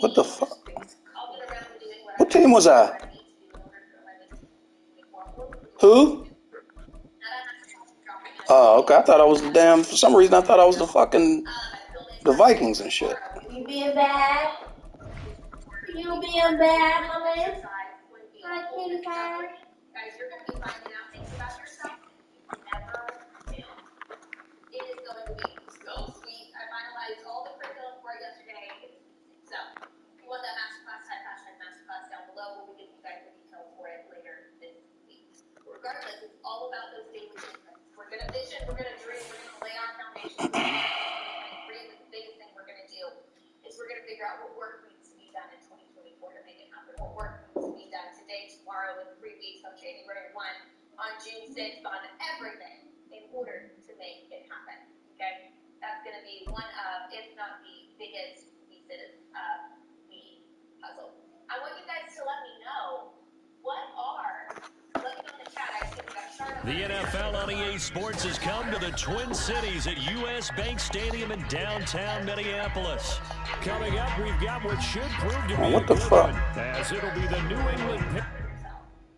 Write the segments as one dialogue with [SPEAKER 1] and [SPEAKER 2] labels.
[SPEAKER 1] What the fuck? What team was I? Who? Oh, okay. I thought I was the damn. For some reason, I thought I was the Vikings and shit.
[SPEAKER 2] You being bad? You being bad, my man? Hi, kitty cat.
[SPEAKER 3] Guys, you're going to be finding out things about yourself you never knew. It is going to be so sweet. I finalized all the curriculum for it yesterday. So, if you want that masterclass, type #masterclass down below. We'll be giving you guys the details for it later this week. Regardless, it's all about those daily disciplines. We're going to vision, we're going to dream, we're going to lay our foundation. The biggest thing we're going to do is we're going to figure out what work needs to be done in 2024 to make it happen. What work needs to be done today, tomorrow, in 3 weeks, on January 1, on June 6th, on everything in order to make it happen. Okay? That's going to be one of, if not the biggest pieces of the puzzle. I want you guys to let me know what are, let me know in the chat. I see we got Charlotte.
[SPEAKER 4] The NFL on EA Sports has come to the Twin Cities at US Bank Stadium in downtown Minneapolis. Coming up, we've got what should prove to be
[SPEAKER 1] What
[SPEAKER 4] a
[SPEAKER 1] the
[SPEAKER 4] good
[SPEAKER 1] fuck?
[SPEAKER 4] one, as it'll be the New England.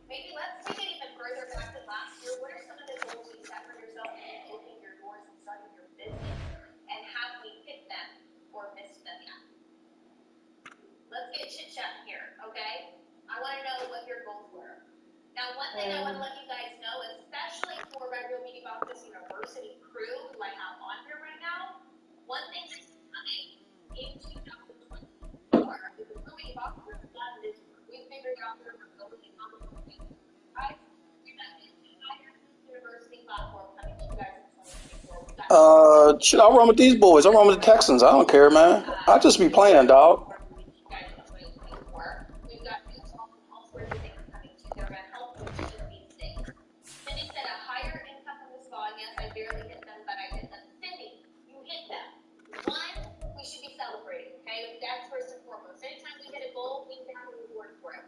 [SPEAKER 3] Maybe let's take it even further back than last year. What are some of the goals you set for yourself in opening your doors and starting your business? And have we hit them or missed them yet? Let's get chit-chat here, okay? I want to know what your goals were. Now, one thing I want to let you guys know, especially for Red Media Boxes University crew who I have on here right now, one thing that's coming in 2024 is the Red Media Boxes have done this. We figured out where we're going and how we're going to do it. Right? We've got an entire university platform coming to you guys in 2024.
[SPEAKER 1] Shit, I'll run with these boys. I'll run with the Texans. I don't care, man. I just be playing, dog.
[SPEAKER 3] We've got new tools and all sorts of things coming to you. They're going to help you achieve these things. Cindy said a higher income from the spa. Yes, I barely hit them, but I hit them. Cindy, you hit them. One, we should be celebrating, okay? That's first and foremost. Anytime we hit a goal, we can have a reward for it.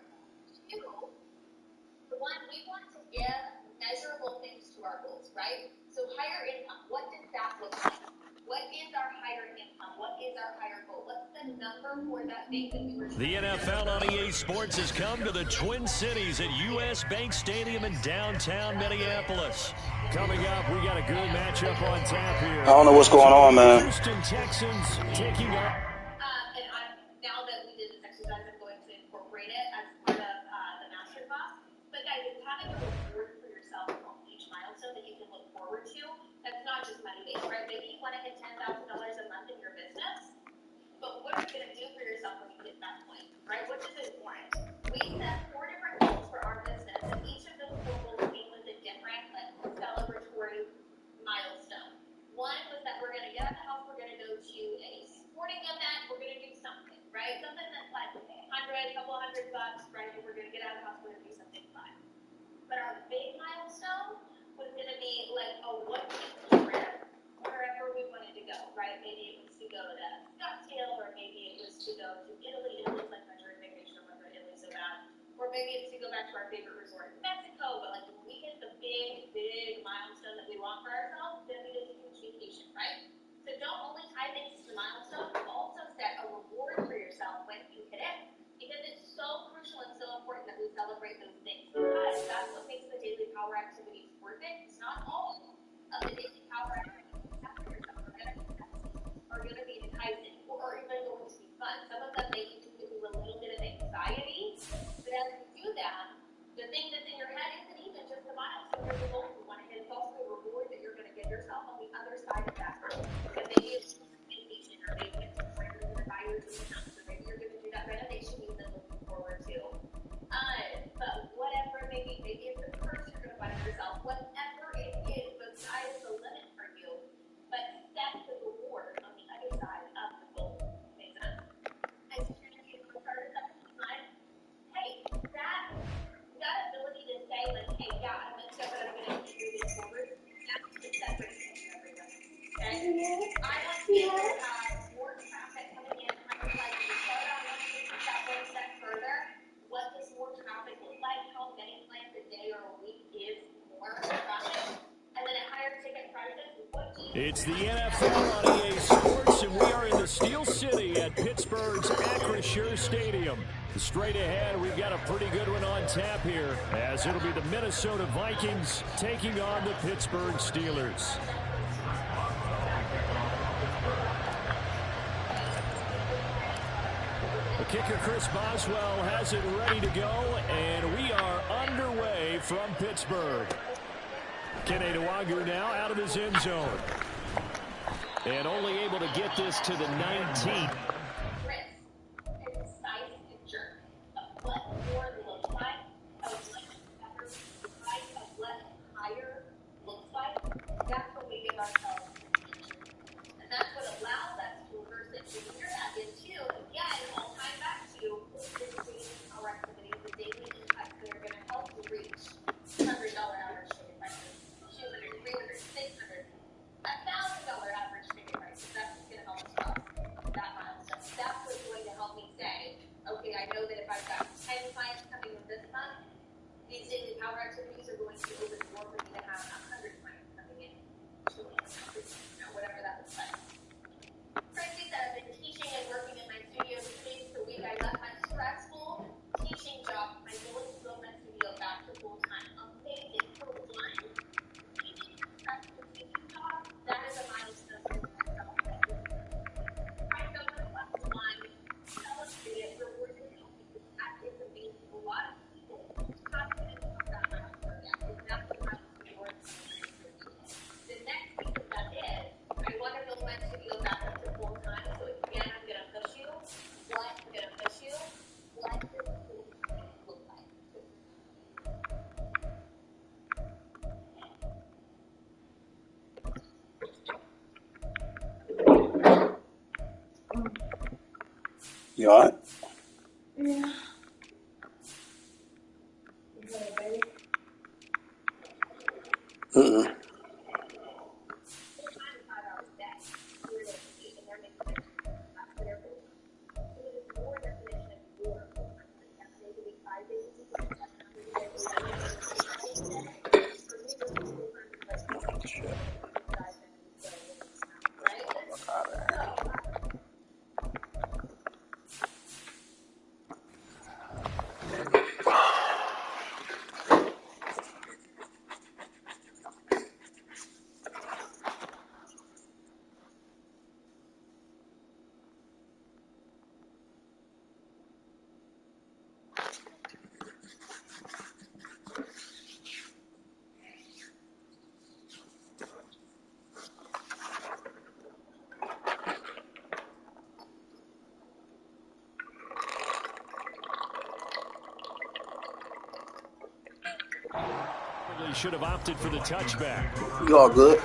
[SPEAKER 3] Two, the one, we want to give measurable things to our goals, right? So higher income, what does that look like? What is our higher income? What is our higher goal? What's the number for that thing that we were
[SPEAKER 4] The NFL on EA Sports has come to the Twin Cities at US Bank Stadium in downtown Minneapolis. Coming up, we got a good matchup on tap here.
[SPEAKER 1] I don't know what's going on, man.
[SPEAKER 4] Houston Texans taking up.
[SPEAKER 3] And now that we did this exercise, I'm going to incorporate it as part of the master class. But guys, it's having a reward for yourself on each milestone that you can look forward to. That's not just money-based, right? Maybe you want to hit $10,000 a month in your business. But what are you going to do for yourself when you get that point, right? What does it warrant? We set 4 different goals for our business, and each of those goals came with a different, celebratory milestone. One was that we're going to get out of the house, we're going to go to a sporting event, we're going to do something, right? Something that's like $100, couple $100, right? And we're going to get out of the house, we're going to do something fun. But our big milestone was going to be like a one-week trip wherever we wanted to go, right? Maybe it was to go to Scottsdale, or maybe it was to go to Italy. Italy's like my dream vacation. I want to go to Italy so bad. Or maybe it's to go back to our favorite resort in Mexico. But like when we hit the big milestone that we want for ourselves, then we get a huge vacation, right? So don't only tie things to the milestone, but also set a reward for yourself when you hit it. Because it's so crucial and so important that we celebrate those things. Because that's what makes the daily power activities worth it. It's not all of the daily power activities are going to be enticing or even going to be fun. Some of them make you give you a little bit of anxiety, but as you do them, the thing that's in your head isn't even just the milestone or the goal you want to hit. It's also a reward that you're going to give yourself on the other side of that goal. And maybe it's vacation, or maybe it's a friend you're going to buy your dream house, or maybe you're going to do that renovation you've been looking forward to. But whatever, maybe it's the purse you're going to buy yourself, whatever it is, the sky is the limit for you. But that's the reward on the other side of the goal. Makes sense? As you're going to be able to start it up in time, hey, that ability to say, like, hey, yeah, I'm going to step what I'm going to do moving forward, that's the separate thing from everybody. Okay? I want to be able to have more traffic coming in, like, to start on one step further. What does more traffic look like? How many plans a day or a week is more traffic? And then at higher ticket prices, what do you
[SPEAKER 4] It's the NFL on EA Sports, and we are in the Steel City at Pittsburgh's Acrisure Acrisure Stadium. Straight ahead, we've got a pretty good one on tap here, as it'll be the Minnesota Vikings taking on the Pittsburgh Steelers. The kicker, Chris Boswell, has it ready to go, and we are underway from Pittsburgh. Kene Nwagu now out of his end zone. And only able to get this to the 19.
[SPEAKER 1] You all right?
[SPEAKER 2] Yeah.
[SPEAKER 1] Mm-mm.
[SPEAKER 4] Should have opted for the touchback.
[SPEAKER 1] You all good?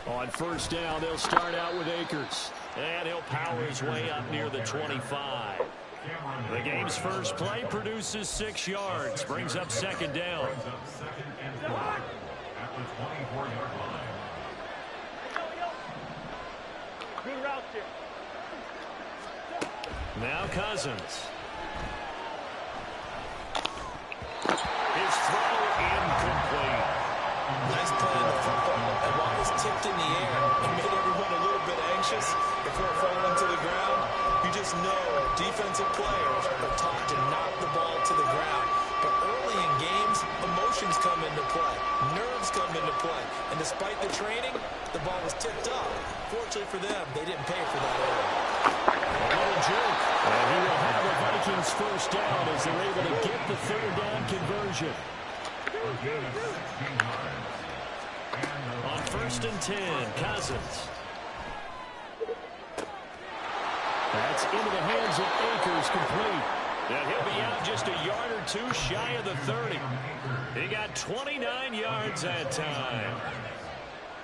[SPEAKER 4] On first down, they'll start out with Akers. And he'll power his way up near the 25. The game's first play produces 6 yards. Brings up second down. Now Cousins. His throw incomplete.
[SPEAKER 5] Nice play on the football, and while it was tipped in the air, it made everyone a little bit anxious before falling to the ground. You just know defensive players are taught to knock the ball to the ground. But early in games, emotions come into play. Nerves come into play. And despite the training, the ball was tipped up. Fortunately for them, they didn't pay for that early.
[SPEAKER 4] A little jerk. And he will have the Vikings first down as they're able to get the third down conversion. On first and 10, Cousins. That's into the hands of Akers, complete. And he'll be out just a yard or two shy of the 30. He got 29 yards that time.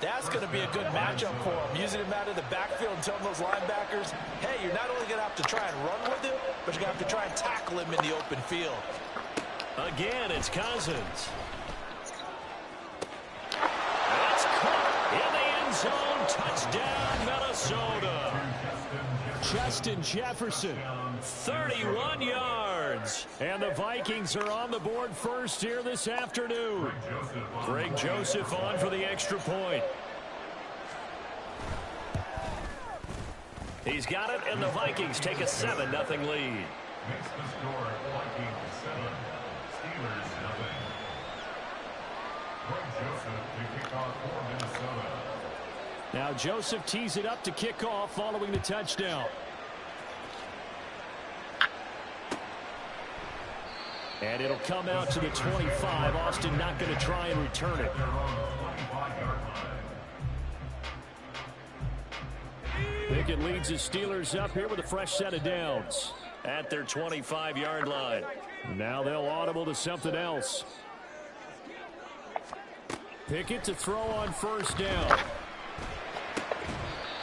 [SPEAKER 5] That's going to be a good matchup for him. Using him out of the backfield and telling those linebackers, hey, you're not only going to have to try and run with him, but you're going to have to try and tackle him in the open field.
[SPEAKER 4] Again, it's Cousins. That's caught in the end zone. Touchdown, Minnesota. Justin Jefferson, 31 yards. And the Vikings are on the board first here this afternoon. Greg Joseph on for the extra point. He's got it, and the Vikings take a 7-0 lead.
[SPEAKER 6] Makes the score Vikings 7, Steelers 0. Greg Joseph to kick off for Minnesota.
[SPEAKER 4] Now Joseph tees it up to kick off following the touchdown. And it'll come out to the 25. Austin not going to try and return it. Pickett leads the Steelers up here with a fresh set of downs at their 25-yard line. Now they'll audible to something else. Pickett to throw on first down.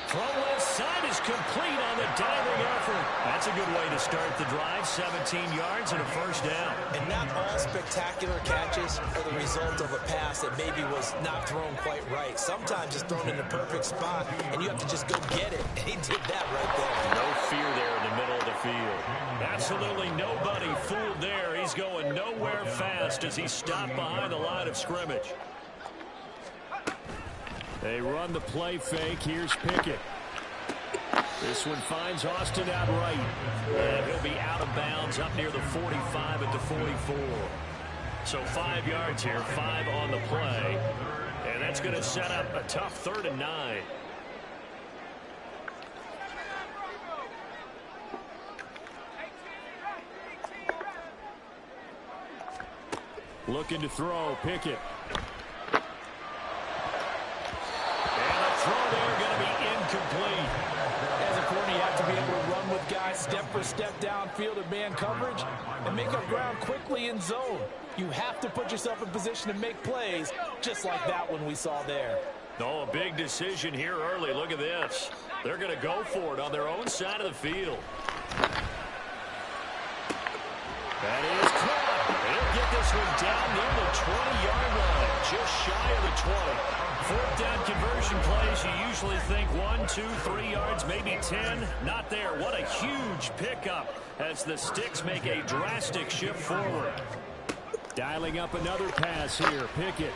[SPEAKER 4] From left side is complete on the diving effort. That's a good way to start the drive. 17 yards and a first down.
[SPEAKER 5] And not all spectacular catches are the result of a pass that maybe was not thrown quite right. Sometimes it's thrown in the perfect spot, and you have to just go get it. And he did that right there.
[SPEAKER 4] No fear there in the middle of the field. Absolutely nobody fooled there. He's going nowhere fast as he stopped behind the line of scrimmage. They run the play fake. Here's Pickett. This one finds Austin outright. And he'll be out of bounds up near the 45 at the 44. So 5 yards here, 5 on the play. And that's going to set up a tough 3rd and 9. Looking to throw, Pickett. Throw there going to be incomplete.
[SPEAKER 7] As a corner, you have to be able to run with guys step for step downfield in man coverage and make up ground quickly in zone. You have to put yourself in position to make plays, just like that one we saw there.
[SPEAKER 4] Oh, a big decision here early. Look at this. They're going to go for it on their own side of the field. That is caught. They'll get this one down near the 20-yard line, just shy of the 20. 4th down conversion plays, you usually think 1, 2, 3 yards, maybe 10. Not there. What a huge pickup as the Sticks make a drastic shift forward. Dialing up another pass here. Pickett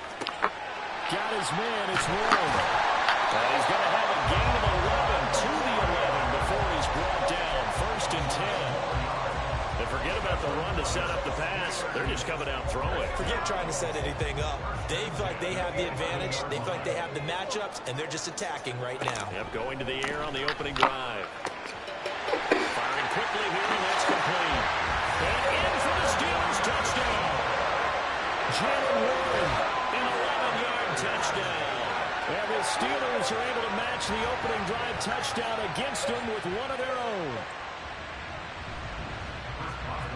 [SPEAKER 4] got his man. It's Warren. He's going to have a gain of 11 to the 11 before he's brought down. 1st and 10. And forget about the run to set up the pass. They're just coming out throwing.
[SPEAKER 5] Forget trying to set anything up. They feel like they have the advantage. They feel like they have the matchups, and they're just attacking right now.
[SPEAKER 4] Yep, going to the air on the opening drive. Firing quickly here, and that's complete. And in for the Steelers, touchdown. Jalen Warren, an 11-yard touchdown. And the Steelers are able to match the opening drive touchdown against them with one of their own.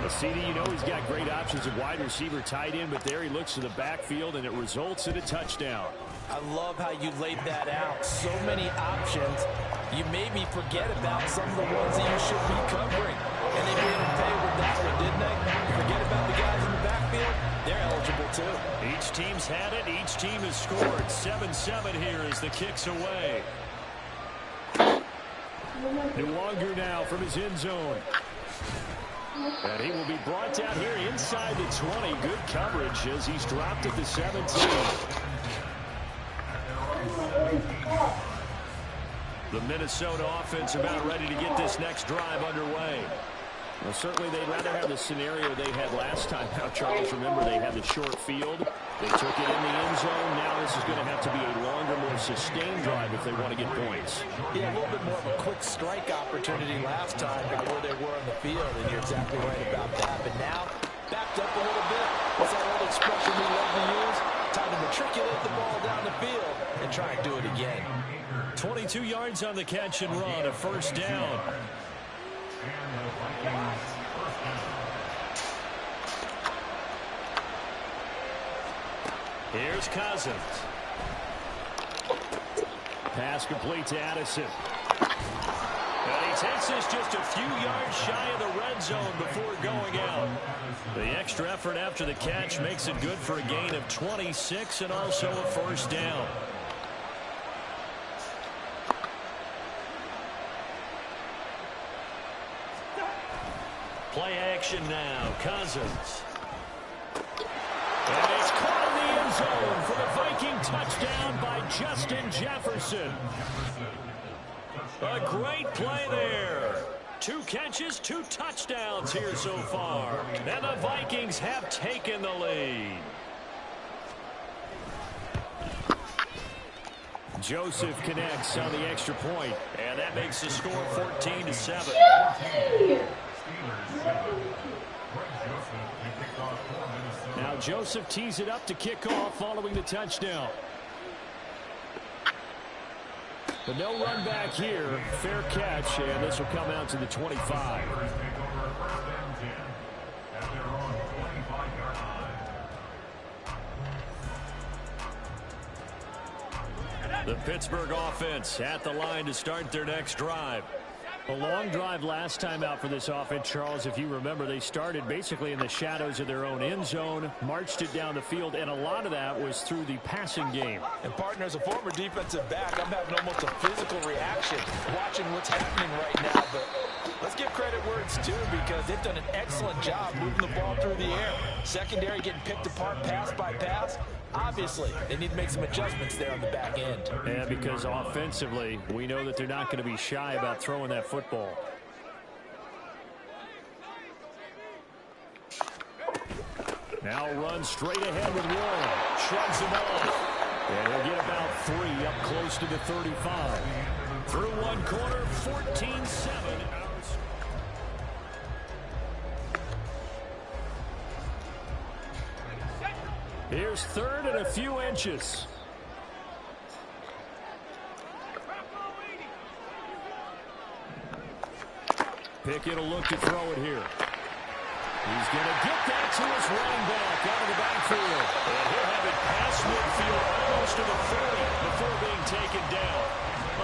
[SPEAKER 4] CD, you know he's got great options of wide receiver, tight end, but there he looks to the backfield, and it results in a touchdown.
[SPEAKER 7] I love how you laid that out. So many options. You maybe forget about some of the ones that you should be covering. And they made him pay with that one, didn't they? Forget about the guys in the backfield. They're eligible, too.
[SPEAKER 4] Each team's had it. Each team has scored. 7-7 here as the kick's away. Nwangu now from his end zone. And he will be brought down here inside the 20. Good coverage as he's dropped at the 17. The Minnesota offense about ready to get this next drive underway. Well, certainly they'd rather have the scenario they had last time out, Charles. Remember, they had the short field. They took it in the end zone. Now this is going to have to be a longer, more sustained drive if they want to get points.
[SPEAKER 7] Yeah, a little bit more of a quick strike opportunity last time by where they were on the field, and you're exactly right about that. But now, backed up a little bit. What's that old expression we love to use? Time to matriculate the ball down the field and try and do it again.
[SPEAKER 4] 22 yards on the catch and run, a 1st down. Here's Cousins. Pass complete to Addison. And he takes this just a few yards shy of the red zone before going out. The extra effort after the catch makes it good for a gain of 26 and also a 1st down. Play action now. Cousins. And it's caught in the end zone for the Viking touchdown by Justin Jefferson. A great play there. 2 catches, 2 touchdowns here so far. And the Vikings have taken the lead. Joseph connects on the extra point, and that makes the score 14-7. Now Joseph tees it up to kick off following the touchdown. But no run back here. Fair catch, and this will come out to the 25. The Pittsburgh offense at the line to start their next drive. A long drive last time out for this offense, Charles. If you remember, they started basically in the shadows of their own end zone, marched it down the field, and a lot of that was through the passing game.
[SPEAKER 7] And, partner, as a former defensive back, I'm having almost a physical reaction watching what's happening right now. But let's give credit where it's due, because they've done an excellent job moving the ball through the air. Secondary getting picked apart pass by pass. Obviously, they need to make some adjustments there on the back end.
[SPEAKER 4] Yeah, because offensively, we know that they're not going to be shy about throwing that football. Now run straight ahead with Warren. Shrugs him off. And he'll get about 3 up close to the 35. Through one quarter, 14-7. Here's 3rd and a few inches. Pickett will look to throw it here. He's going to get that to his running back out of the backfield. And he'll have it past midfield almost to the 30 before being taken down.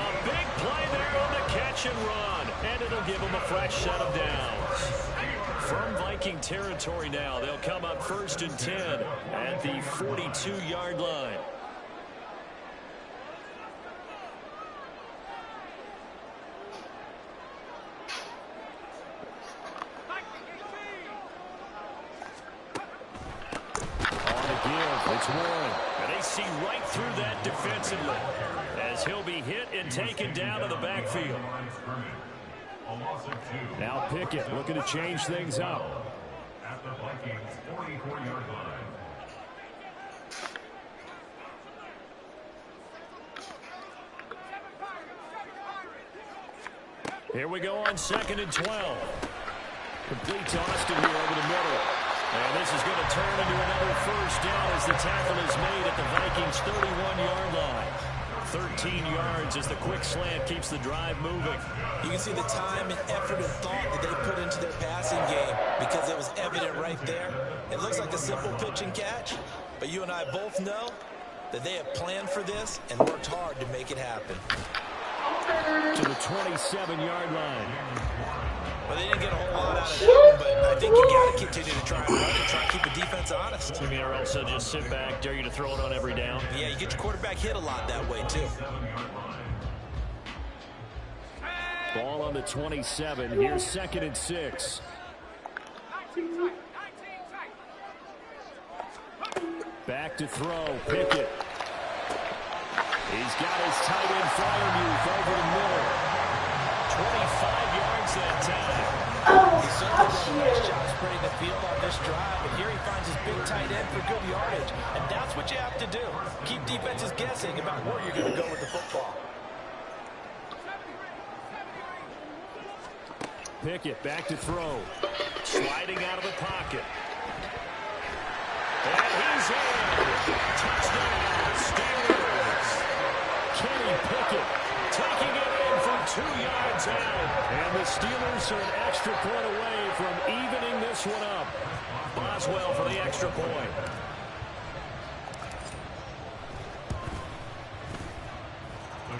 [SPEAKER 4] A big play there on the catch and run. And it'll give him a fresh set of downs. From Viking territory now, they'll come up 1st and 10 at the 42-yard line. It's Warren, and they see right through that defensively as he'll be hit and taken down to the backfield. Now Pickett looking to change things up.
[SPEAKER 6] At the Vikings 44-yard line.
[SPEAKER 4] Here we go on 2nd and 12. Complete to Austin here over the middle. And this is going to turn into another 1st down as the tackle is made at the Vikings' 31-yard line. 13 yards as the quick slant keeps the drive moving.
[SPEAKER 7] You can see the time and effort and thought that they put into their passing game, because it was evident right there. It looks like a simple pitch and catch, but you and I both know that they have planned for this and worked hard to make it happen.
[SPEAKER 4] To the 27-yard line.
[SPEAKER 7] Well, they didn't get a whole lot out of that one, but I think you got to continue to try and run and try and keep the defense honest.
[SPEAKER 4] You mean, or else they'll just sit back, dare you to throw it on every down?
[SPEAKER 7] Yeah, you get your quarterback hit a lot that way, too.
[SPEAKER 4] Ball on the 27. Here's 2nd and 6. Back to throw. Pickett. He's got his tight end Fryermuth over the middle. 25 yards that time.
[SPEAKER 7] He certainly did a nice job spreading the field on this drive, but here he finds his big tight end for good yardage. And that's what you have to do. Keep defenses guessing about where you're going to go with the football.
[SPEAKER 4] Pickett back to throw. Sliding out of the pocket. And he's in. Touchdown, Steelers. Kenny Pickett taking it in from 2 yards out. And the Steelers are an extra point away from evening this one up. Boswell for the extra point.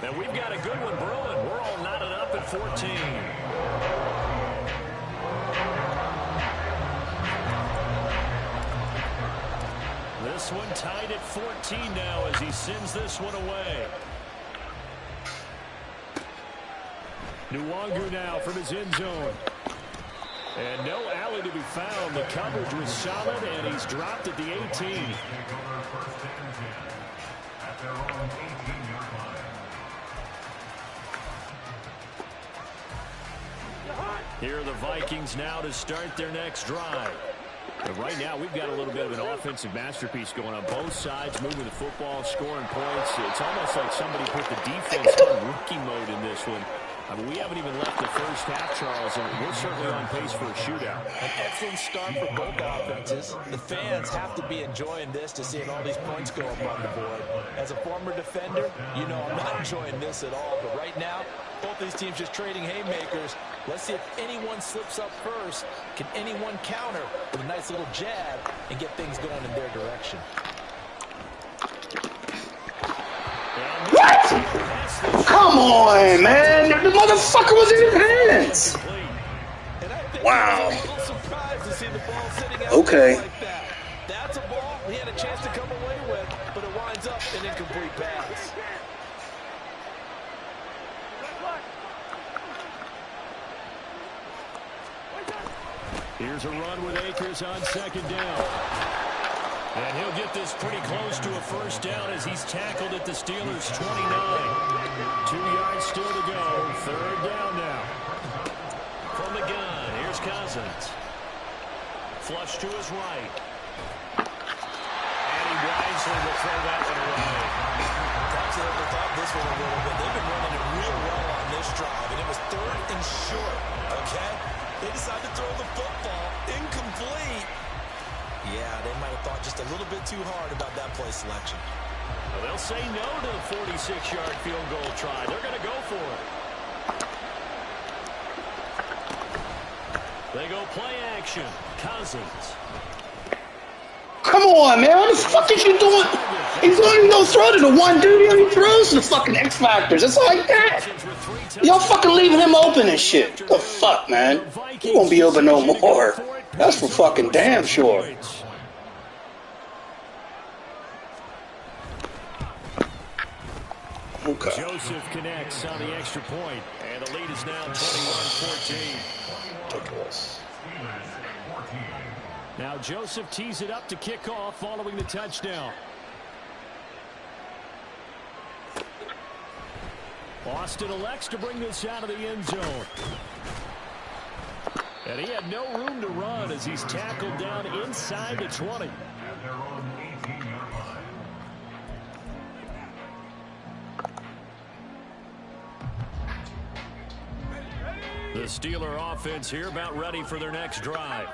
[SPEAKER 4] And we've got a good one brewing. We're all knotted up at 14. This one tied at 14 now as he sends this one away. Nwangu now from his end zone. And no alley to be found. The coverage was solid, and he's dropped at the 18.
[SPEAKER 6] First and 10 at their own 18-yard line.
[SPEAKER 4] Here are the Vikings now to start their next drive. But right now, we've got a little bit of an offensive masterpiece going on both sides, moving the football, scoring points. It's almost like somebody put the defense on rookie mode in this one. I mean, we haven't even left the first half, Charles, and we're certainly on pace for a shootout.
[SPEAKER 7] An excellent start for both offenses. The fans have to be enjoying this to seeing all these points go up on the board. As a former defender, you know I'm not enjoying this at all. But right now, both these teams just trading haymakers. Let's see if anyone slips up first. Can anyone counter with a nice little jab and get things going in their direction?
[SPEAKER 1] What? Come on, man. The motherfucker was in his hands. Wow. Okay.
[SPEAKER 7] That's a ball he had a chance to come away with, but it winds up an incomplete pass.
[SPEAKER 4] Here's a run with Akers on second down. And he'll get this pretty close to a first down as he's tackled at the Steelers' 29. 2 yards still to go. Third down now. From the gun, here's Cousins. Flush to his right. And he wisely will throw that one away.
[SPEAKER 7] Perhaps they overthought this one a little bit. They've been running it real well on this drive, and it was 3rd and short, okay? They decided to throw the football incomplete. Yeah, they might have thought just a little bit too hard about that play selection.
[SPEAKER 4] Well, they'll say no to the 46-yard field goal try. They're going to go for it. They go play action. Cousins.
[SPEAKER 1] Come on, man. What the fuck is you doing? He's only gonna throw to the one dude. He only throws to the fucking X Factors. It's like that. Y'all fucking leaving him open and shit. What the fuck, man? He won't be open no more. That's for fucking damn sure. Okay.
[SPEAKER 4] Joseph connects on the extra point, and the lead is now 21-14.
[SPEAKER 1] Ridiculous.
[SPEAKER 4] Now Joseph tees it up to kick off following the touchdown. Austin elects to bring this out of the end zone. And he had no room to run as he's tackled down inside the 20. The Steeler offense here about ready for their next drive.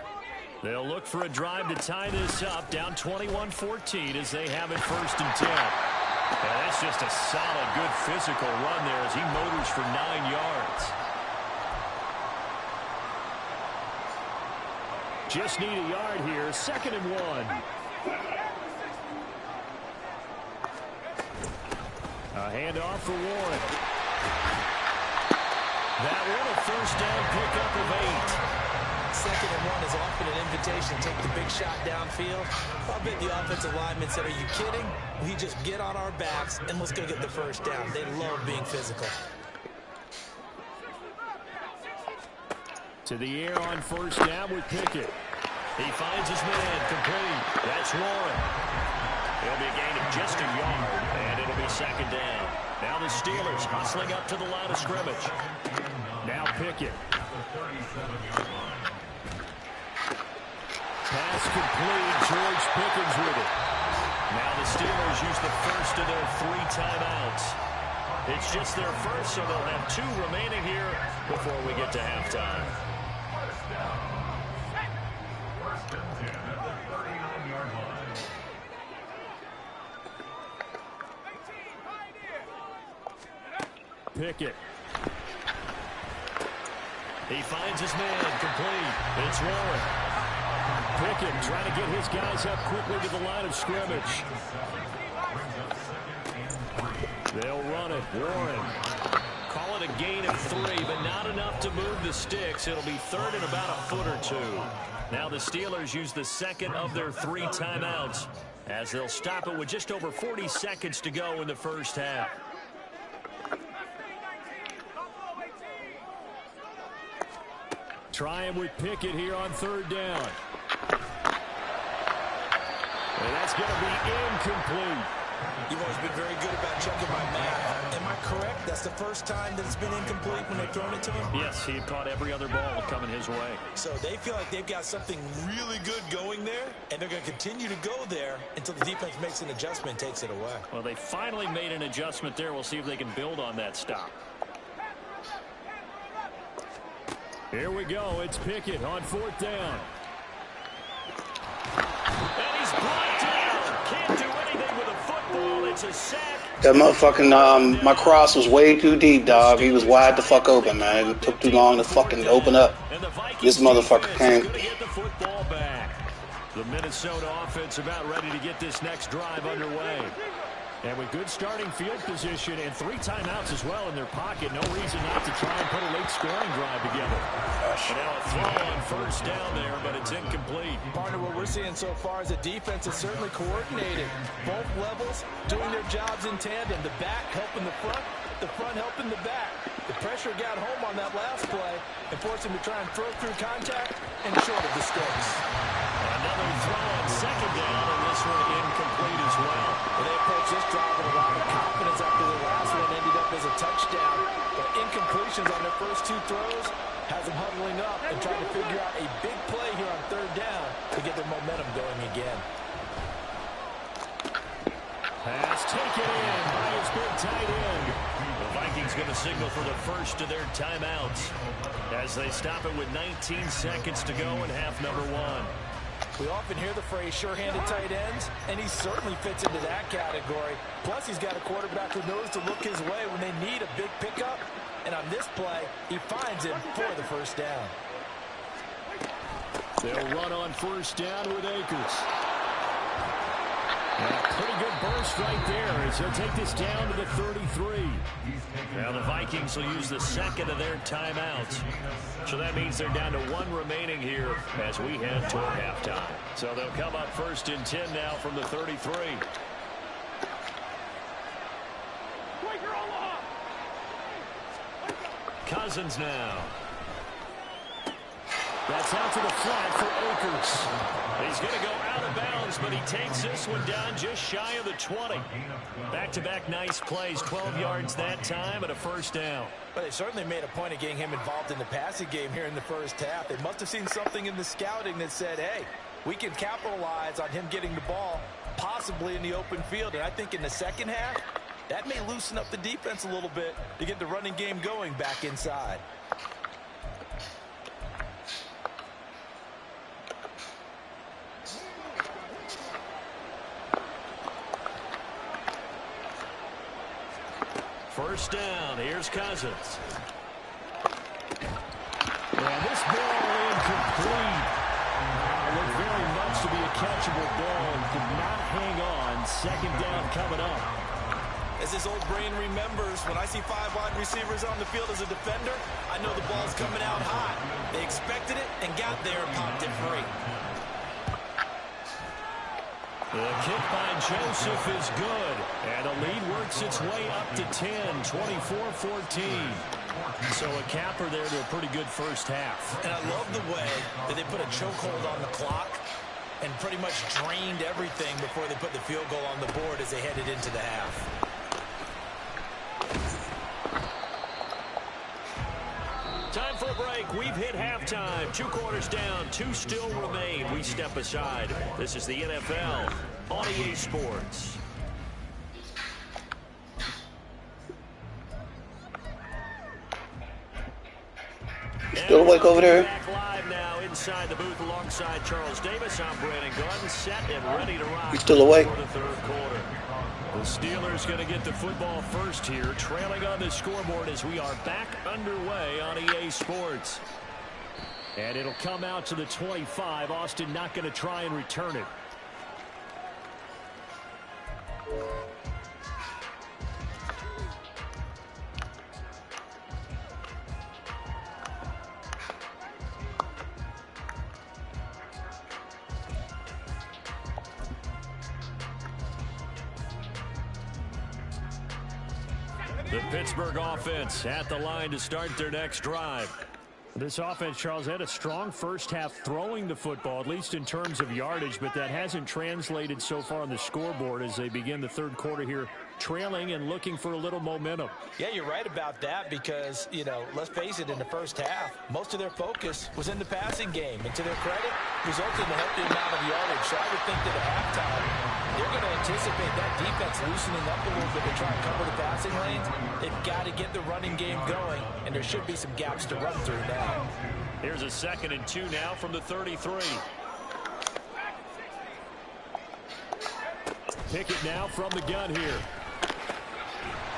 [SPEAKER 4] They'll look for a drive to tie this up, down 21-14 as they have it 1st and 10. And that's just a solid, good physical run there as he motors for 9 yards. Just need a yard here, 2nd and 1. A handoff for Warren. That one a 1st down pickup of 8.
[SPEAKER 7] 2nd and 1 is often an invitation. Take the big shot downfield. I bet the offensive lineman said, are you kidding? We just get on our backs and let's go get the 1st down. They love being physical.
[SPEAKER 4] To the air on 1st down with Pickett. He finds his man complete. That's Warren. It'll be a gain of just a yard, and it'll be 2nd down. Now the Steelers hustling up to the line of scrimmage. Now Pickett. Pass complete. George Pickens with it. Now the Steelers use the first of their 3 timeouts. It's just their first, so they'll have 2 remaining here before we get to halftime. Pickett. He finds his man complete. It's Warren. Pickett trying to get his guys up quickly to the line of scrimmage. They'll run it. Warren. Call it a gain of 3, but not enough to move the sticks. It'll be 3rd and about a foot or 2. Now the Steelers use the 2nd of their 3 timeouts as they'll stop it with just over 40 seconds to go in the first half. try him with Pickett here on 3rd down. And that's going to be incomplete.
[SPEAKER 5] You've always been very good about checking my math. Am I correct? That's the first time that it's been incomplete when they've thrown it to him?
[SPEAKER 4] Yes, he had caught every other ball coming his way.
[SPEAKER 5] So they feel like they've got something really good going there, and they're going to continue to go there until the defense makes an adjustment and takes it away.
[SPEAKER 4] Well, they finally made an adjustment there. We'll see if they can build on that stop. Here we go. It's Pickett on 4th down. And he's brought down. Can't do anything with a football. It's a sack.
[SPEAKER 1] That motherfucking, my cross was way too deep, dog. He was wide the fuck open, man. It took too long to fucking open up. This motherfucker came.
[SPEAKER 4] The Minnesota offense about ready to get this next drive underway. And with good starting field position and 3 timeouts as well in their pocket, no reason not to try and put a late scoring drive together. And now a throw on 1st down there, but it's incomplete.
[SPEAKER 7] Partner, what we're seeing so far is a defense is certainly coordinated. Both levels doing their jobs in tandem. The back helping the front helping the back. The pressure got home on that last play and forced him to try and throw through contact and short of the sticks.
[SPEAKER 4] Another throw on 2nd down, and this one incomplete as well.
[SPEAKER 7] Well, they approached this drive with a lot of confidence after the last one ended up as a touchdown. But incompletions on their first 2 throws has them huddling up and trying to figure out a big play here on 3rd down to get their momentum going again.
[SPEAKER 4] Pass taken in by his big tight end. The Vikings going to signal for the first of their timeouts as they stop it with 19 seconds to go in half number 1.
[SPEAKER 7] We often hear the phrase sure-handed tight ends, and he certainly fits into that category. Plus, he's got a quarterback who knows to look his way when they need a big pickup. And on this play, he finds him for the 1st down.
[SPEAKER 4] They'll run on 1st down with Akers. And a pretty good burst right there as he'll take this down to the 33. Now the Vikings will use the 2nd of their timeouts. So that means they're down to 1 remaining here as we head toward halftime. So they'll come up 1st and 10 now from the 33. Cousins now. That's out to the flat for Akers. He's going to go out of bounds, but he takes this one down just shy of the 20. Back-to-back nice plays, 12 yards that time, and a 1st down.
[SPEAKER 7] But they certainly made a point of getting him involved in the passing game here in the 1st half. They must have seen something in the scouting that said, hey, we can capitalize on him getting the ball, possibly in the open field. And I think in the 2nd half, that may loosen up the defense a little bit to get the running game going back inside.
[SPEAKER 4] First down, here's Cousins. And this ball incomplete. Looked very much to be a catchable ball and did not hang on. 2nd down coming up.
[SPEAKER 5] As his old brain remembers, when I see 5 wide receivers on the field as a defender, I know the ball's coming out hot. They expected it and got there and popped it free.
[SPEAKER 4] The kick by Joseph is good, and the lead works its way up to 10, 24-14. So a capper there to a pretty good 1st half.
[SPEAKER 5] And I love the way that they put a chokehold on the clock and pretty much drained everything before they put the field goal on the board as they headed into the half.
[SPEAKER 4] Time for a break. We've hit halftime. 2 quarters down. 2 still remain. We step aside. This is the NFL on EA Sports.
[SPEAKER 1] Still awake over there?
[SPEAKER 4] Back live now inside the booth alongside Charles Davis. I'm Brandon Gunn, set and ready to rock.
[SPEAKER 1] You still awake?
[SPEAKER 4] For the 3rd quarter. The Steelers going to get the football first here, trailing on the scoreboard as we are back underway on EA Sports. And it'll come out to the 25. Austin not going to try and return it. The Pittsburgh offense at the line to start their next drive. This offense, Charles, had a strong first half throwing the football, at least in terms of yardage, but that hasn't translated so far on the scoreboard as they begin the third quarter here, trailing and looking for a little momentum.
[SPEAKER 7] Yeah, you're right about that because, you know, let's face it, in the first half, most of their focus was in the passing game. And to their credit, resulted in a healthy amount of yardage. So I would think that at halftime, they're going to anticipate that defense loosening up a little bit to try and cover the passing lanes. They've got to get the running game going, and there should be some gaps to run through now.
[SPEAKER 4] Here's a 2nd and 2 now from the 33. Pickett now from the gun here.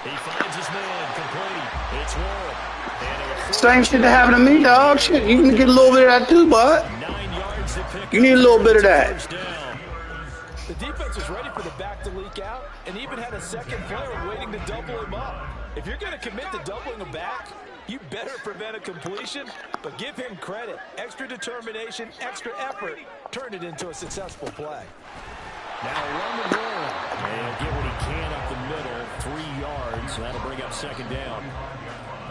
[SPEAKER 4] He finds his man, complete. It's Warren.
[SPEAKER 1] Same shit that happened to me, dog. Shit, you can get a little bit of that too, bud.
[SPEAKER 4] 9 yards to pick.
[SPEAKER 1] You need a little bit of that.
[SPEAKER 7] The defense was ready for the back to leak out and even had a second player waiting to double him up. If you're going to commit to doubling a back, you better prevent a completion, but give him credit. Extra determination, extra effort, turned it into a successful play.
[SPEAKER 4] Now run the ball. And he'll get what he can up the middle, 3 yards. That'll bring up 2nd down.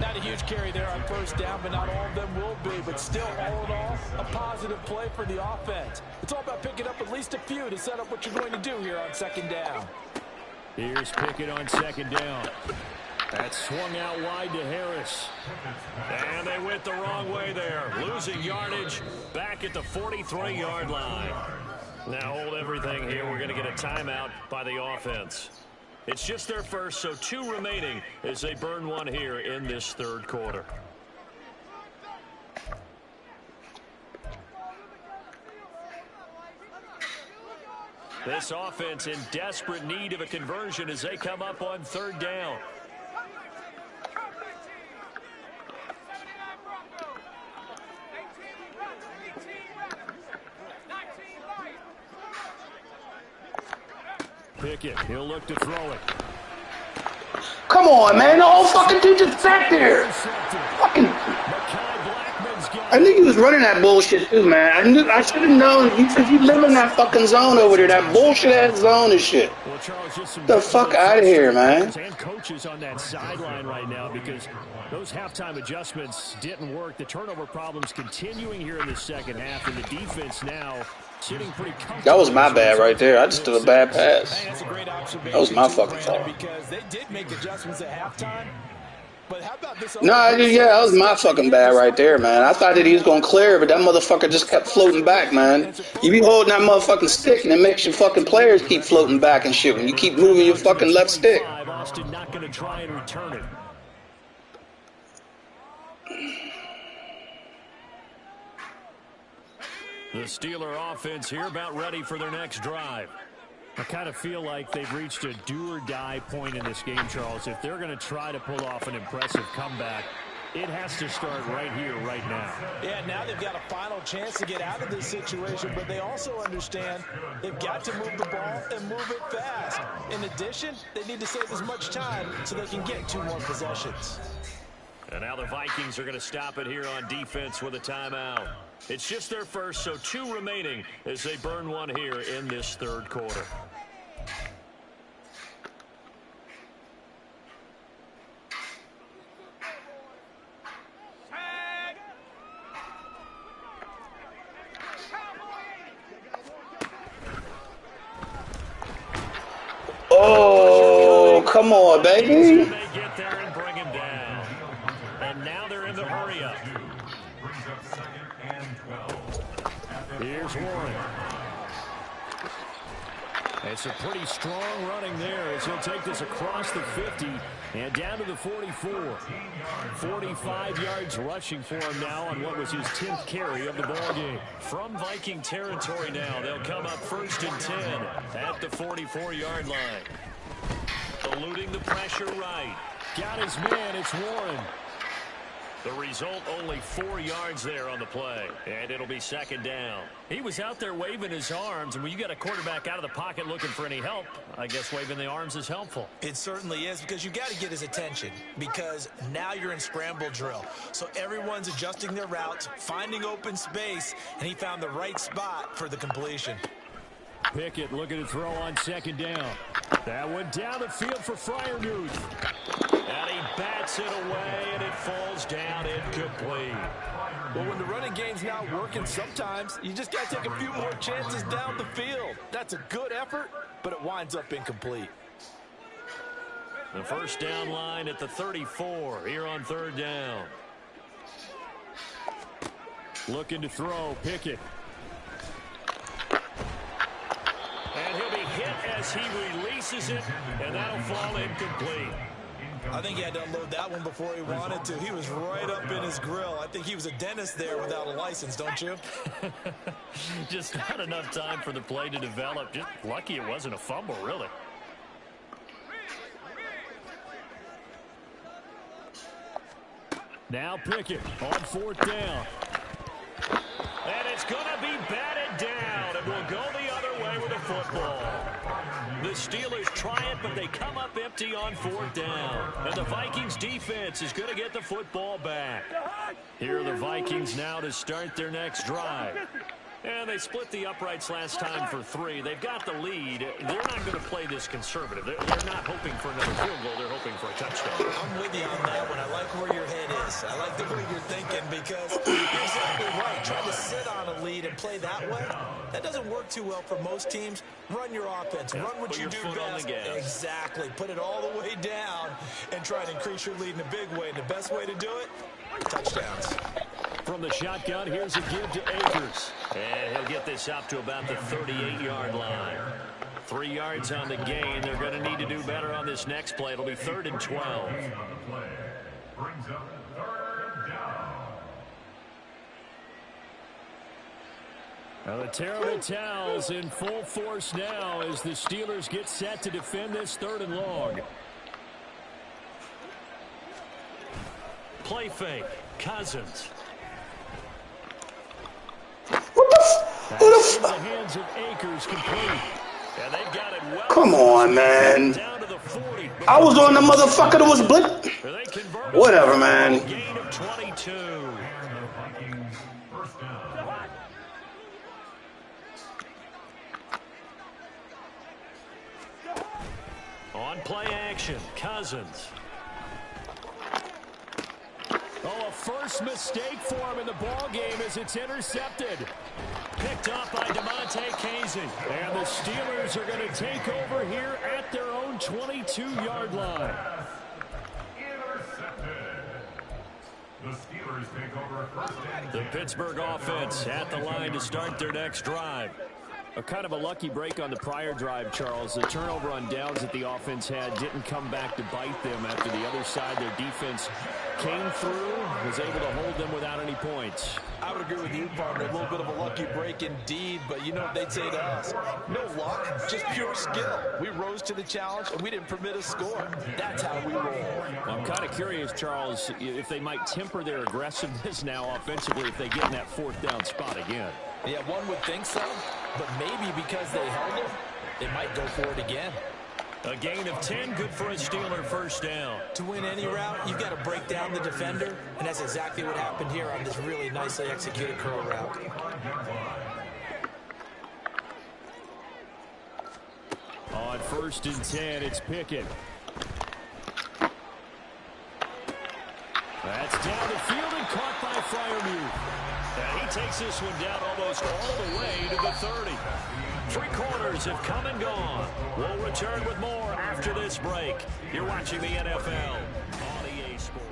[SPEAKER 7] Not a huge carry there on first down, but not all of them will be. But still, all in all, a positive play for the offense. It's all about picking up at least a few to set up what you're going to do here on 2nd down.
[SPEAKER 4] Here's Pickett on 2nd down. That swung out wide to Harris. And they went the wrong way there. Losing yardage back at the 43-yard line. Now hold everything here. We're going to get a timeout by the offense. It's just their first, so 2 remaining as they burn one here in this third quarter. This offense in desperate need of a conversion as they come up on 3rd down. Pickett, he'll look to throw it.
[SPEAKER 1] Come on, man. The whole fucking dude just sat there. Fucking. I knew he was running that bullshit too, man. I should have known. Because you live in that fucking zone over there. That bullshit ass zone and shit.
[SPEAKER 4] Well, Charles, just some
[SPEAKER 1] the fuck out of here, man.
[SPEAKER 4] And coaches on that sideline right now because those halftime adjustments didn't work. The turnover problems continuing here in the second half, and the defense now sitting pretty comfortable.
[SPEAKER 1] That was my bad right there. I just threw a bad pass.
[SPEAKER 7] Hey, that's a great observation.
[SPEAKER 1] That was my fucking fault.
[SPEAKER 7] Because they did make adjustments at halftime. But how about this?
[SPEAKER 1] No, yeah, that was my fucking bad right there, man. I thought that he was going to clear, but that motherfucker just kept floating back, man. You be holding that motherfucking stick, and it makes your fucking players keep floating back and shit when you keep moving your fucking left stick.
[SPEAKER 4] Austin not going to try and return it. The Steeler offense here about ready for their next drive. I kind of feel like they've reached a do-or-die point in this game, Charles. If they're going to try to pull off an impressive comeback, it has to start right here, right now.
[SPEAKER 7] Yeah, now they've got a final chance to get out of this situation, but they also understand they've got to move the ball and move it fast. In addition, they need to save as much time so they can get 2 more possessions.
[SPEAKER 4] And now the Vikings are going to stop it here on defense with a timeout. It's just their first, so 2 remaining as they burn one here in this third quarter.
[SPEAKER 1] Oh, come on, baby.
[SPEAKER 4] They get there and bring him down. And now they're in the hurry-up. Here's Warren. It's a pretty strong running there as he'll take this across the 50 and down to the 44. 45 yards rushing for him now on what was his 10th carry of the ballgame. From Viking territory now, they'll come up 1st and 10 at the 44-yard line. Eluding the pressure right. Got his man, it's Warren. The result, only 4 yards there on the play, and it'll be 2nd down. He was out there waving his arms, and when you got a quarterback out of the pocket looking for any help, I guess waving the arms is helpful.
[SPEAKER 7] It certainly is, because you got to get his attention, because now you're in scramble drill. So everyone's adjusting their routes, finding open space, and he found the right spot for the completion.
[SPEAKER 4] Pickett looking to throw on 2nd down. That went down the field for Freiermuth. And he bats it away, and it falls down incomplete.
[SPEAKER 7] Well, when the running game's not working, sometimes you just got to take a few more chances down the field. That's a good effort, but it winds up incomplete.
[SPEAKER 4] The first down line at the 34 here on third down. Looking to throw, Pickett. And he'll be hit as he releases it, and that'll fall incomplete.
[SPEAKER 5] I think he had to unload that one before he wanted to. He was right up in his grill. I think he was a dentist there without a license, don't you?
[SPEAKER 4] Just not enough time for the play to develop. Just lucky it wasn't a fumble, really. Now Pickett on fourth down. And it's going to be batted down, and will go the other way with the football. The Steelers try it, but they come up empty on fourth down. And the Vikings defense is going to get the football back. Here are the Vikings now to start their next drive. And they split the uprights last time for 3. They've got the lead. They're not going to play this conservative. They're not hoping for another field goal. They're hoping for a touchdown.
[SPEAKER 5] I'm with you on that one. I like where your head is. I like the way you're thinking because you're exactly right. Trying to sit on a lead and play that way, that doesn't work too well for most teams. Run your offense. Run what you do best. Exactly. Put it all the way down and try to increase your lead in a big way. And the best way to do it, touchdowns.
[SPEAKER 4] From the shotgun, here's a give to Akers. And he'll get this up to about the 38-yard line. 3 yards on the gain. They're going to need to do better on this next play. It'll be 3rd and 12.
[SPEAKER 6] Brings up 3rd down.
[SPEAKER 4] Now the terrible towels in full force now as the Steelers get set to defend this 3rd and long. Play fake. Cousins.
[SPEAKER 1] What the
[SPEAKER 4] That's in the hands of Akers complete. And they've got it well.
[SPEAKER 1] Come on, man.
[SPEAKER 4] Down to the 40.
[SPEAKER 1] I was on the motherfucker that was blitz. Whatever, man.
[SPEAKER 4] Gain of 22.
[SPEAKER 6] Vikings first down.
[SPEAKER 4] On play action, Cousins. Oh, a first mistake for him in the ball game as it's intercepted. Picked up by DeMonte Casey. And the Steelers are going to take over here at their own 22-yard line.
[SPEAKER 6] Intercepted. The Steelers take over first and
[SPEAKER 4] The Pittsburgh offense at the line to start their next drive. A kind of a lucky break on the prior drive, Charles. The turnover on downs that the offense had didn't come back to bite them after the other side. Their defense came through, was able to hold them without any points.
[SPEAKER 7] I would agree with you, partner. A little bit of a lucky break indeed, but you know what they'd say to us? No luck, just pure skill. We rose to the challenge, and we didn't permit a score. That's how we roll.
[SPEAKER 4] I'm kind of curious, Charles, if they might temper their aggressiveness now offensively if they get in that 4th down spot again.
[SPEAKER 7] Yeah, one would think so, but maybe because they held him, they might go for it again.
[SPEAKER 4] A gain of 10, good for a Steeler first down.
[SPEAKER 5] To win any route, you've got to break down the defender, and that's exactly what happened here on this really nicely executed curl route.
[SPEAKER 4] On 1st and 10, it's Pickett. That's down the field and caught by Freiermuth. And he takes this one down almost all the way to the 30. 3 quarters have come and gone. We'll return with more after this break. You're watching the NFL on EA Sports.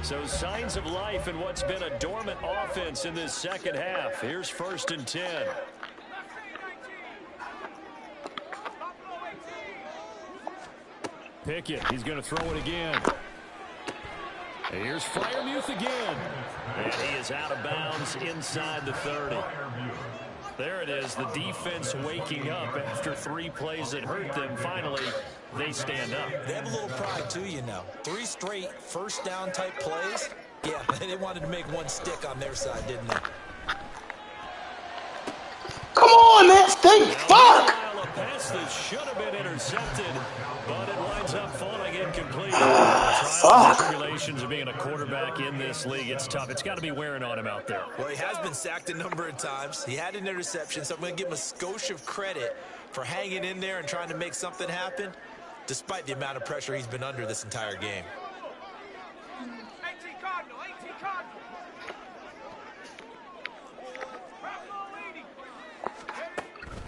[SPEAKER 4] So signs of life in what's been a dormant offense in this second half. Here's 1st and 10. Pickett, he's going to throw it again. And here's Freiermuth again. And he is out of bounds inside the 30. There it is, the defense waking up after 3 plays that hurt them. Finally, they stand up.
[SPEAKER 5] They have a little pride, too, you know. 3 straight first down type plays. Yeah, they wanted to make one stick on their side, didn't they?
[SPEAKER 1] Come on, man. Fuck.
[SPEAKER 4] pass that should have been intercepted, but it winds up falling incomplete.
[SPEAKER 1] Fuck.
[SPEAKER 4] Tribulations of being a quarterback in this league, it's tough. It's got to be wearing on him out there.
[SPEAKER 5] Well, he has been sacked a number of times. He had an interception, so I'm going to give him a skosh of credit for hanging in there and trying to make something happen, despite the amount of pressure he's been under this entire game.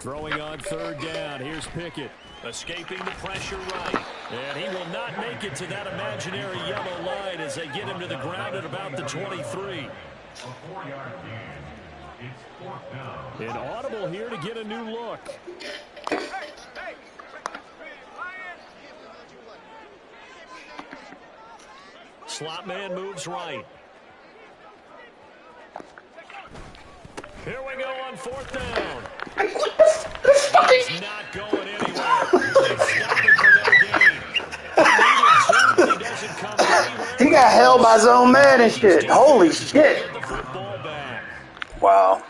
[SPEAKER 4] Throwing on third down. Here's Pickett. Escaping the pressure right. And he will not make it to that imaginary yellow line as they get him to the ground at about the 23.
[SPEAKER 6] A 4-yard gain. It's 4th down.
[SPEAKER 4] An audible here to get a new look. Slot man moves right. Here we go on 4th down.
[SPEAKER 1] This fucking...
[SPEAKER 4] He's not going anywhere. It's stopping for no gain. He needed 2, but he doesn't come anywhere.
[SPEAKER 1] He got held by his own man and shit. Holy shit.
[SPEAKER 4] The football back.
[SPEAKER 1] Wow.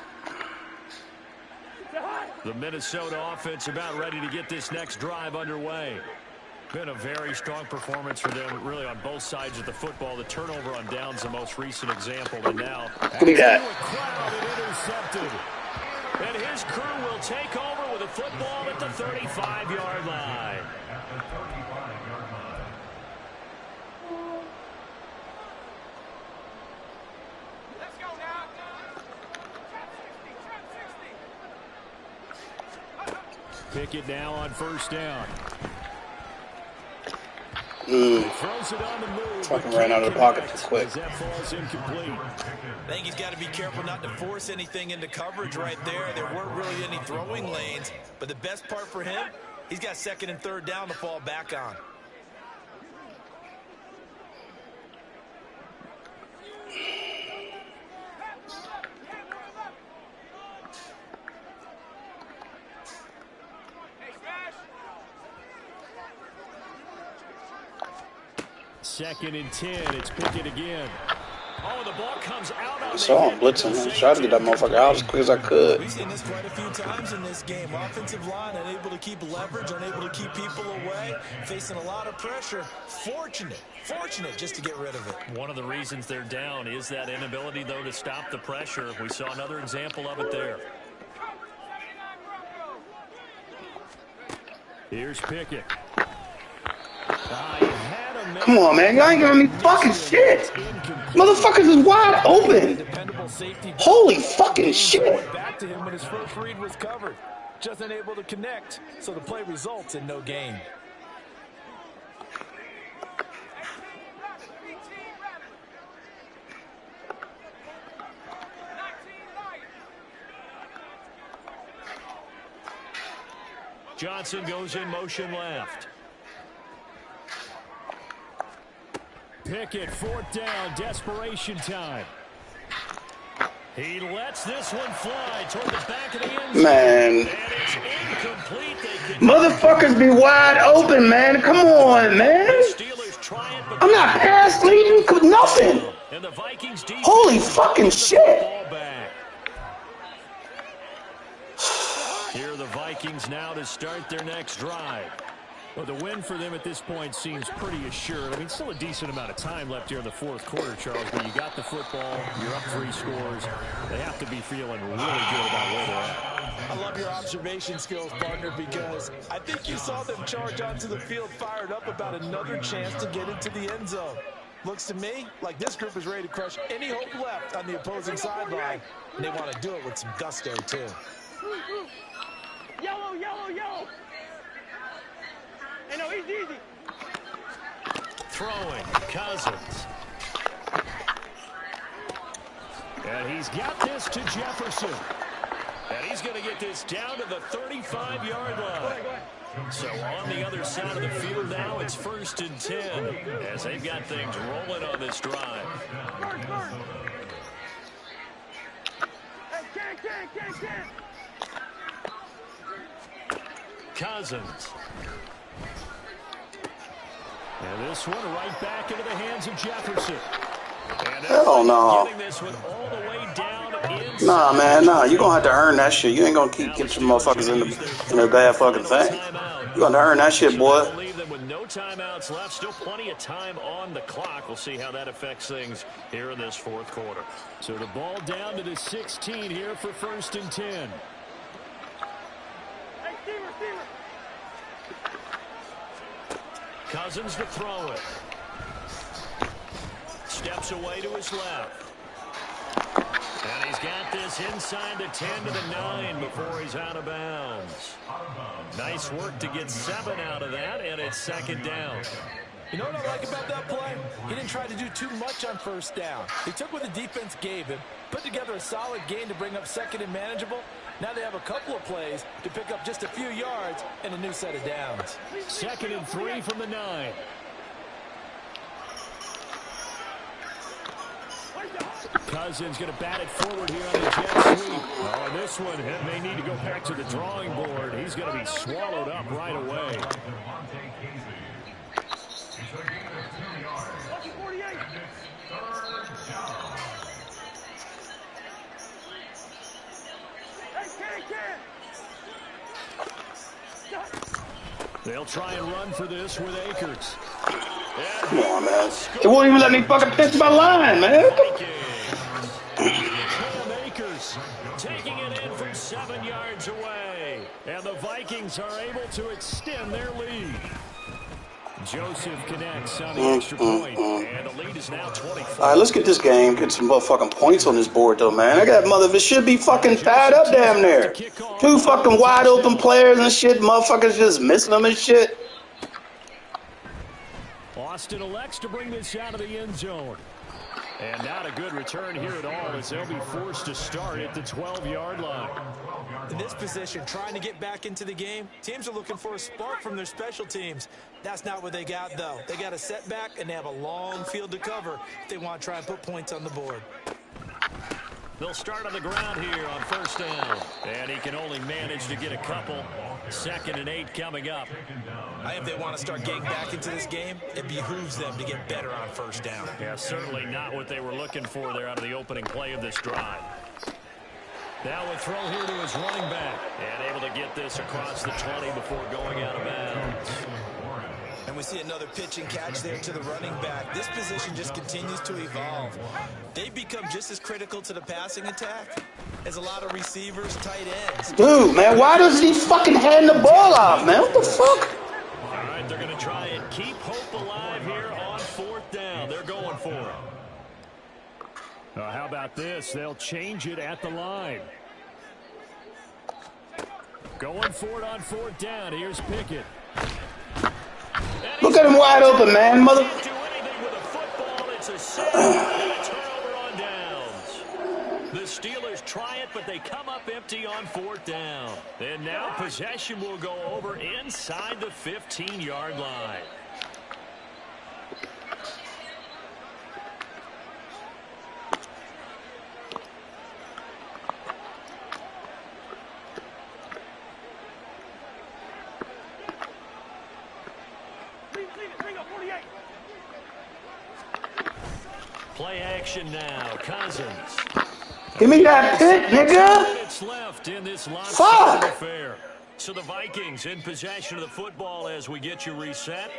[SPEAKER 4] The Minnesota offense about ready to get this next drive underway. Been a very strong performance for them, really, on both sides of the football. The turnover on downs, the most recent example, and now
[SPEAKER 1] Give me that.
[SPEAKER 4] crowd and intercepted. And his crew will take over with a football at the 35-yard line.
[SPEAKER 6] At the 35-yard line.
[SPEAKER 8] Let's go now.
[SPEAKER 4] Pickett now on 1st down.
[SPEAKER 1] Fucking ran out of the pocket too quick.
[SPEAKER 4] As that falls incomplete.
[SPEAKER 5] I think he's got to be careful not to force anything into coverage right there. There weren't really any throwing lanes, but the best part for him, he's got 2nd and 3rd down to fall back on.
[SPEAKER 4] Second and 10. It's Pickett again. Oh, the ball comes out on
[SPEAKER 1] I saw him blitzing. I tried to get that motherfucker out as quick as I could.
[SPEAKER 5] We've seen this quite a few times in this game. Offensive line unable to keep leverage, unable to keep people away, facing a lot of pressure. Fortunate just to get rid of it.
[SPEAKER 4] One of the reasons they're down is that inability, though, to stop the pressure. We saw another example of it there. Here's Pickett.
[SPEAKER 1] Come on, man. Y'all ain't giving me fucking shit. Motherfuckers is wide open. Holy fucking shit.
[SPEAKER 7] Back to him when his first read was covered. Just unable to connect, so the play results in no gain.
[SPEAKER 4] Johnson goes in motion left. Pickett, 4th down, desperation time. He lets this one fly toward the back of the end zone.
[SPEAKER 1] Man.
[SPEAKER 4] And it's incomplete.
[SPEAKER 1] Motherfuckers be wide open, man. Come on, man. I'm not pass leading with nothing.
[SPEAKER 4] And the Vikings
[SPEAKER 1] Holy fucking shit.
[SPEAKER 4] Here are the Vikings now to start their next drive. Well, the win for them at this point seems pretty assured. I mean, still a decent amount of time left here in the 4th quarter, Charles, but you got the football, you're up 3 scores. They have to be feeling really good about where they're at.
[SPEAKER 7] I love your observation skills, partner, because I think you saw them charge onto the field fired up about another chance to get into the end zone. Looks to me like this group is ready to crush any hope left on the opposing sideline, and they want to do it with some gusto, too.
[SPEAKER 8] Yellow, yellow, yellow. Hey, no, he's easy.
[SPEAKER 4] Throwing, Cousins. And he's got this to Jefferson. And he's going to get this down to the 35-yard line. So on the other side of the field now, it's 1st and 10 as they've got things rolling on this drive. Cousins. And this one right back into the hands of Jefferson. And
[SPEAKER 1] hell no.
[SPEAKER 4] getting this one all the way down
[SPEAKER 1] Nah, man, nah. You gonna have to earn that shit. You ain't gonna keep get your motherfuckers in the bad fucking thing. You gonna earn that shit, boy.
[SPEAKER 4] We'll leave them with no timeouts left. Still plenty of time on the clock. We'll see how that affects things here in this fourth quarter. So the ball down to the 16 here for 1st and 10.
[SPEAKER 8] Hey, Steamer.
[SPEAKER 4] Cousins to throw it. Steps away to his left. And he's got this inside the 10 to the 9 before he's out of bounds. Nice work to get 7 out of that, and it's 2nd down.
[SPEAKER 7] You know what I like about that play? He didn't try to do too much on 1st down. He took what the defense gave him, put together a solid gain to bring up 2nd and manageable. Now they have a couple of plays to pick up just a few yards and a new set of downs.
[SPEAKER 4] 2nd and 3 from the 9. Cousins going to bat it forward here on the jet sweep. Oh, this one may need to go back to the drawing board. He's going to be swallowed up right away. They'll try and run for this with Akers.
[SPEAKER 1] Come on, man. It won't even let me fucking pitch my line, man.
[SPEAKER 4] Akers taking it in from 7 yards away. And the Vikings are able to extend their lead. Joseph connects on the extra point, and the lead is now 24.
[SPEAKER 1] All right, let's get this game. Get some motherfucking points on this board, though, man. I got mother. It should be fucking tied up damn near. 2 fucking wide open players and shit. Motherfuckers just missing them and shit.
[SPEAKER 4] Austin elects to bring this out of the end zone. And not a good return here at all as they'll be forced to start at the 12-yard line.
[SPEAKER 7] In this position, trying to get back into the game, teams are looking for a spark from their special teams. That's not what they got, though. They got a setback, and they have a long field to cover if they want to try and put points on the board.
[SPEAKER 4] They'll start on the ground here on 1st down. And he can only manage to get a couple. 2nd and 8 coming up.
[SPEAKER 7] I think if they want to start getting back into this game, it behooves them to get better on 1st down.
[SPEAKER 4] Yeah, certainly not what they were looking for there out of the opening play of this drive. Now a throw here to his running back. And able to get this across the 20 before going out of bounds.
[SPEAKER 7] And we see another pitch and catch there to the running back. This position just continues to evolve. They've become just as critical to the passing attack as a lot of receivers, tight ends.
[SPEAKER 1] Dude, man, why doesn't he fucking hand the ball off, man? What the fuck?
[SPEAKER 4] All right, they're going to try and keep hope alive here on 4th down. They're going for it. How about this? They'll change it at the line. Going for it on 4th down. Here's Pickett.
[SPEAKER 1] Look at him wide open, man, mother.
[SPEAKER 4] Can't do anything with a football. It's a sack and a turnover on downs. The Steelers try it, but they come up empty on 4th down. And now possession will go over inside the 15-yard line. Play action now. Cousins.
[SPEAKER 1] Give me that pick, nigga.
[SPEAKER 4] Minutes left in this
[SPEAKER 1] Fuck.
[SPEAKER 4] affair. So the Vikings in possession of the football as we get you reset.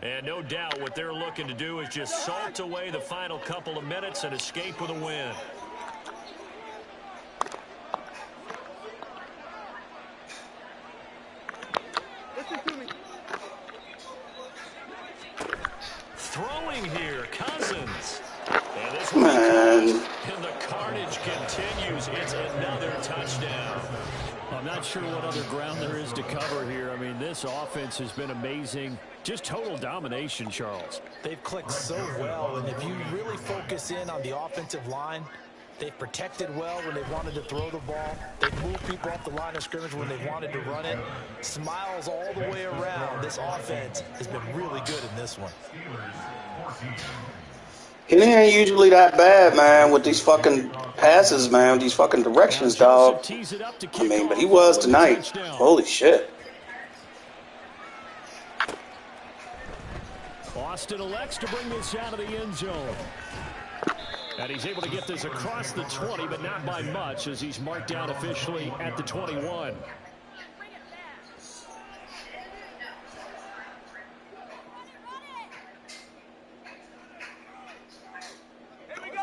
[SPEAKER 4] And no doubt what they're looking to do is just salt away the final couple of minutes and escape with a win. Throwing here, Cousins. And this
[SPEAKER 1] Man.
[SPEAKER 4] and the carnage continues. It's another touchdown. I'm not sure what other ground there is to cover here. I mean, this offense has been amazing. Just total domination, Charles.
[SPEAKER 7] They've clicked so well, and if you really focus in on the offensive line, they've protected well when they wanted to throw the ball. They've moved people off the line of scrimmage when they wanted to run it. Smiles all the way around. This offense has been really good in this one.
[SPEAKER 1] He ain't usually that bad, man, with these fucking passes, man, with these fucking directions, dog. I mean, but he was tonight. Holy shit.
[SPEAKER 4] Austin elects to bring this out of the end zone. And he's able to get this across the 20, but not by much, as he's marked down officially at the 21.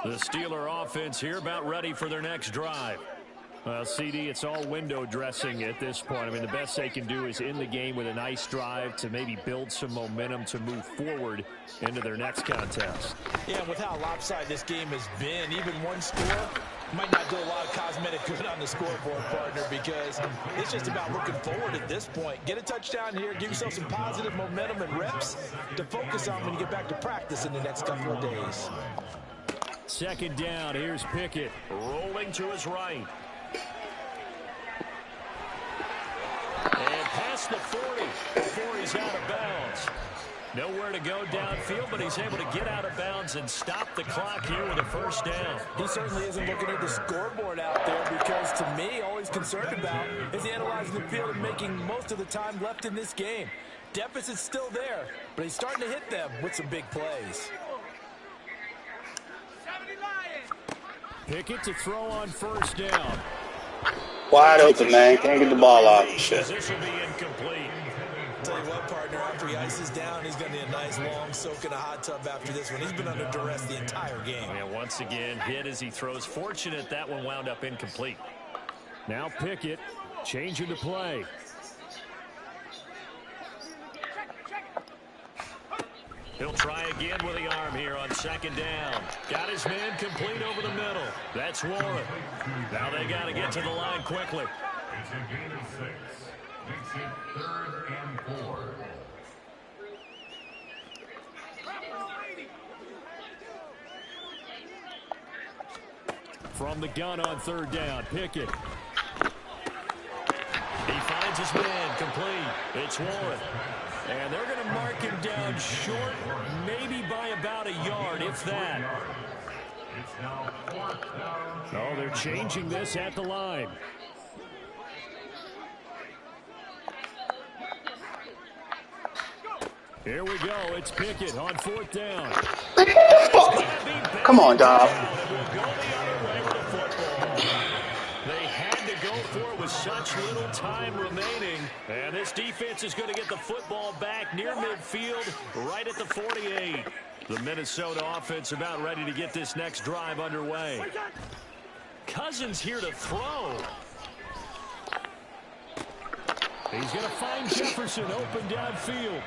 [SPEAKER 4] The Steeler offense here about ready for their next drive. Well, CD, it's all window dressing at this point. I mean, the best they can do is end the game with a nice drive to maybe build some momentum to move forward into their next contest.
[SPEAKER 7] Yeah, with how lopsided this game has been, even one score might not do a lot of cosmetic good on the scoreboard, partner, because it's just about looking forward at this point. Get a touchdown here, give yourself some positive momentum and reps to focus on when you get back to practice in the next couple of days.
[SPEAKER 4] Second down, here's Pickett rolling to his right. And past the 40 before he's out of bounds. Nowhere to go downfield, but he's able to get out of bounds and stop the clock here with a first down.
[SPEAKER 7] He certainly isn't looking at the scoreboard out there because, to me, all he's concerned about is analyzing the field and making most of the time left in this game. Deficit's still there, but he's starting to hit them with some big plays.
[SPEAKER 4] Pickett to throw on first down.
[SPEAKER 1] Wide open, man. Can't get the ball out and shit.
[SPEAKER 4] This will be incomplete.
[SPEAKER 5] Tell you what, partner, after he ices down, he's going to need a nice long soak in a hot tub after this one. He's been under duress the entire game.
[SPEAKER 4] And once again, hit as he throws. Fortunate that one wound up incomplete. Now Pickett changing to play. He'll try again with the arm here on second down. Got his man complete over the middle. That's Warren. Now they got to get to the line quickly.
[SPEAKER 6] It's a gain of 6. Makes it 3rd and 4.
[SPEAKER 4] From the gun on third down, Pickett. He finds his man complete. It's Warren. And they're going to mark him down short, maybe by about a yard, if that.
[SPEAKER 6] It's now 4th down.
[SPEAKER 4] Oh, they're changing this at the line. Here we go. It's Pickett on 4th down.
[SPEAKER 1] Come on, dog.
[SPEAKER 4] They had to go for it with such little time remaining. And this defense is going to get the football back near midfield, right at the 48. The Minnesota offense about ready to get this next drive underway. Cousins here to throw. He's going to find Jefferson open downfield.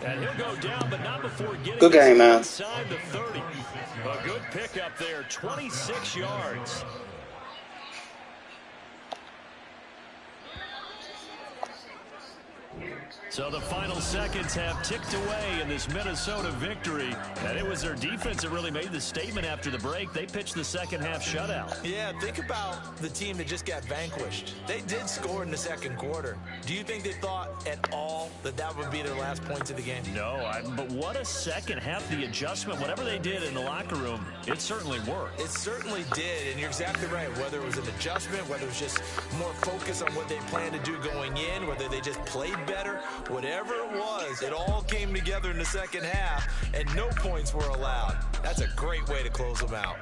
[SPEAKER 4] And he'll go down, but not before getting
[SPEAKER 1] Good game, man.
[SPEAKER 4] inside the 30. A good pickup there, 26 yards. So the final seconds have ticked away in this Minnesota victory. And it was their defense that really made the statement after the break. They pitched the second half shutout.
[SPEAKER 7] Yeah, think about the team that just got vanquished. They did score in the second quarter. Do you think they thought at all that that would be their last points of the game?
[SPEAKER 4] No, but what a second half. The adjustment, whatever they did in the locker room, it certainly worked.
[SPEAKER 7] It certainly did, and you're exactly right. Whether it was an adjustment, whether it was just more focus on what they planned to do going in, whether they just played better, whatever it was, it all came together in the second half, and no points were allowed. That's a great way to close them out.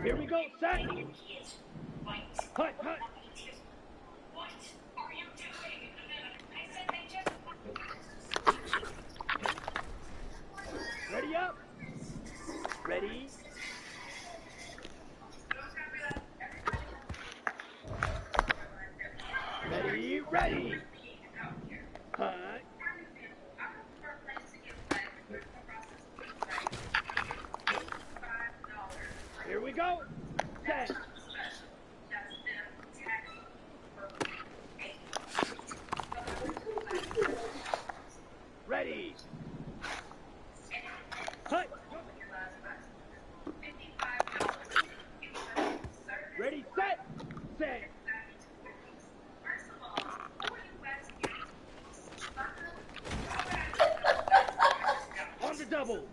[SPEAKER 8] Here we go, set. Cut, cut. Ready up. Ready. Ready, ready. Cut. Here we go. Set. Ready. Cut. Ready, set. Set. On the double.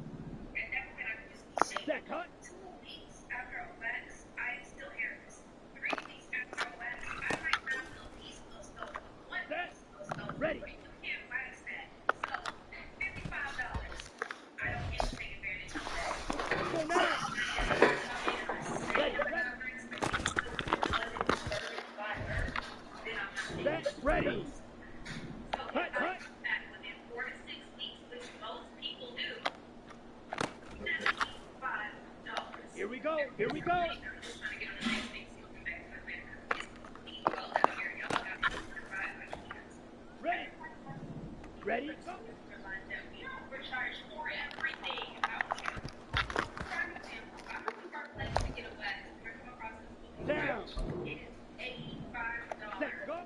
[SPEAKER 8] Set, cut. Set. Ready. Go now. Ready, ready. Set, ready. Cut, cut. Down. Set, go.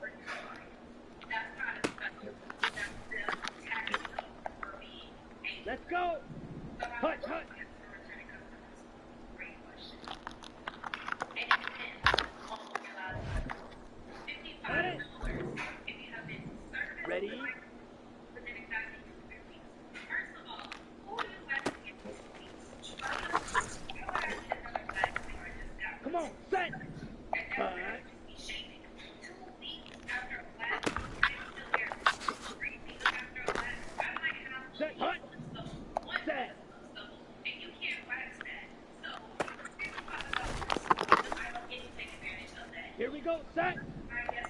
[SPEAKER 8] Let's go. Hut, hut. Got it. Ready? Come on, set. Hut. Set, hut. Set. Here we go, set.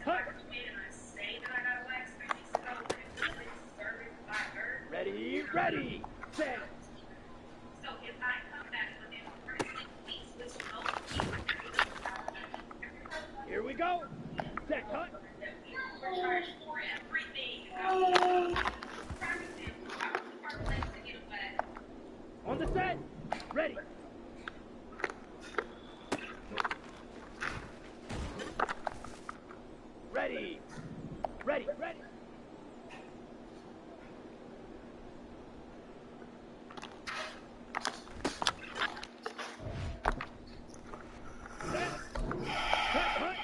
[SPEAKER 8] Hut. Ready, ready, set. Here we go. Set, hut. On the set. Ready. Ready. Ready, ready. Set. Hut, hut.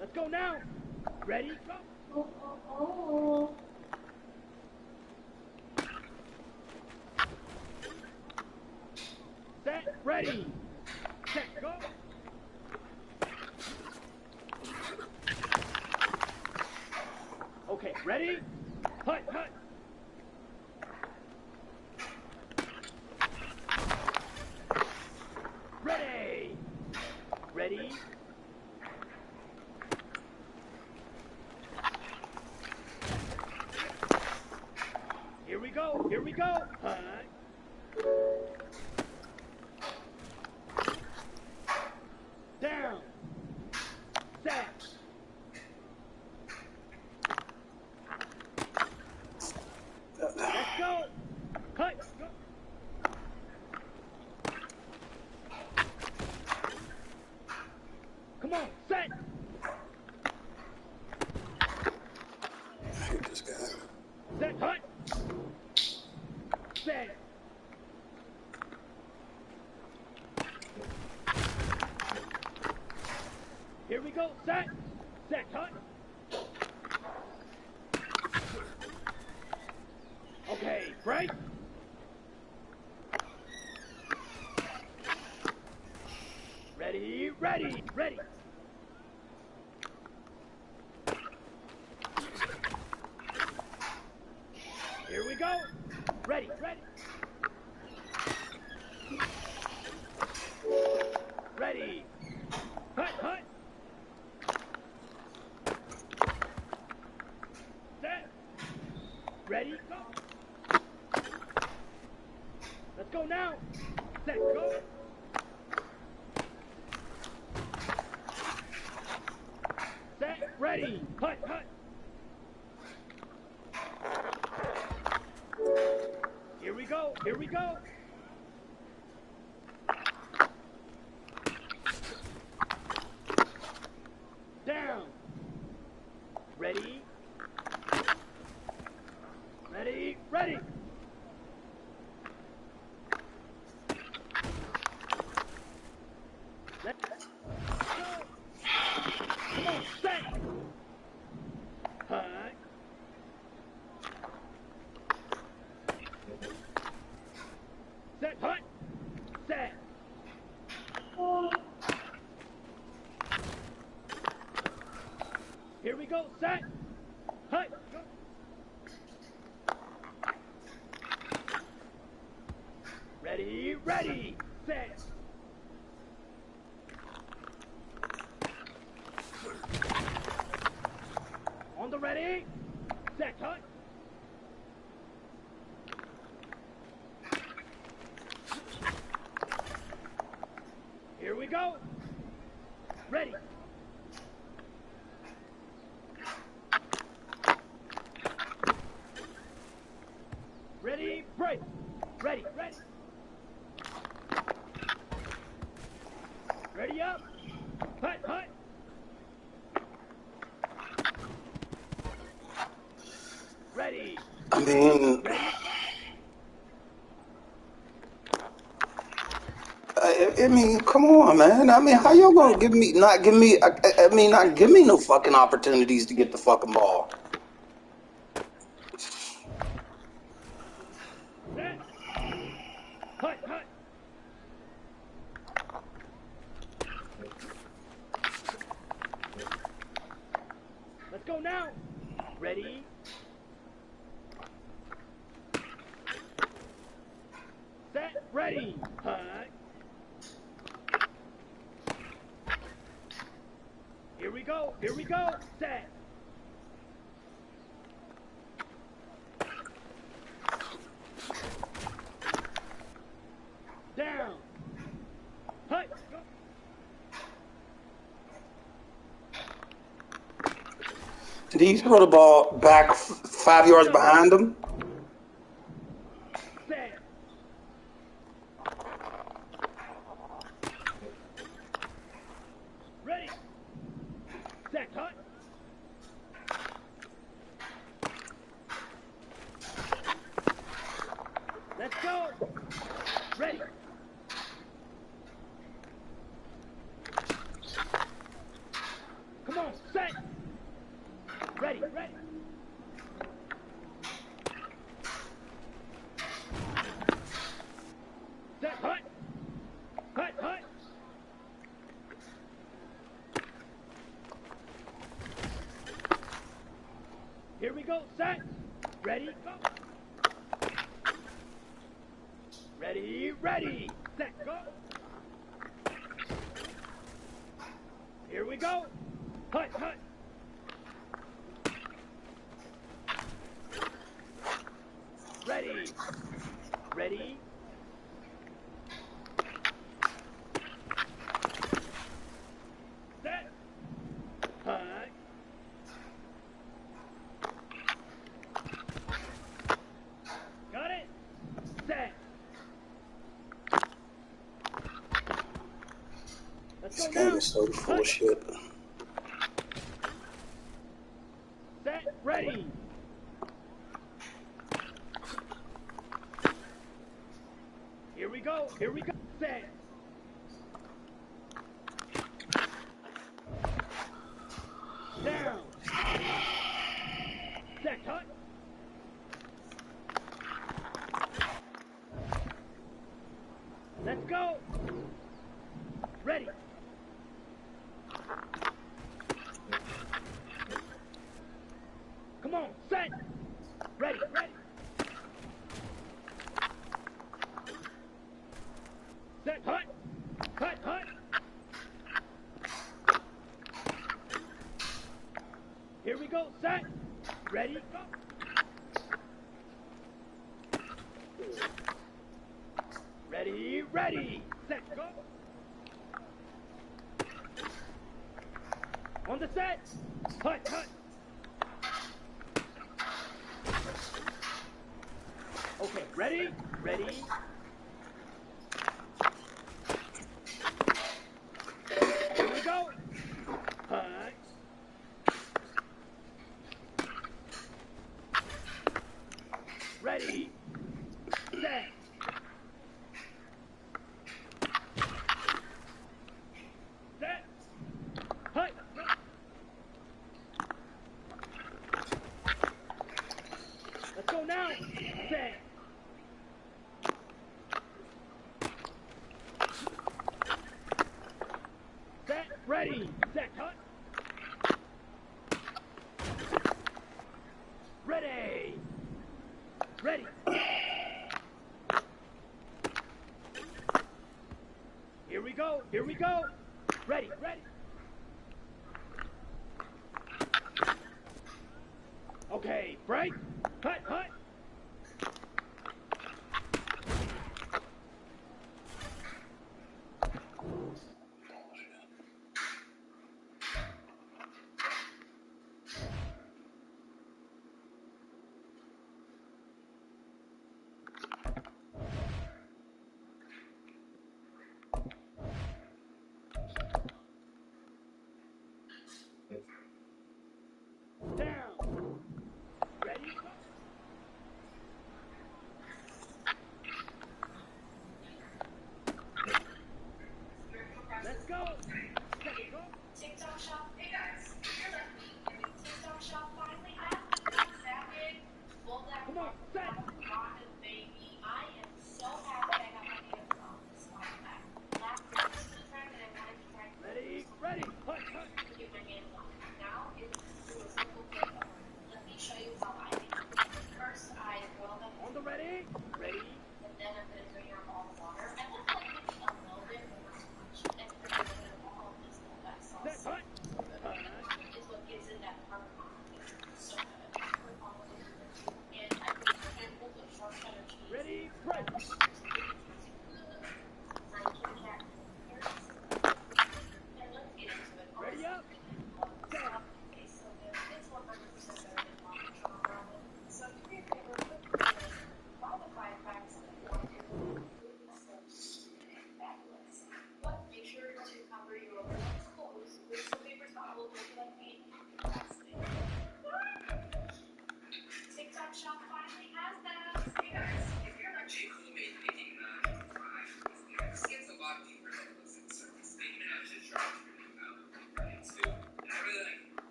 [SPEAKER 8] Let's go now. Ready, go. Set, ready. Set, go. Okay, ready? Hut, hut. Ready. Ready. Here we go. Here we go. Hut. Down. Set. Let's go. Hut. Go. Come on. Set.
[SPEAKER 1] I hate this guy.
[SPEAKER 8] Set. Hut. Set. Here we go. Set. Set. Hut. Okay. Break. Ready. Ready. Ready. Here we go. Ready. Ready. Ready. Hut. Hut. Set. Ready. Go. Let's go now. Set. Go. Set. Ready. Hut. Hut. Here we go. Here we go. Down. Ready. Ready. Ready. Let's go. Come on. Set. Hut. Set. Hut. Set. Here we go. Set. Hut. Go. Ready. Ready. Set. On the ready. Set. Hut. Here we go. Ready. Ready, break. Ready, ready. Hut, hut. Ready.
[SPEAKER 1] I mean, I mean, come on, man. I mean, how y'all gonna not give me no fucking opportunities to get the fucking ball?
[SPEAKER 8] Set. Hut, hut. Let's go now. Ready. Set. Ready. Hut. Here we go. Here we go. Set. Down. Hut. Go.
[SPEAKER 1] Did he throw the ball back 5 yards behind him?
[SPEAKER 8] Set. Ready. Set. Hut. Let's go. Ready. Come on. Set. Ready. Ready. Set. Hut. Hut. Hut. Here we go. Set. Ready. Go. Ready. Ready. Set. Go. Here we go. Hut. Hut. Ready. Ready. Set. Hut. Got it. Set. Let's
[SPEAKER 1] This
[SPEAKER 8] go
[SPEAKER 1] game
[SPEAKER 8] now.
[SPEAKER 1] is so full of shit.
[SPEAKER 8] Set. Ready. Here we go. Here we go. Set. Down. Set. Hut. Let's go. Ready. Come on. Set. Ready. Ready. Set. Hut. Hut. Hut. Here we go. Set. Ready. Go. Ready. Ready. Set. Go. On the set. Hut. Hut. Okay. Ready. Ready. Here we go. Hut. Ready. Set. Set. Hut. Let's go now. Set. Set. Ready. Set. Hut. Ready. Ready. Here we go. Here we go. Ready. Ready. Okay. Break. Hut. Hut.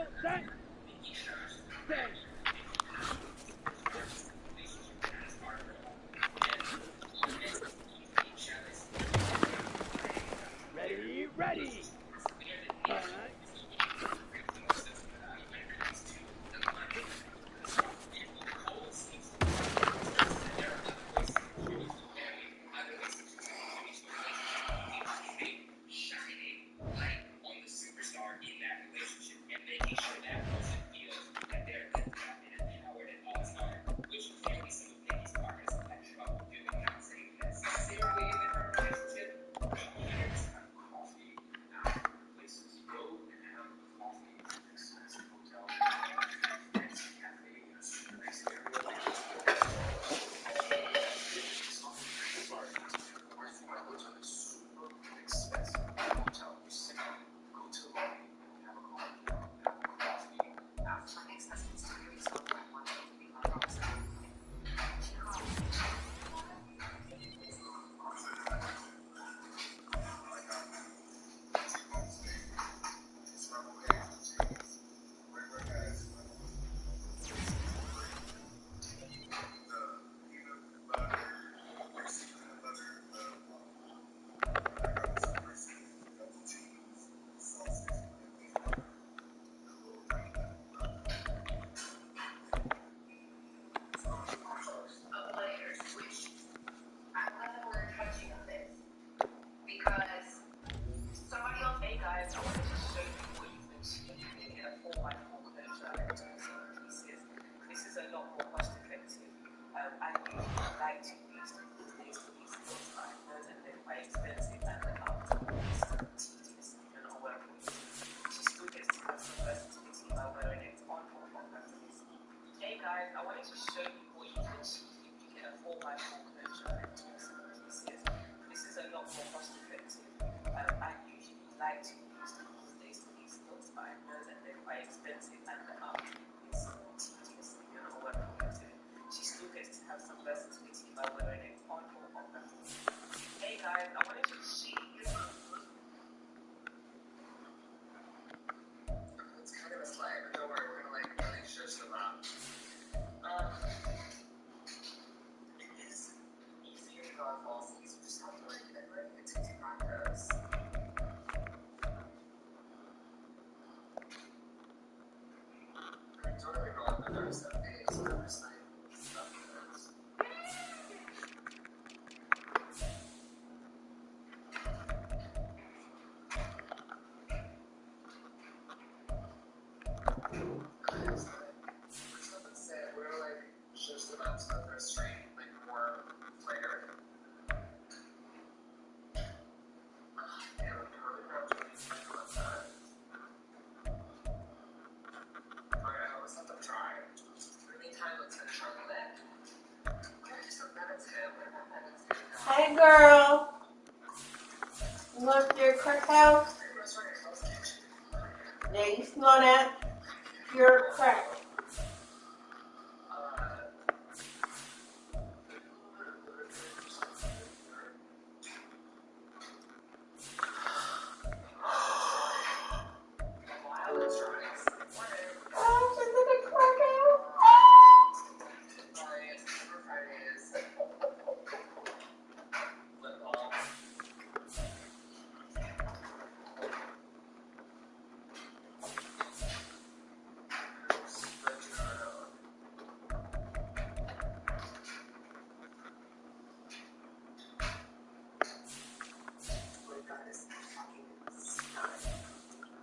[SPEAKER 8] Michael, set. Stay. Ready, ready. All right.
[SPEAKER 2] Hey girl, you want to your crack house? Yeah, you smell that? Pure crack. Oh, she's in a crack house.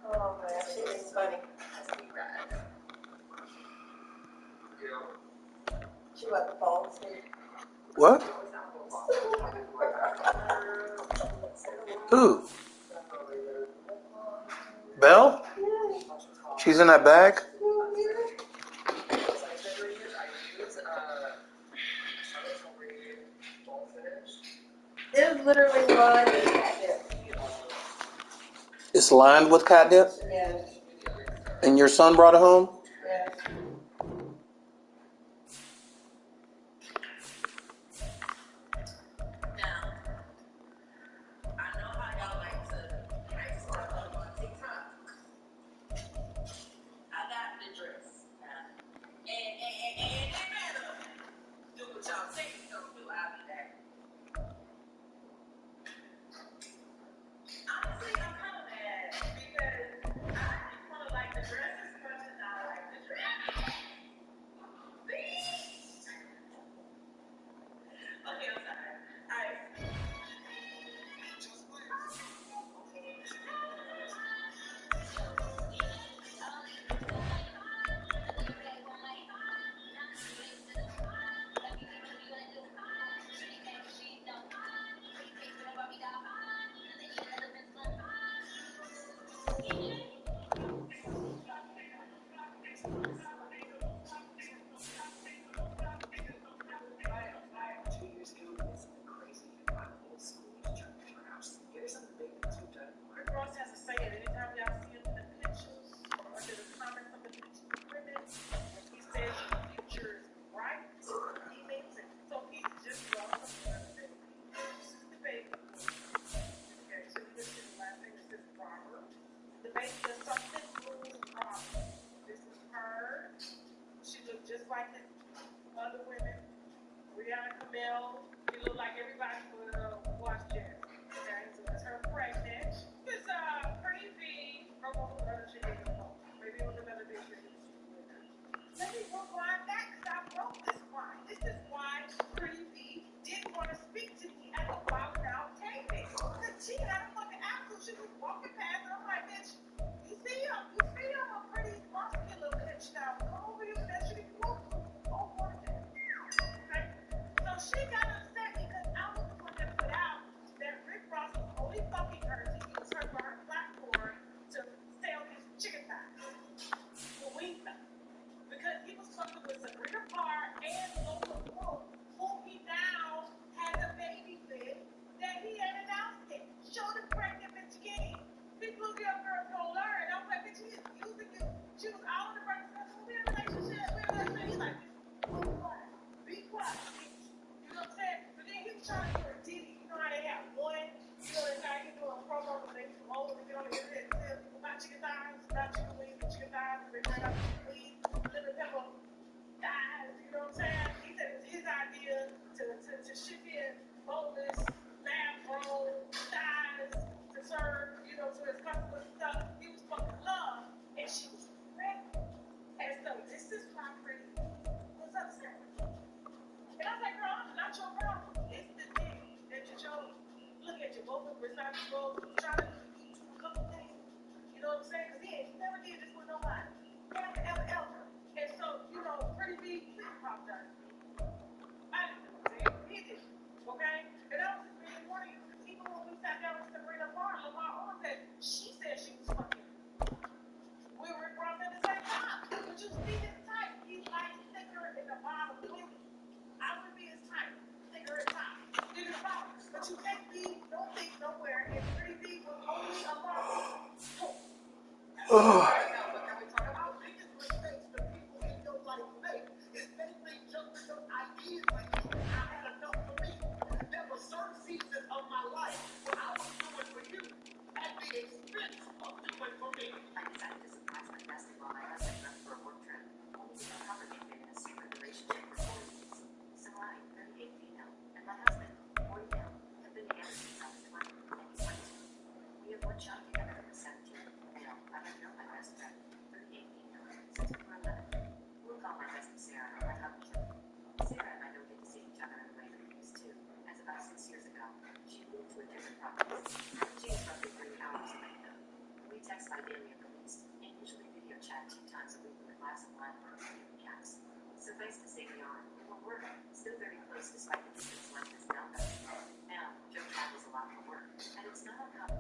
[SPEAKER 2] Oh man, she is funny. She about to fall asleep.
[SPEAKER 1] What? Who? Belle? She's in that bag?
[SPEAKER 2] It's literally lined with catnip.
[SPEAKER 1] It's lined with catnip?
[SPEAKER 2] Yeah.
[SPEAKER 1] And your son brought it home?
[SPEAKER 2] Yeah.
[SPEAKER 9] Let me rewind that because I wrote this wine. This is why Pretty V didn't want to speak to me at the Wild Out taping. Because she had a fucking attitude. She was walking past and I'm like, bitch, you see I'm a pretty muscular bitch now. Come over here with that shit if you want to. Oh, what is that? Okay? So she got upset because I was the one that put out that Rick Ross was only fucking her to use her for her platform to sell his chicken thighs. The wing thighs. Because he was fucking with Sabrina Parr and Lola Brooke, who he now has a baby with that he had announced it. Show the pregnant bitch again. People who girl gonna learn. I was like, bitch, he's using you. She was all in the pregnancy. We're in a relationship. He's like, be quiet, bitch. You know what I'm saying? But then he was trying to do a Diddy. You know how they have one, you know, that's how he do a promo when they promote and get on the internet and tell people about chicken thighs, about chicken wings, and chicken thighs, and they bring out chicken wings. Lemon pepper thighs, you know what I'm saying? He said it was his idea to ship in boneless, lab-grown thighs to serve, you know, to his customers and stuff. He was fucking love, and she was pregnant. And so this is why Pretty was upset. And I was like, girl, I'm not your problem. It's the thing that you chose. Look at you, both of them responsible, trying to do a couple things. You know what I'm saying? Because he never did this with nobody. Never, ever. And so, you know, Pretty B, please apologize to me. I didn't do it. He did. Okay? And I was just being warning you because even when we sat down with Sabrina Parr, Lamar Odom said she was fucking. We were brought at the same time. But you see his type. He likes thicker in the bottom women. I would be his type. Thicker at top. Thicker at bottom. But you can't be no thick nowhere. And Pretty B was only a model. Right now, but can we talk about biggest mistakes that people in your life make? Is they jump with those ideas like you. I had enough for me. There were certain seasons of my life where I was doing for you at the expense of doing for me. I decided to surprise my bestie while my husband left for a work trip. Only to discover they'd been in a secret relationship for 4 years. So I, 38 female, and my husband, 40 male, have been together since I was 20 and he's 22. We have one child together who is 17. Male, I have known my best friend, 38 female, since we were 11. We'll call my bestie Sarah or my hubby Jim. Sarah and I don't get to see each other in the way that we used to, as about 6 years ago, she moved to a different province. She is roughly 3 hours away now. We text by daily at the least, and usually video chat 2 times a week with a glass of wine or a few recaps. Suffice to say we are, when we're still very close despite the distance left as now. Now, Joe travels a lot for work, and it's not uncommon.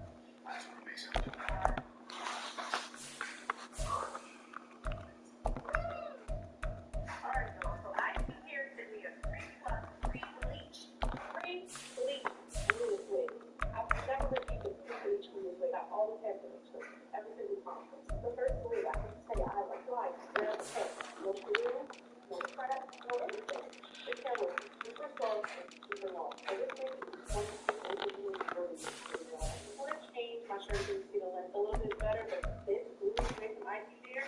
[SPEAKER 9] Alright, girl, so I see here that we have pre-bleached. Glue wig. I've never heard people pre-bleach glue wig. I've always had bleach wig. Every single conference. The first wig, I can tell you, I applied zero test. No glue, no prep, no anything. This hair was super soft and super long. So this wig is 22 and really long. Before it changed, my shirt did see the length a little bit better, but this glue wig from IT there,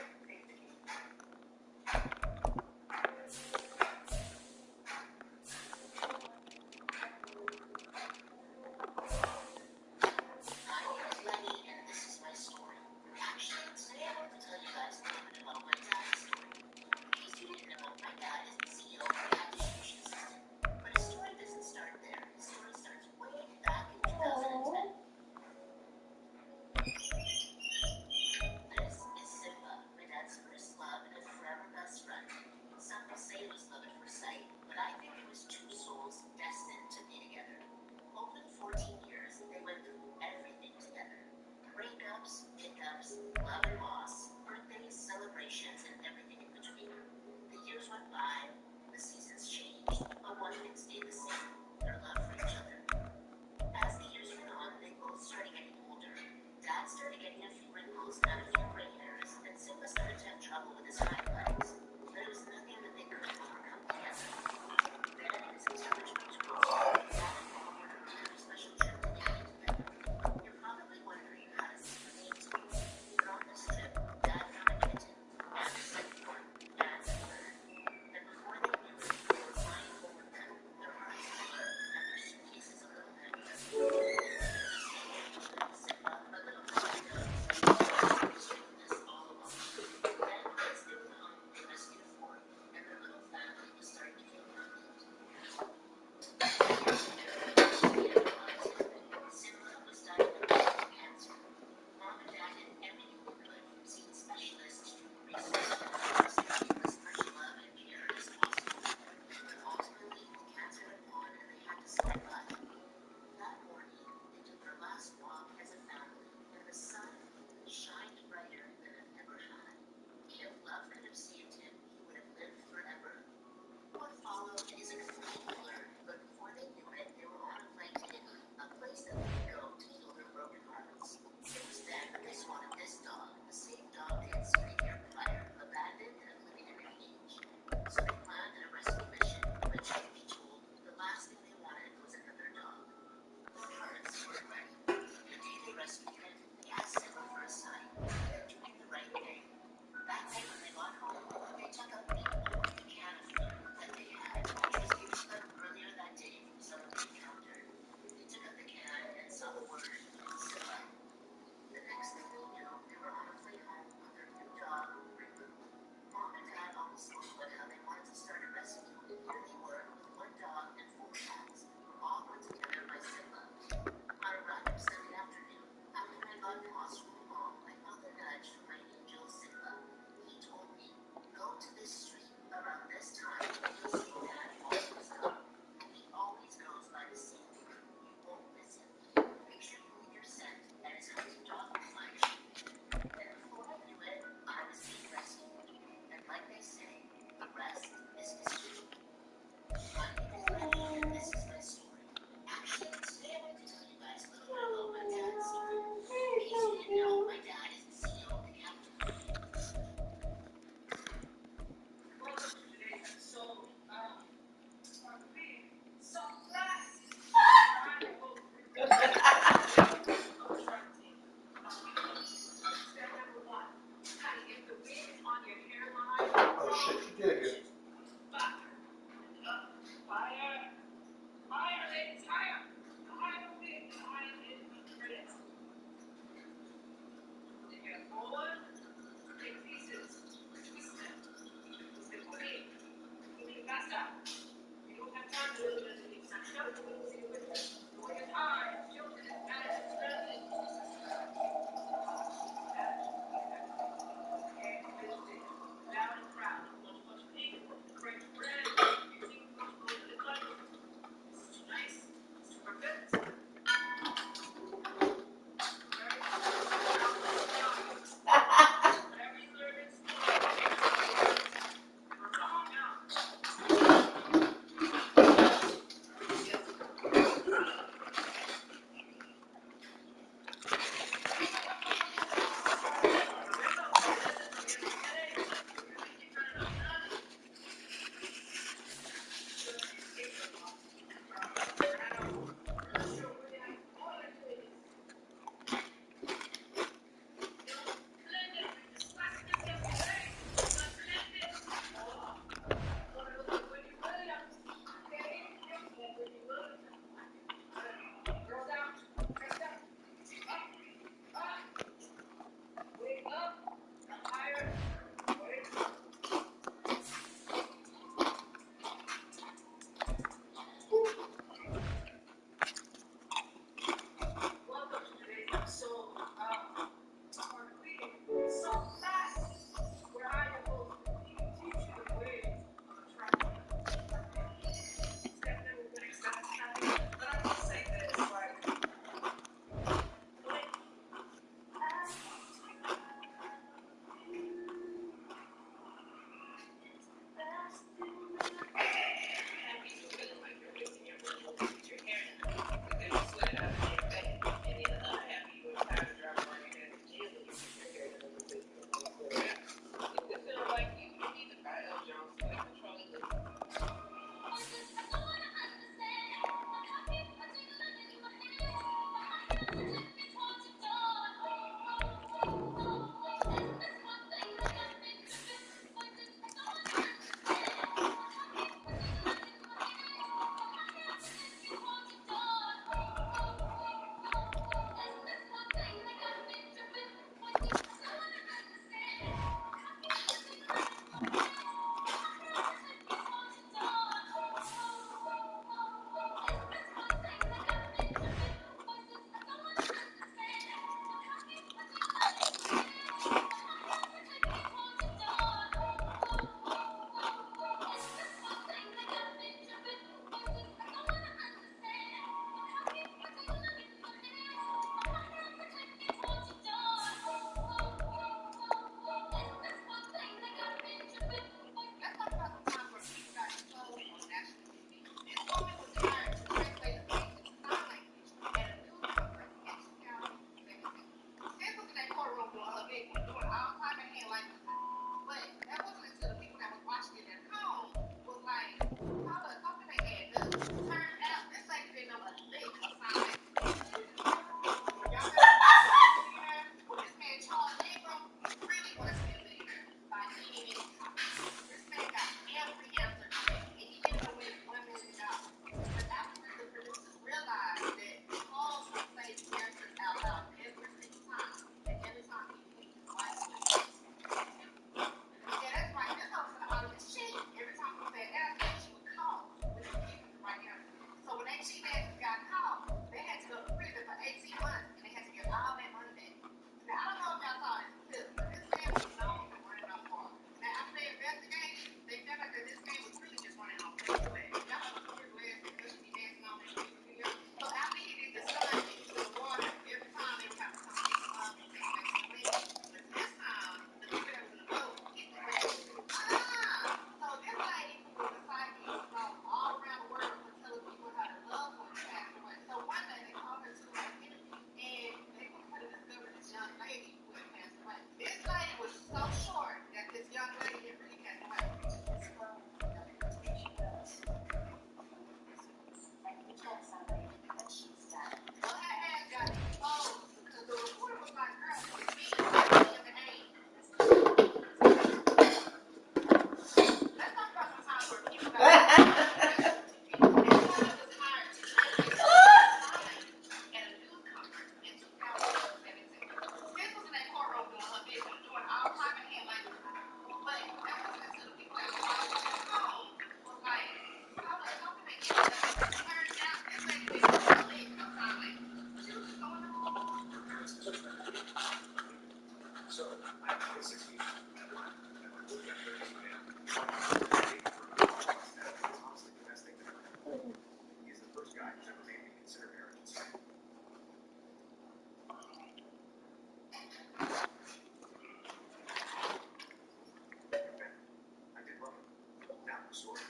[SPEAKER 10] the story?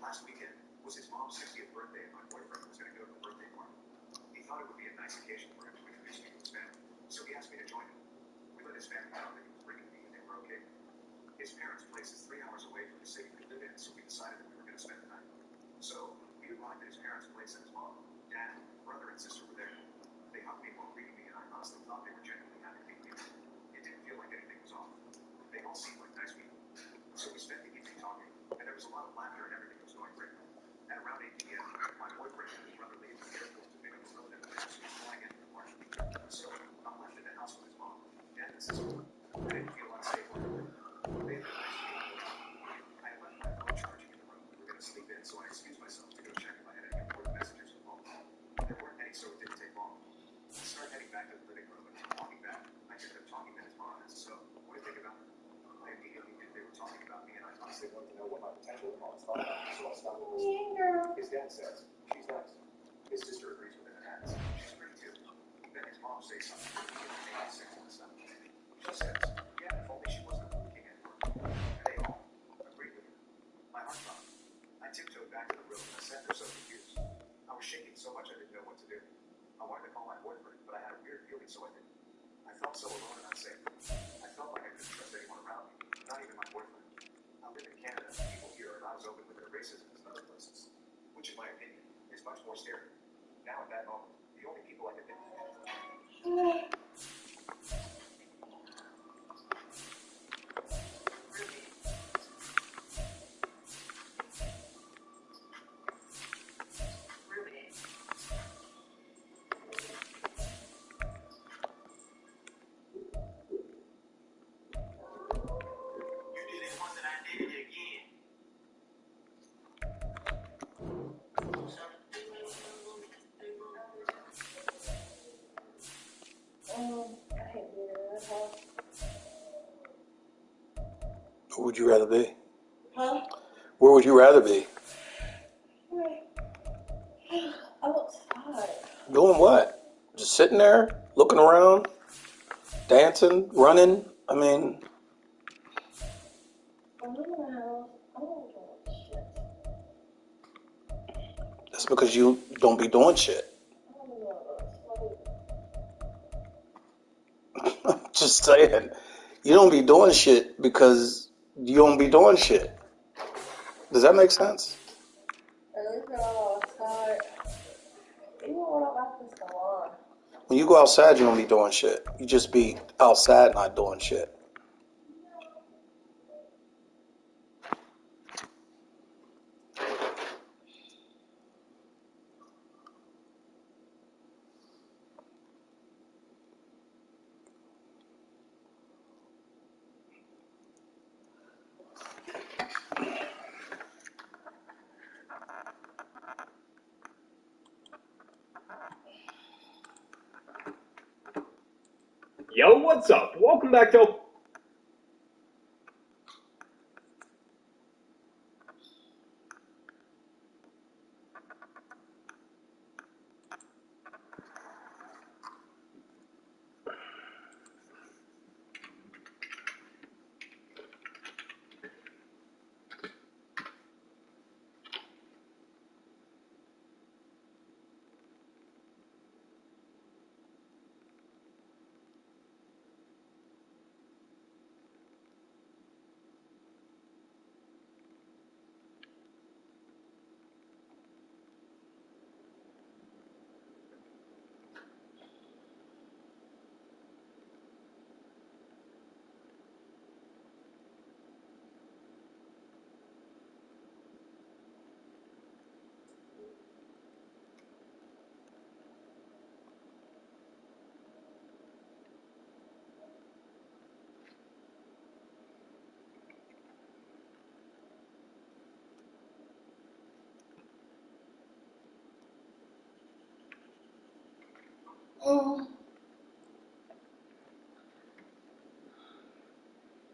[SPEAKER 10] Last weekend was his mom's 60th birthday, and my boyfriend was going to go to the birthday party. He thought it would be a nice occasion for him to introduce me to his family, so he asked me to join him. We let his family know that he was bringing me, and they were okay. His parents' place is 3 hours away from the city we live in, so we decided that we were going to spend the night. So we arrived at his parents' place, and his mom, dad, brother, and sister were there. They hugged me while greeting me, and I honestly thought they were genuinely happy to meet me. It didn't feel like anything was off. They all seemed like nice people. So we spent the evening talking, and there was a lot of laughter and everything was going great. At around 8 p.m., my boyfriend and his brother leave the airport to pick up a relative of theirs who was flying into the party. So I'm left in the house with his mom, dad, and sister. I didn't feel unsafe or anything. They had been nice to me. I had left my phone charging in the room. We were going to sleep in, so I excused myself to go check if I had any important messages from home. There weren't any, so it didn't take long. I started heading back to the living room, and as I'm walking back, I ended up talking to his mom and said, "So, what do you think about it?" I immediately knew they were talking about me, and I honestly wanted to know what my potential in-laws thought about it, so I stopped and listened. His dad says, "She's nice." His sister agrees with him and adds, "She's pretty too." Then his mom says something to me and made me sick to the stomach. She says, "Yeah, if only she wasn't looking at her." And they all agreed with her. My heart dropped. I tiptoed back to the room and I sat there so confused. I was shaking so much I didn't know what to do. I wanted to call my boyfriend, but I had a weird feeling, so I didn't. I felt so alone and unsafe. I felt like I couldn't trust anyone around me, not even my boyfriend. I live in Canada, and people here are not as open with their racism as in other places, which in my opinion is much more scary. Now at that moment, the only people I could think
[SPEAKER 1] Where would you rather be?
[SPEAKER 2] Huh?
[SPEAKER 1] Where would you rather be?
[SPEAKER 2] I'm outside.
[SPEAKER 1] Doing what? Just sitting there, looking around, dancing, running. I mean,
[SPEAKER 2] I'm in the house. I don't want shit.
[SPEAKER 1] that's because you don't be doing shit.
[SPEAKER 2] I don't know.
[SPEAKER 1] I'm just saying. You don't be doing shit because you don't be doing shit. Does that make sense?
[SPEAKER 2] At least I'm outside. Even when I'm at the salon.
[SPEAKER 1] When you go outside, you don't be doing shit. You just be outside not doing shit.
[SPEAKER 8] Yo, what's up? Welcome back to...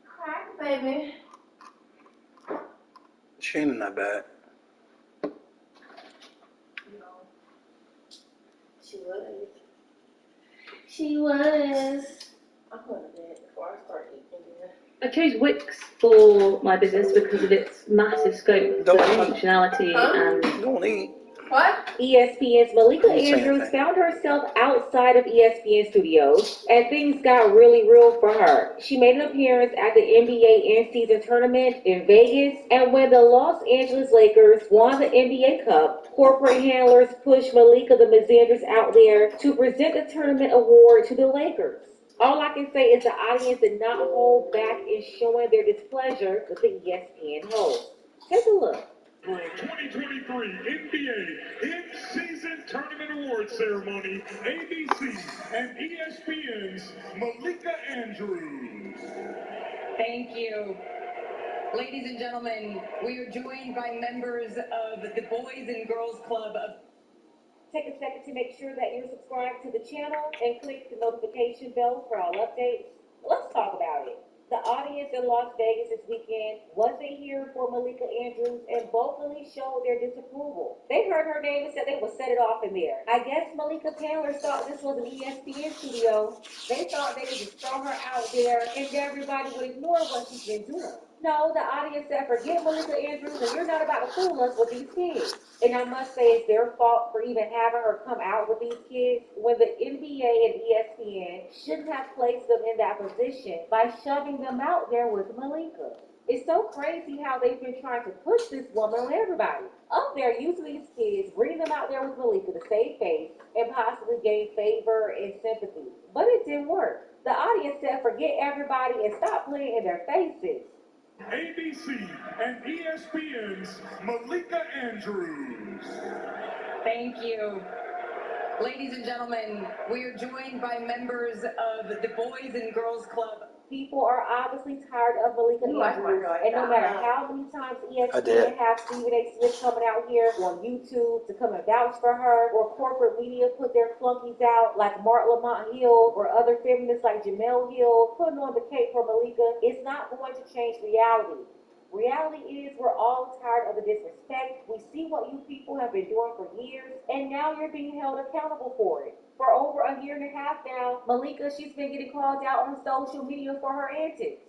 [SPEAKER 2] Crack, baby.
[SPEAKER 1] She ain't that bad.
[SPEAKER 2] No. She was. She was. I'm going to bed before I start eating again.
[SPEAKER 11] I chose Wix for my business because of its massive scope for functionality and...
[SPEAKER 1] Don't eat.
[SPEAKER 2] What?
[SPEAKER 12] ESPN's Malika
[SPEAKER 1] Didn't say
[SPEAKER 12] Andrews
[SPEAKER 1] anything.
[SPEAKER 12] found herself outside of ESPN studios, and things got really real for her. She made an appearance at the NBA in-season tournament in Vegas, and when the Los Angeles Lakers won the NBA Cup, corporate handlers pushed Malika the Mazanders out there to present the tournament award to the Lakers. All I can say is the audience did not hold back in showing their displeasure with the ESPN host. Take a look.
[SPEAKER 6] For 2023 NBA In-Season Tournament Award Ceremony, ABC and ESPN's Malika Andrews.
[SPEAKER 13] Thank you. Ladies and gentlemen, we are joined by members of the Boys and Girls Club of...
[SPEAKER 12] Take a second to make sure that you're subscribed to the channel and click the notification bell for all updates. Let's talk about it. The audience in Las Vegas this weekend wasn't here for Malika Andrews and vocally showed their disapproval. They heard her name and said they would set it off in there. I guess Malika's handlers thought this was an ESPN studio. They thought they could just throw her out there and everybody would ignore what she's been doing. No, the audience said, forget Malika Andrews and you're not about to fool us with these kids. And I must say it's their fault for even having her come out with these kids when the NBA and ESPN shouldn't have placed them in that position by shoving them out there with Malika. It's so crazy how they've been trying to push this woman on everybody. Up there using these kids, bringing them out there with Malika to save face and possibly gain favor and sympathy. But it didn't work. The audience said forget everybody and stop playing in their faces.
[SPEAKER 6] ABC and ESPN's Malika Andrews.
[SPEAKER 13] Thank you. Ladies and gentlemen, we are joined by members of the Boys and Girls Club.
[SPEAKER 12] People are obviously tired of Malika Andrews, and no matter how many times ESPN has Stephen A. Smith coming out here on YouTube to come and vouch for her, or corporate media put their flunkies out like Mark Lamont Hill or other feminists like Jamel Hill putting on the cape for Malika, it's not going to change reality. Reality is we're all tired of the disrespect. We see what you people have been doing for years, and now you're being held accountable for it. For over a year and a half now, Malika, she's been getting called out on social media for her antics.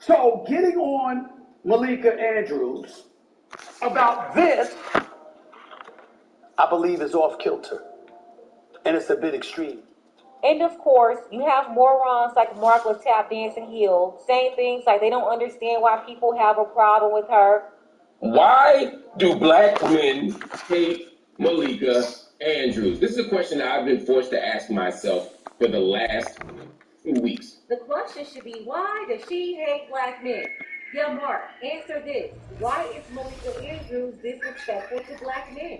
[SPEAKER 8] So getting on Malika Andrews about this, I believe, is off kilter. And it's a bit extreme.
[SPEAKER 12] And of course, you have morons like Mark Tap Dancing Hill saying things like they don't understand why people have a problem with her.
[SPEAKER 14] Why do black men hate Malika Andrews? This is a question that I've been forced to ask myself for the last 2 weeks.
[SPEAKER 12] The question should be, why does she hate black men? Yeah, Mark, answer this. Why is Malika Andrews disrespectful to black men?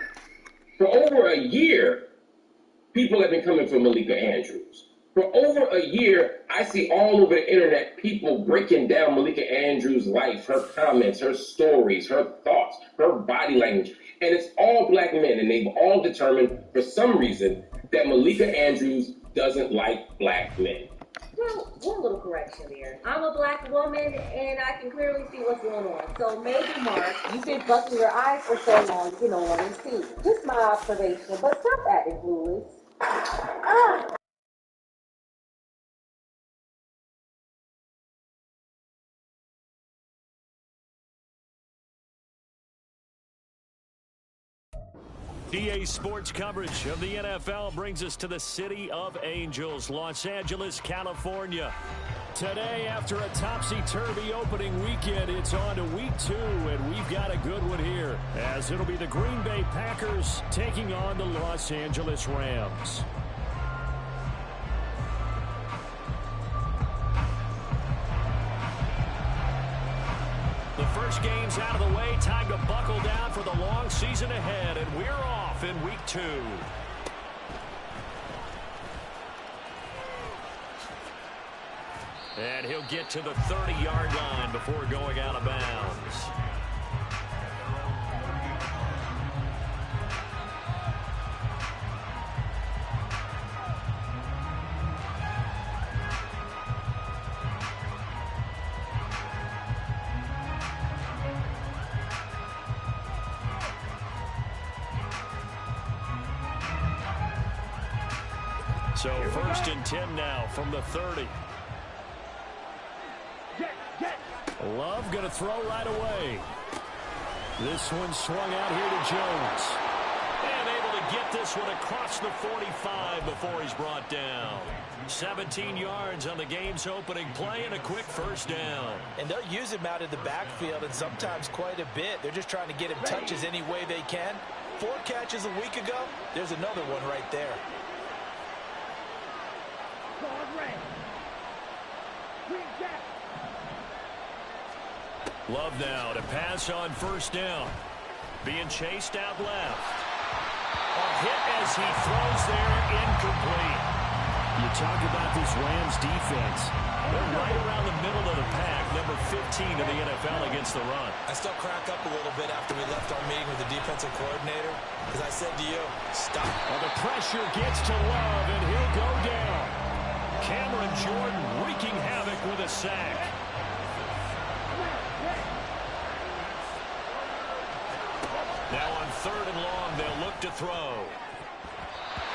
[SPEAKER 14] For over a year, people have been coming for Malika Andrews. For over a year, I see all over the internet people breaking down Malika Andrews' life, her comments, her stories, her thoughts, her body language. And it's all black men, and they've all determined, for some reason, that Malika Andrews doesn't like black men.
[SPEAKER 12] Well, one little correction there. I'm a black woman, and I can clearly see what's going on. So maybe, Mark, you've been bucking your eyes for so long, you don't want to see. Just my observation, but stop acting clueless.
[SPEAKER 4] EA Sports coverage of the NFL brings us to the City of Angels, Los Angeles, California. Today, after a topsy-turvy opening weekend, it's on to week 2, and we've got a good one here, as it'll be the Green Bay Packers taking on the Los Angeles Rams. The first game's out of the way. Time to buckle down for the long season ahead, and we're off in week 2. And he'll get to the 30-yard line before going out of bounds. So 1st and 10 now from the 30. Love going to throw right away. This one swung out here to Jones. And able to get this one across the 45 before he's brought down. 17 yards on the game's opening play and a quick first down.
[SPEAKER 7] And they'll use him out in the backfield and sometimes quite a bit. They're just trying to get him touches any way they can. 4 catches a week ago. There's another one right there.
[SPEAKER 4] Love now to pass on first down. Being chased out left. A hit as he throws there, incomplete. You talk about this Rams defense. They're right around the middle of the pack, number 15 in the NFL against the run.
[SPEAKER 5] I still crack up a little bit after we left our meeting with the defensive coordinator, because I said to you, stop.
[SPEAKER 4] Well, the pressure gets to Love, and he'll go down. Cameron Jordan wreaking havoc with a sack. Now on 3rd and long, they'll look to throw.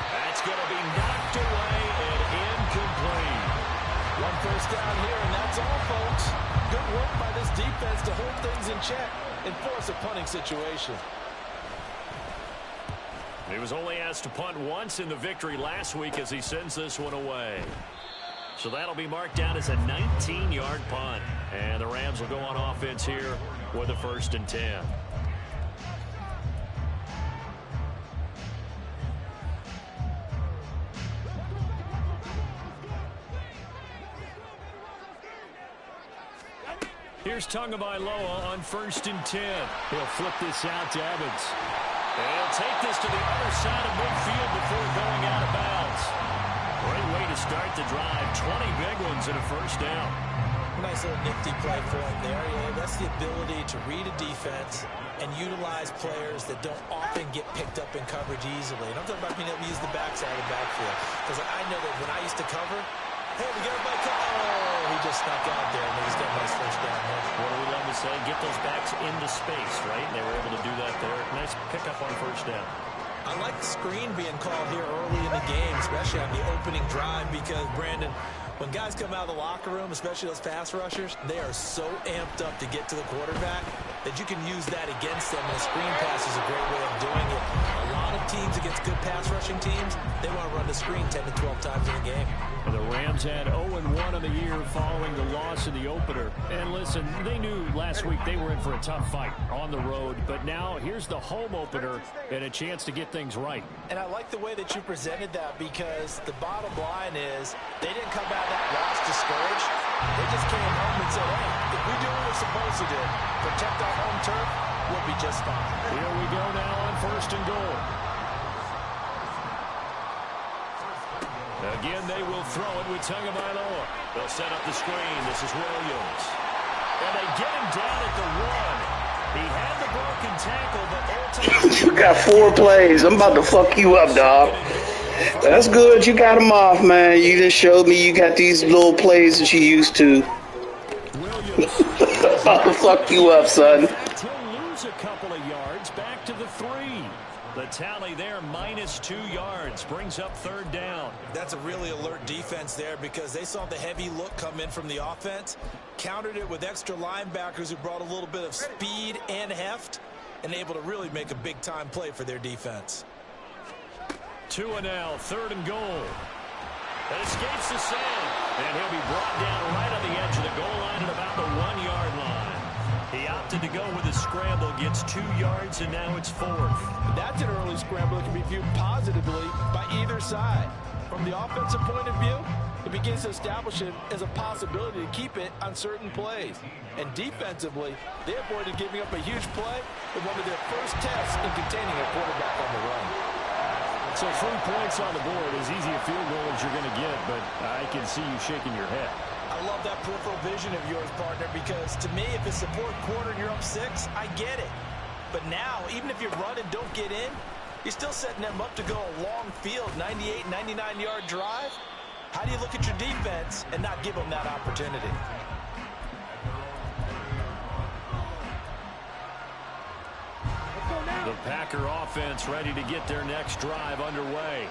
[SPEAKER 4] That's going to be knocked away and incomplete.
[SPEAKER 7] 1 first down here, and that's all, folks. Good work by this defense to hold things in check and force a punting situation.
[SPEAKER 4] He was only asked to punt once in the victory last week as he sends this one away. So that'll be marked down as a 19-yard punt. And the Rams will go on offense here with a 1st and 10. Here's Tagovailoa on 1st and 10. He'll flip this out to Evans. And he'll take this to the other side of midfield before going out of bounds. Great way to start the drive. 20 big ones and a first down.
[SPEAKER 7] Nice little nifty play for him there. Yeah, that's the ability to read a defense and utilize players that don't often get picked up in coverage easily. And I'm talking about being able to use the backside of the backfield. Because I know that when I used to cover, hey, we got everybody cover. Oh, he just snuck out there, and he's got a nice first down there.
[SPEAKER 4] What do we love to say? Get those backs into space, right? And they were able to do that there. Nice pickup on first down.
[SPEAKER 5] I like the screen being called here early in the game, especially on the opening drive, because, Brandon, when guys come out of the locker room, especially those pass rushers, they are so amped up to get to the quarterback that you can use that against them, and a screen pass is a great way of doing it. A lot of teams against good pass rushing teams, they want to run the screen 10 to 12 times in a game.
[SPEAKER 4] The Rams had 0-1 on the year following the loss in the opener. And listen, they knew last week they were in for a tough fight on the road. But now here's the home opener and a chance to get things right.
[SPEAKER 7] And I like the way that you presented that, because the bottom line is they didn't come out of that loss discouraged. They just came home and said, hey, if we do what we're supposed to do, protect our home turf, we'll be just fine.
[SPEAKER 4] Here we go now on 1st and goal. Again, they will throw it with Tagovailoa. They'll set up the screen. This is Williams. And they get him down at the 1. He had the broken tackle, but ultimately...
[SPEAKER 1] You got 4 plays. I'm about to fuck you up, dog. That's good. You got them off, man. You just showed me you got these little plays that you used to. I'm about to fuck you up, son.
[SPEAKER 4] He'll lose a couple of yards back to the 3. The tally there, -2 yards, brings up 3rd down.
[SPEAKER 5] That's a really alert defense there, because they saw the heavy look come in from the offense, countered it with extra linebackers who brought a little bit of speed and heft, and able to really make a big-time play for their defense.
[SPEAKER 4] 2 and now, 3rd and goal. It escapes the sand, and he'll be brought down right on the edge of the goal line at about the 1-yard line. He opted to go with a scramble, gets 2 yards, and now it's 4th.
[SPEAKER 7] That's an early scramble that can be viewed positively by either side. From the offensive point of view, it begins to establish it as a possibility to keep it on certain plays. And defensively, they avoided giving up a huge play in one of their first tests in containing a quarterback on the run.
[SPEAKER 4] So 3 points on the board, as easy a field goal as you're going to get, but I can see you shaking your head.
[SPEAKER 5] I love that peripheral vision of yours, partner, because to me, if it's the 4th quarter and you're up 6, I get it. But now, even if you run and don't get in, you're still setting them up to go a long field, 98, 99-yard drive. How do you look at your defense and not give them that opportunity?
[SPEAKER 4] The Packer offense ready to get their next drive underway.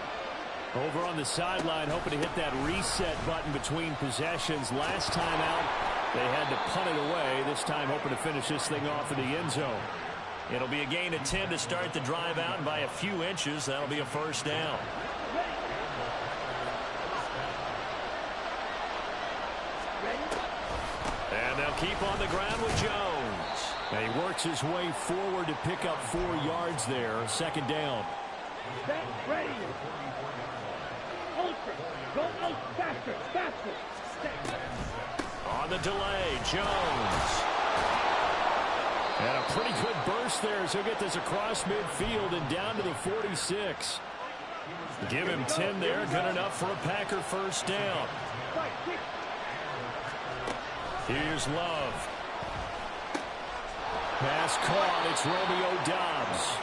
[SPEAKER 4] Over on the sideline, hoping to hit that reset button between possessions. Last time out, They had to punt it away, this time hoping to finish this thing off in the end zone. It'll be a gain of 10 to start the drive out, and by a few inches, that'll be a first down. And they'll keep on the ground with Jones. And he works his way forward to pick up 4 yards there. Second down.
[SPEAKER 15] Ready. Ultra. Go out faster. Faster.
[SPEAKER 4] On the delay, Jones. And a pretty good burst there, so he'll get this across midfield and down to the 46. Give him 10 there, good enough for a Packer first down. Here's Love. Pass caught, it's Romeo Doubs.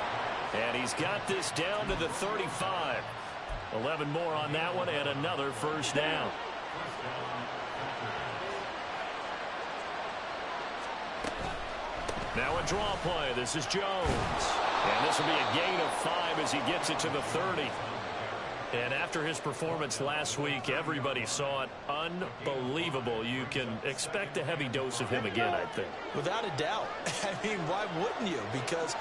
[SPEAKER 4] And he's got this down to the 35. 11 more on that one and another first down. Now a draw play. This is Jones. And this will be a gain of 5 as he gets it to the 30. And after his performance last week, everybody saw it. Unbelievable. You can expect a heavy dose of him again, I think.
[SPEAKER 7] Without a doubt. I mean, why wouldn't you? Because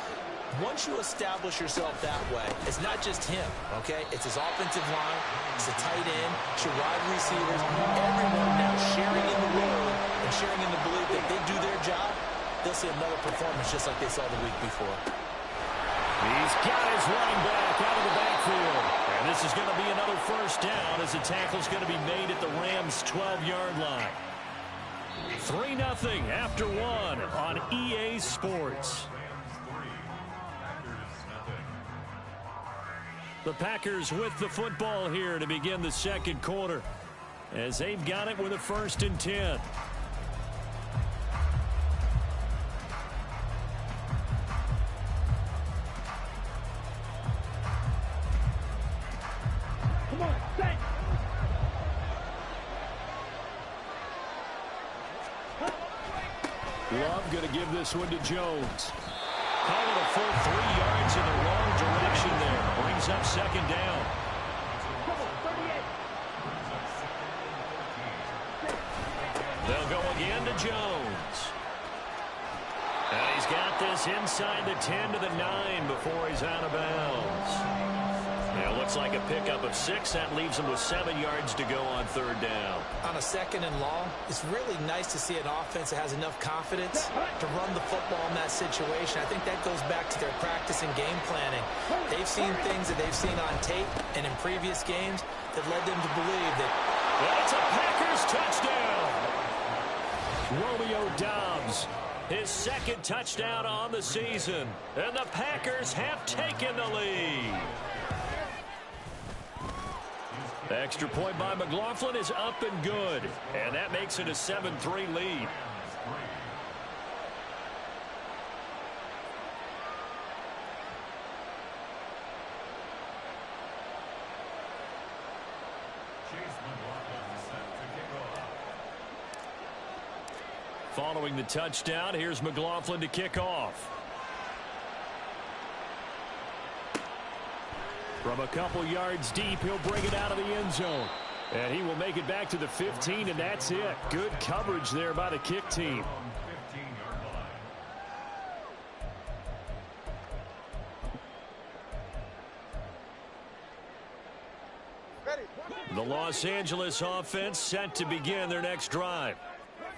[SPEAKER 7] once you establish yourself that way, it's not just him, okay? It's his offensive line, it's the tight end, it's your wide receivers, everyone now sharing in the load and sharing in the belief that they do their job, they'll see another performance just like they saw the week before.
[SPEAKER 4] He's got his running back out of the backfield. And this is going to be another first down as the tackle's going to be made at the Rams' 12-yard line. 3-0 after 1 on EA Sports. The Packers with the football here to begin the second quarter as they've got it with a 1st and 10.
[SPEAKER 15] Come on, set.
[SPEAKER 4] Love going to give this one to Jones. Call it a full 3 yards in the wrong direction there. Brings up second down. They'll go again to Jones. And he's got this inside the 10 to the 9 before he's out of bounds. It looks like a pickup of 6. That leaves him with 7 yards to go on 3rd down.
[SPEAKER 7] On a 2nd and long, it's really nice to see an offense that has enough confidence to run the football in that situation. I think that goes back to their practice and game planning. They've seen things that they've seen on tape and in previous games that led them to believe that.
[SPEAKER 4] Well, it's a Packers touchdown. Romeo Doubs, his 2nd touchdown on the season. And the Packers have taken the lead. The extra point by McLaughlin is up and good. And that makes it a 7-3 lead. Following the touchdown, here's McLaughlin to kick off. From a couple yards deep, he'll bring it out of the end zone. And he will make it back to the 15, and that's it. Good coverage there by the kick team. The Los Angeles offense set to begin their next drive.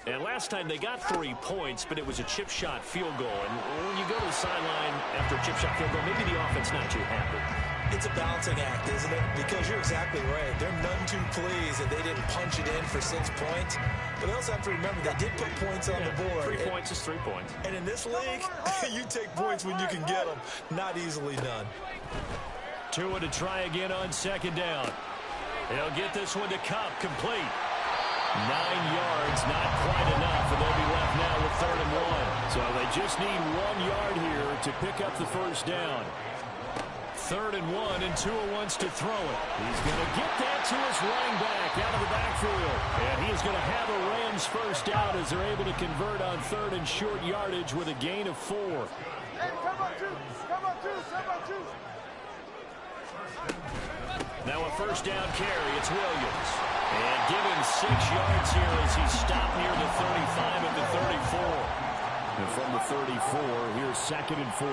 [SPEAKER 4] And last time they got 3 points, but it was a chip shot field goal. And when you go to the sideline after a chip shot field goal, maybe the offense not too happy.
[SPEAKER 7] It's a balancing act, isn't it? Because you're exactly right. They're none too pleased that they didn't punch it in for 6 points. But they also have to remember they did put points on the board.
[SPEAKER 4] 3 points is 3 points.
[SPEAKER 7] And in this league, you take points when you can get them. Not easily done.
[SPEAKER 4] Tua to try again on 2nd down. He'll get this one to Cup, complete. 9 yards, not quite enough, and they'll be left now with 3rd and 1. So they just need 1 yard here to pick up the first down. 3rd and 1, and Tua wants to throw it. He's going to get that to his running back out of the backfield. And he is going to have a Rams first down as they're able to convert on 3rd and short yardage with a gain of 4.
[SPEAKER 15] Hey, come on, two.
[SPEAKER 4] Now a first down carry. It's Williams. And give him 6 yards here as he stopped near the 35 at the 34. And from the 34, here's 2nd and 4.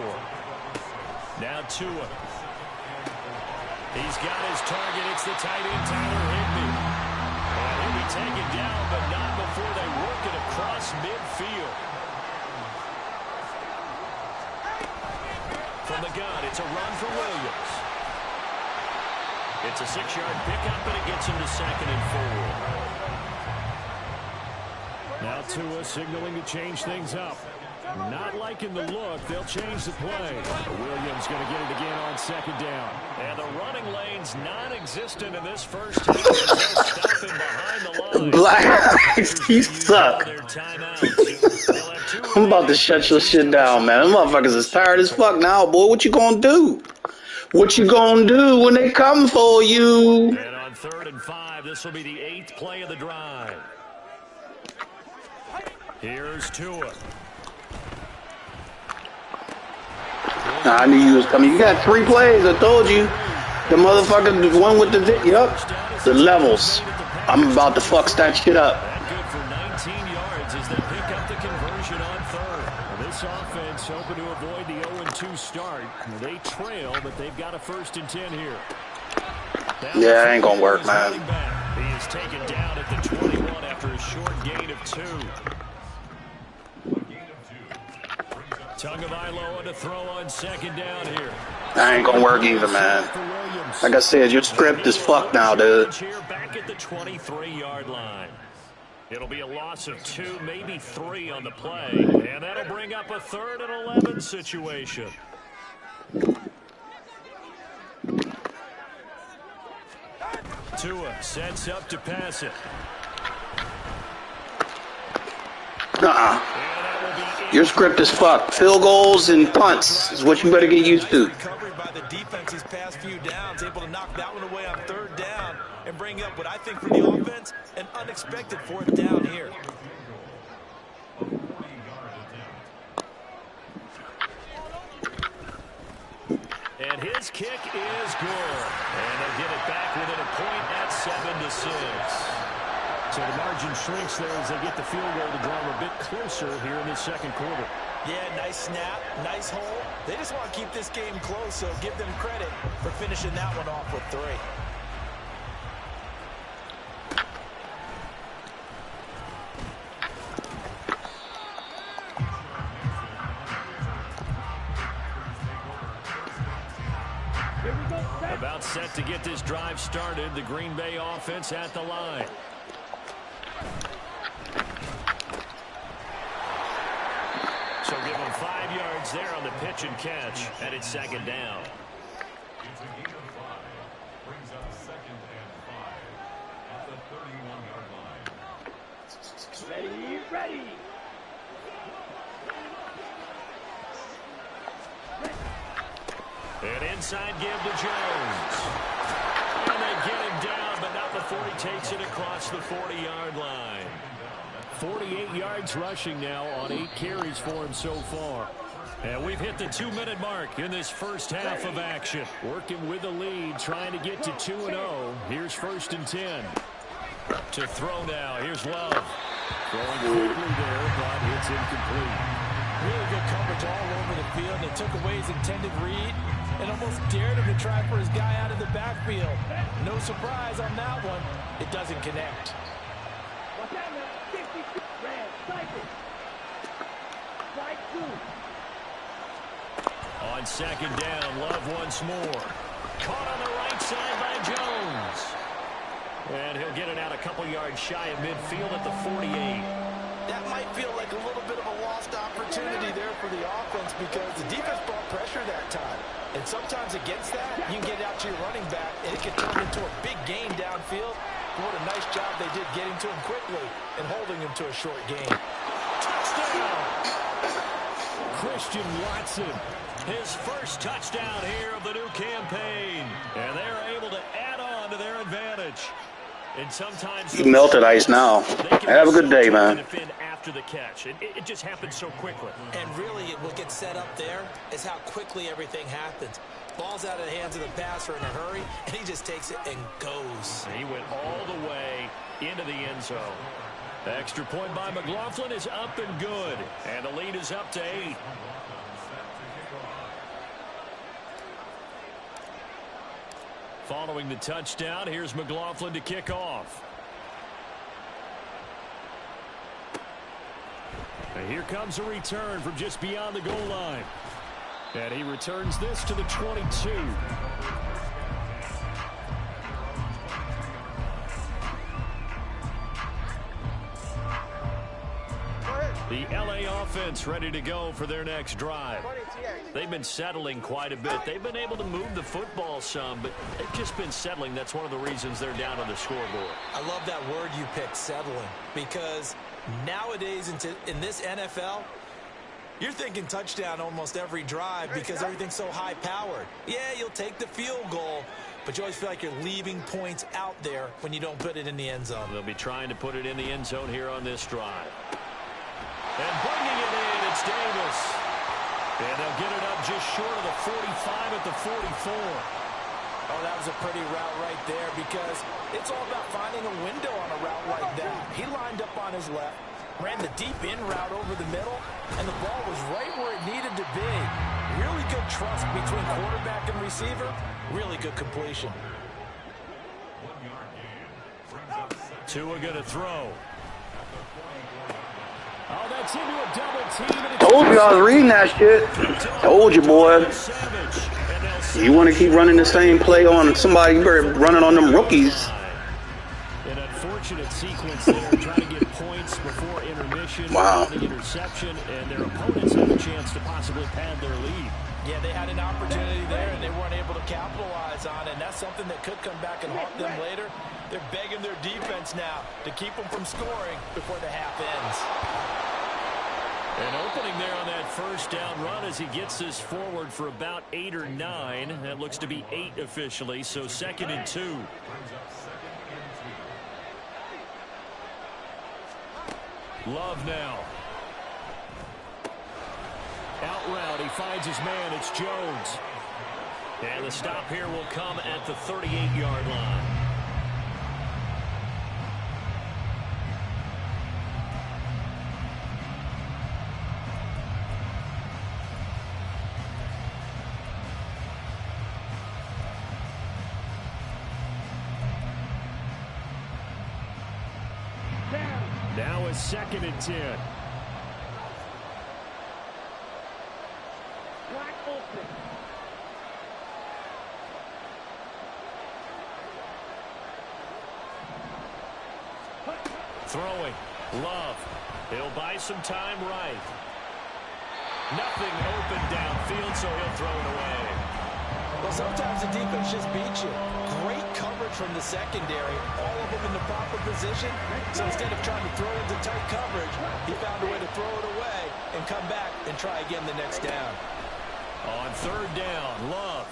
[SPEAKER 4] Now Tua. He's got his target. It's the tight end, Tyler Higbee. And he'll be taken down, but not before they work it across midfield. From the gun, it's a run for Williams. It's a 6-yard pickup, and it gets him to 2nd and 4. Now Tua signaling to change things up. Not liking the look. They'll change the play. Williams going to get it again on 2nd down. And the running lane's non-existent in this first half. They'll stop him behind the line.
[SPEAKER 1] Black Eyes, you suck. I'm about to shut your shit down, man. Them motherfuckers is tired as fuck now, boy. What you gonna do? What you gonna do when they come for you?
[SPEAKER 4] And on 3rd and 5, this will be the 8th play of the drive. Here's Tua.
[SPEAKER 1] Nah, I knew you was coming. You got 3 plays. I told you. The motherfucker, the one with the the levels. I'm about to fuck that shit up.
[SPEAKER 4] That good for 19 yards as they pick up the conversion on 3rd. This offense hoping to avoid the 0-2 start. They trail, but they've got a 1st and 10 here.
[SPEAKER 1] Yeah, it ain't gonna work, man.
[SPEAKER 4] He is taken down at the 21 after a short gain of 2. Tagovailoa to throw on 2nd down here.
[SPEAKER 1] That ain't gonna work either, man. Like I said, your script is fucked now, dude.
[SPEAKER 4] Here back at the 23-yard line. It'll be a loss of 2, maybe 3 on the play, and that'll bring up a 3rd and 11 situation. Tua sets up to pass it.
[SPEAKER 1] Your script is fucked. Field goals and punts is what you better get used to.
[SPEAKER 5] Recovery by the defense these past few downs, able to knock that one away on 3rd down and bring up what I think for the offense, an unexpected 4th down here.
[SPEAKER 4] And his kick is good. And they'll get it back within a point at 7-6. So the margin shrinks there as they get the field goal to draw them a bit closer here in the 2nd quarter.
[SPEAKER 5] Yeah, nice snap, nice hole. They just want to keep this game close, so give them credit for finishing that one off with 3.
[SPEAKER 4] About set to get this drive started. The Green Bay offense at the line. So give them 5 yards there on the pitch and catch, and it's 2nd down.
[SPEAKER 6] It's a gain of 5. Brings up 2nd and 5 at the 31-yard line.
[SPEAKER 15] Ready.
[SPEAKER 4] An inside give to Jones. And they get him down, but not before he takes it across the 40-yard line. 48 yards rushing now on 8 carries for him so far. And we've hit the 2-minute mark in this first half of action. Working with the lead, trying to get to 2-0. Here's 1st and 10. To throw now. Here's Love. Throwing quickly there, but it's incomplete.
[SPEAKER 5] Really good coverage all over the field. They took away his intended read and almost dared him to try for his guy out of the backfield. No surprise on that one. It doesn't connect.
[SPEAKER 4] On 2nd down, Love once more. Caught on the right side by Jones. And he'll get it out a couple yards shy of midfield at the 48.
[SPEAKER 5] That might feel like a little bit of a lost opportunity there for the offense because the defense brought pressure that time. And sometimes against that, you can get out to your running back, and it can turn into a big gain downfield. What a nice job they did getting to him quickly and holding him to a short gain.
[SPEAKER 4] Touchdown! Christian Watson, his first touchdown here of the new campaign. And they're able to add on to their advantage. And sometimes
[SPEAKER 1] He melted ice now. Have a good day, man.
[SPEAKER 4] After the catch, it just happens so quickly.
[SPEAKER 7] And really, what gets set up there is how quickly everything happens. Ball's out of the hands of the passer in a hurry, and he just takes it and goes.
[SPEAKER 4] He went all the way into the end zone. The extra point by McLaughlin is up and good, and the lead is up to 8. Following the touchdown, here's McLaughlin to kick off. And here comes a return from just beyond the goal line. And he returns this to the 22. The LA offense ready to go for their next drive. They've been settling quite a bit. They've been able to move the football some, but they've just been settling. That's one of the reasons they're down on the scoreboard.
[SPEAKER 7] I love that word you picked, settling, because nowadays in this NFL, you're thinking touchdown almost every drive because everything's so high-powered. Yeah, you'll take the field goal, but you always feel like you're leaving points out there when you don't put it in the end zone.
[SPEAKER 4] They'll be trying to put it in the end zone here on this drive. And bringing it in, it's Davis. And they'll get it up just short of the 45 at the 44.
[SPEAKER 7] Oh, that was a pretty route right there because it's all about finding a window on a route like that. He lined up on his left, ran the deep in route over the middle, and the ball was right where it needed to be. Really good trust between quarterback and receiver. Really good completion.
[SPEAKER 4] Tua going to throw. Oh, that's into a double team.
[SPEAKER 1] Told you I was reading that shit. Told you, boy. You want to keep running the same play on somebody, you better run it on them rookies.
[SPEAKER 4] An unfortunate sequence there, trying to get points before intermission.
[SPEAKER 1] Wow.
[SPEAKER 4] The interception, and their opponents have a chance to possibly pad their lead.
[SPEAKER 7] Yeah, they had an opportunity there, and they weren't able to capitalize on it, and that's something that could come back and haunt them later. They're begging their defense now to keep them from scoring before the half ends.
[SPEAKER 4] An opening there on that first down run as he gets this forward for about 8 or 9. That looks to be 8 officially, so 2nd and 2. Love now. Out route, he finds his man. It's Jones. And the stop here will come at the 38-yard line. Now it's 2nd and 10. Throwing. Love. He'll buy some time right. Nothing open downfield, so he'll throw it away.
[SPEAKER 7] Well, sometimes the defense just beats you. Great coverage from the secondary. All of them in the proper position. So instead of trying to throw into tight coverage, he found a way to throw it away and come back and try again the next down.
[SPEAKER 4] On 3rd down, Love.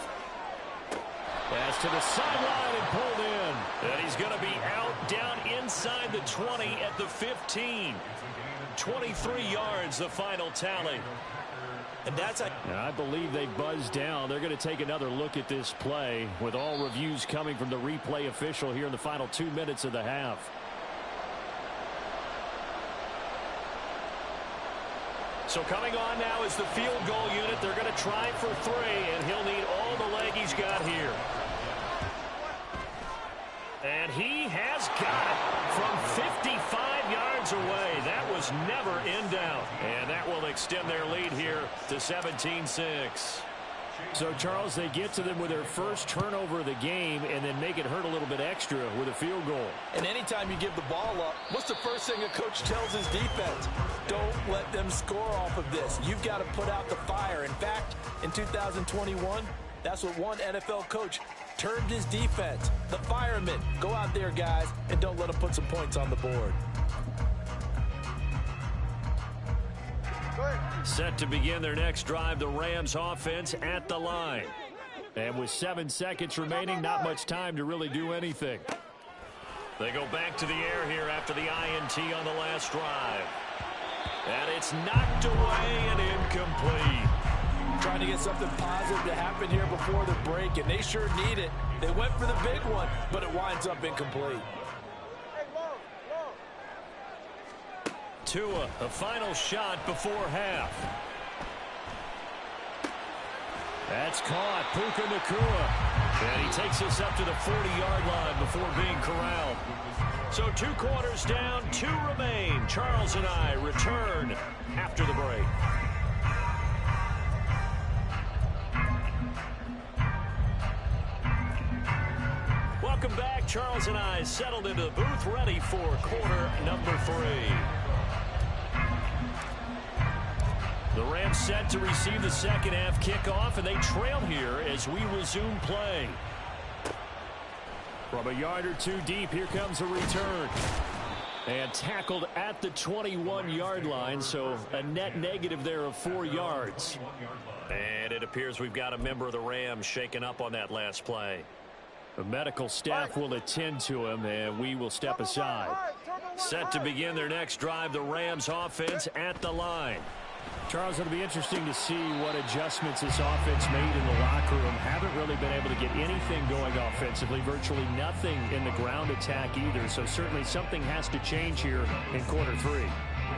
[SPEAKER 4] Pass to the sideline and pulled in. And he's going to be out down inside the 20 at the 15. 23 yards, the final tally.
[SPEAKER 7] And that's
[SPEAKER 4] I believe they buzzed down. They're going to take another look at this play with all reviews coming from the replay official here in the final 2 minutes of the half. So coming on now is the field goal unit. They're going to try for 3, and he'll need all the leg he's got here. And he has got it from 55 yards away. That was never in doubt. And that will extend their lead here to 17-6. So, Charles, they get to them with their first turnover of the game and then make it hurt a little bit extra with a field goal.
[SPEAKER 7] And anytime you give the ball up, what's the first thing a coach tells his defense? Don't let them score off of this. You've got to put out the fire. In fact, in 2021, that's what one NFL coach termed his defense. The firemen. Go out there, guys, and don't let them put some points on the board.
[SPEAKER 4] Set to begin their next drive, the Rams offense at the line. And with 7 seconds remaining, not much time to really do anything. They go back to the air here after the INT on the last drive. And it's knocked away and incomplete.
[SPEAKER 7] Trying to get something positive to happen here before the break, and they sure need it. They went for the big one, but it winds up incomplete.
[SPEAKER 4] Tua, a final shot before half. That's caught. Puka Nacua. And he takes us up to the 40-yard line before being corralled. So 2 quarters down, 2 remain. Charles and I return after the break. Welcome back. Charles and I settled into the booth, ready for quarter number 3. The Rams set to receive the second half kickoff, and they trail here as we resume play. From a yard or 2 deep, here comes a return. And tackled at the 21-yard line, so a net negative there of 4 yards. And it appears we've got a member of the Rams shaken up on that last play. The medical staff will attend to him, and we will step aside. Set to begin their next drive, the Rams offense at the line. Charles, it'll be interesting to see what adjustments this offense made in the locker room. Haven't really been able to get anything going offensively, virtually nothing in the ground attack either. So certainly something has to change here in quarter 3.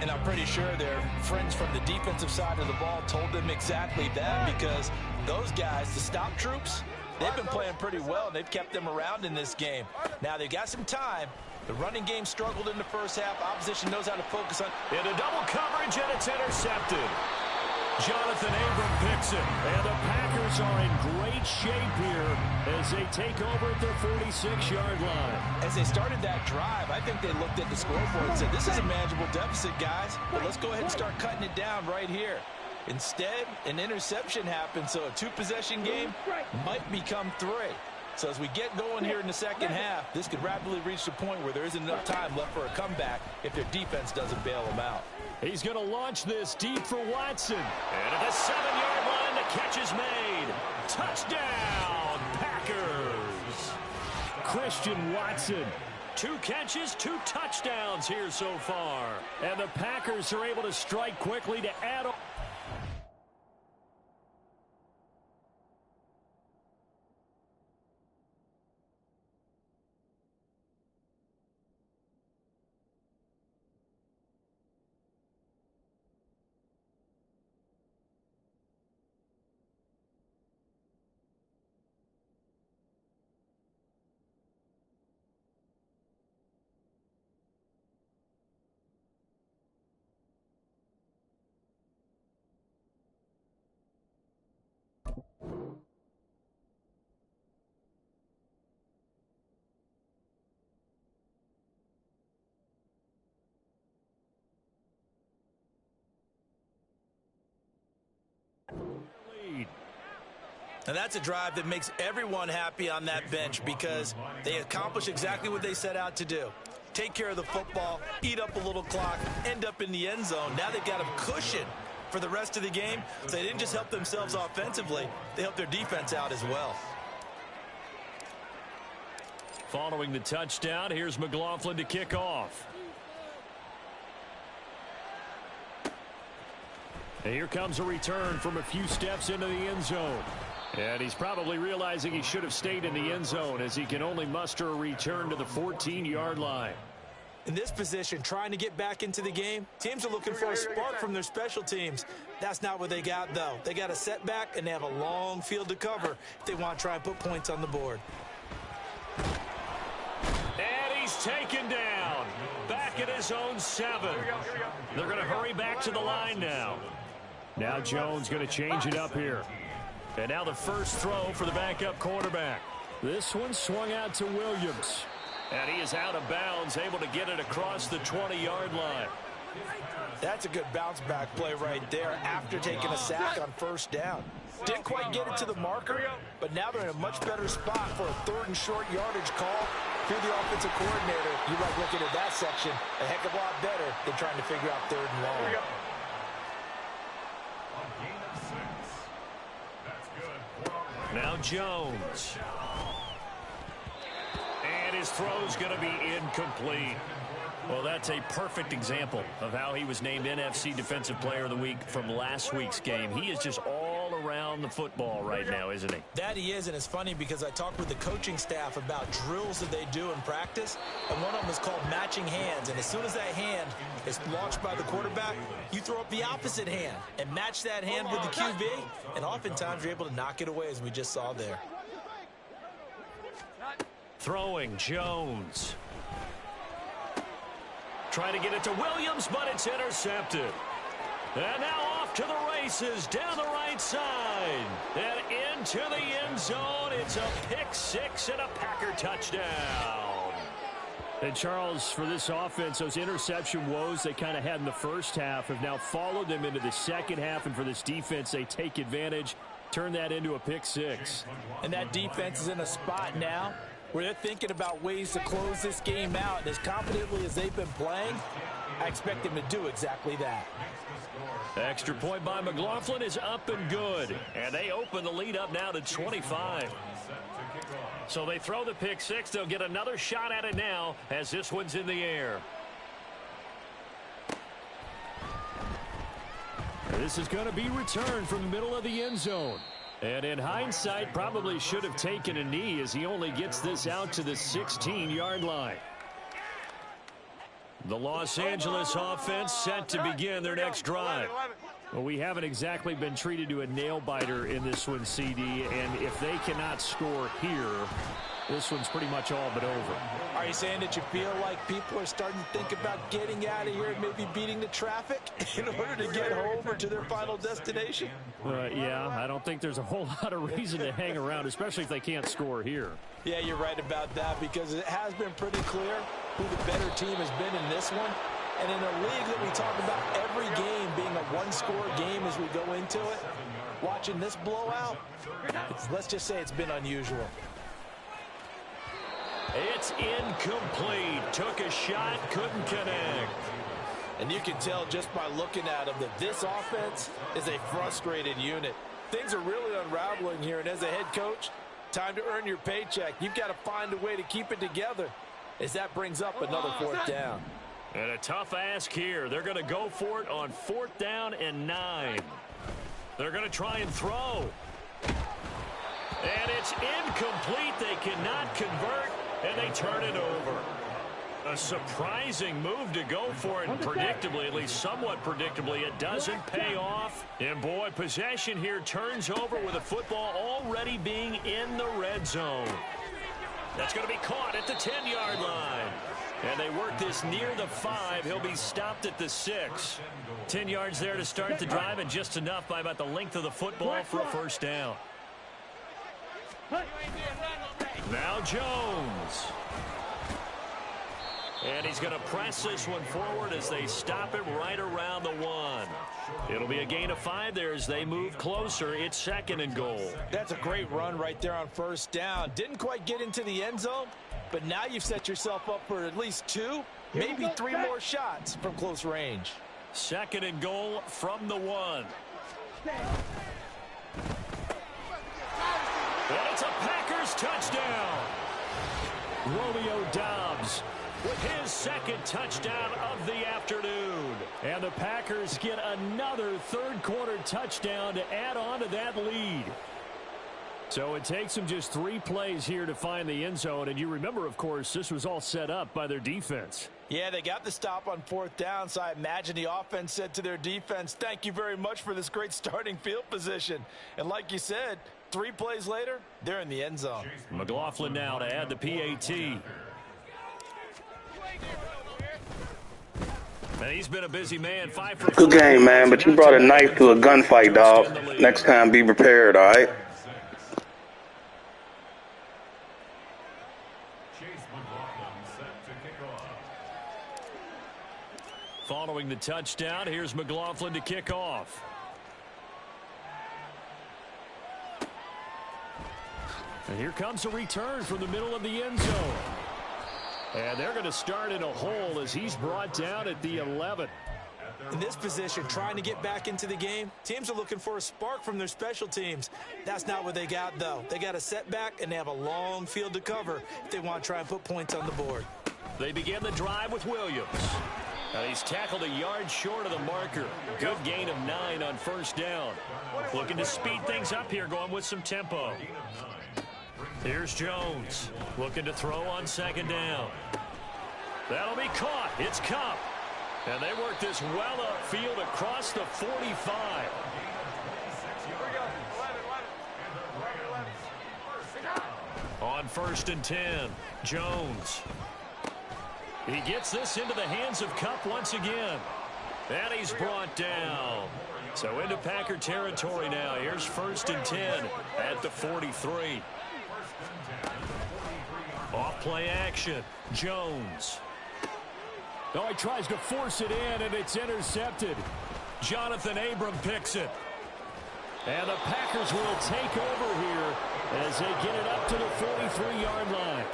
[SPEAKER 7] And I'm pretty sure their friends from the defensive side of the ball told them exactly that, because those guys, the stop troops, they've been playing pretty well, and they've kept them around in this game. Now they've got some time. The running game struggled in the first half. Opposition knows how to focus on.
[SPEAKER 4] Into double coverage, and it's intercepted. Jonathan Abram picks it. And the Packers are in great shape here as they take over at their 46-yard line.
[SPEAKER 7] As they started that drive, I think they looked at the scoreboard and said, this is a manageable deficit, guys, but let's go ahead and start cutting it down right here. Instead, an interception happened, so a 2-possession game might become 3. So as we get going here in the second half, this could rapidly reach the point where there isn't enough time left for a comeback if their defense doesn't bail them out.
[SPEAKER 4] He's going to launch this deep for Watson. And at the 7-yard line, the catch is made. Touchdown, Packers. Christian Watson. 2 catches, 2 touchdowns here so far. And the Packers are able to strike quickly to add on.
[SPEAKER 7] And that's a drive that makes everyone happy on that bench, because they accomplish exactly what they set out to do. Take care of the football, eat up a little clock, end up in the end zone. Now they've got a cushion for the rest of the game. So they didn't just help themselves offensively, they helped their defense out as well.
[SPEAKER 4] Following the touchdown, here's McLaughlin to kick off. And here comes a return from a few steps into the end zone. And he's probably realizing he should have stayed in the end zone, as he can only muster a return to the 14-yard line.
[SPEAKER 7] In this position, trying to get back into the game, teams are looking for a spark from their special teams. That's not what they got, though. They got a setback, and they have a long field to cover if they want to try and put points on the board.
[SPEAKER 4] And he's taken down. Back at his own 7. They're going to hurry back to the line now. Now Jones going to change it up here. And now the first throw for the backup quarterback. This one swung out to Williams. And he is out of bounds, able to get it across the 20-yard line.
[SPEAKER 7] That's a good bounce-back play right there after taking a sack on first down. Didn't quite get it to the marker, but now they're in a much better spot for a 3rd and short yardage call. If you're the offensive coordinator, you like looking at that section a heck of a lot better than trying to figure out 3rd and long.
[SPEAKER 4] Now Jones. And his his throw's going to be incomplete. Well, that's a perfect example of how he was named NFC Defensive Player of the Week from last week's game. He is just all around the football right now, isn't he?
[SPEAKER 7] That he is, and it's funny because I talked with the coaching staff about drills that they do in practice, and one of them is called matching hands. And as soon as that hand is launched by the quarterback, you throw up the opposite hand and match that hand with the QB, and oftentimes you're able to knock it away, as we just saw there.
[SPEAKER 4] Throwing, Jones. Trying to get it to Williams, but it's intercepted. And now off to the races down the right side. And into the end zone. It's a pick six and a Packer touchdown.
[SPEAKER 16] And Charles, for this offense, those interception woes they kind of had in the first half have now followed them into the second half. And for this defense, they take advantage, turn that into a pick six.
[SPEAKER 7] And that defense is in a spot now where they're thinking about ways to close this game out. And as confidently as they've been playing, I expect them to do exactly that.
[SPEAKER 4] Extra point by McLaughlin is up and good. And they open the lead up now to 25. So they throw the pick six. They'll get another shot at it now as this one's in the air.
[SPEAKER 16] This is going to be returned from the middle of the end zone. And in hindsight, probably should have taken a knee as he only gets this out to the 16-yard line.
[SPEAKER 4] The Los Angeles offense set to begin their next drive.
[SPEAKER 16] Well, we haven't exactly been treated to a nail-biter in this one, CD, and if they cannot score here, this one's pretty much all but over.
[SPEAKER 7] Are you saying that you feel like people are starting to think about getting out of here and maybe beating the traffic in order to get home or to their final destination?
[SPEAKER 16] Yeah, I don't think there's a whole lot of reason to hang around, especially if they can't score here.
[SPEAKER 7] Yeah, you're right about that because it has been pretty clear who the better team has been in this one. And in a league that we talk about every game being a one-score game as we go into it, watching this blowout, let's just say it's been unusual.
[SPEAKER 4] It's incomplete. Took a shot, couldn't connect.
[SPEAKER 7] And you can tell just by looking at them that this offense is a frustrated unit. Things are really unraveling here, and as a head coach, time to earn your paycheck. You've got to find a way to keep it together as that brings up another fourth down.
[SPEAKER 4] And a tough ask here. They're going to go for it on 4th down and 9. They're going to try and throw. And it's incomplete. They cannot convert, and they turn it over. A surprising move to go for it, and predictably, at least somewhat predictably, it doesn't pay off. And boy, possession here turns over with the football already being in the red zone. That's going to be caught at the 10-yard line. And they work this near the 5. He'll be stopped at the 6. 10 yards there to start the drive, and just enough by about the length of the football for a first down. Now Jones. And he's going to press this one forward as they stop him right around the 1. It'll be a gain of 5 there as they move closer. It's 2nd and goal.
[SPEAKER 7] That's a great run right there on 1st down. Didn't quite get into the end zone, but now you've set yourself up for at least 2, maybe 3 more shots from close range.
[SPEAKER 4] 2nd and goal from the 1. And it's a Packers touchdown.
[SPEAKER 16] Romeo Doubs
[SPEAKER 4] with his 2nd touchdown of the afternoon.
[SPEAKER 16] And the Packers get another 3rd quarter touchdown to add on to that lead. So it takes them just 3 plays here to find the end zone. And you remember, of course, this was all set up by their defense.
[SPEAKER 7] Yeah, they got the stop on 4th down, so I imagine the offense said to their defense, thank you very much for this great starting field position. And like you said, 3 plays later, they're in the end zone.
[SPEAKER 4] McLaughlin now to add the PAT. And he's been a busy man. 5 for 4.
[SPEAKER 1] Good game, man, but you brought a knife to a gunfight, dog. Next time, be prepared, all right?
[SPEAKER 4] Following the touchdown, here's McLaughlin to kick off.
[SPEAKER 16] And here comes a return from the middle of the end zone. And they're going to start in a hole as he's brought down at the 11.
[SPEAKER 7] In this position, trying to get back into the game, teams are looking for a spark from their special teams. That's not what they got, though. They got a setback, and they have a long field to cover if they want to try and put points on the board.
[SPEAKER 16] They begin the drive with Williams. He's tackled a yard short of the marker. Good gain of 9 on first down. Looking to speed things up here, going with some tempo. Here's Jones, looking to throw on second down. That'll be caught. It's Cup. And they work this well upfield across the 45. On first and 10, Jones. He gets this into the hands of Cup once again. And he's brought down. So into Packer territory now. Here's first and 10 at the 43. Off play action. Jones. Oh, he tries to force it in, and it's intercepted. Jonathan Abram picks it. And the Packers will take over here as they get it up to the 43-yard line.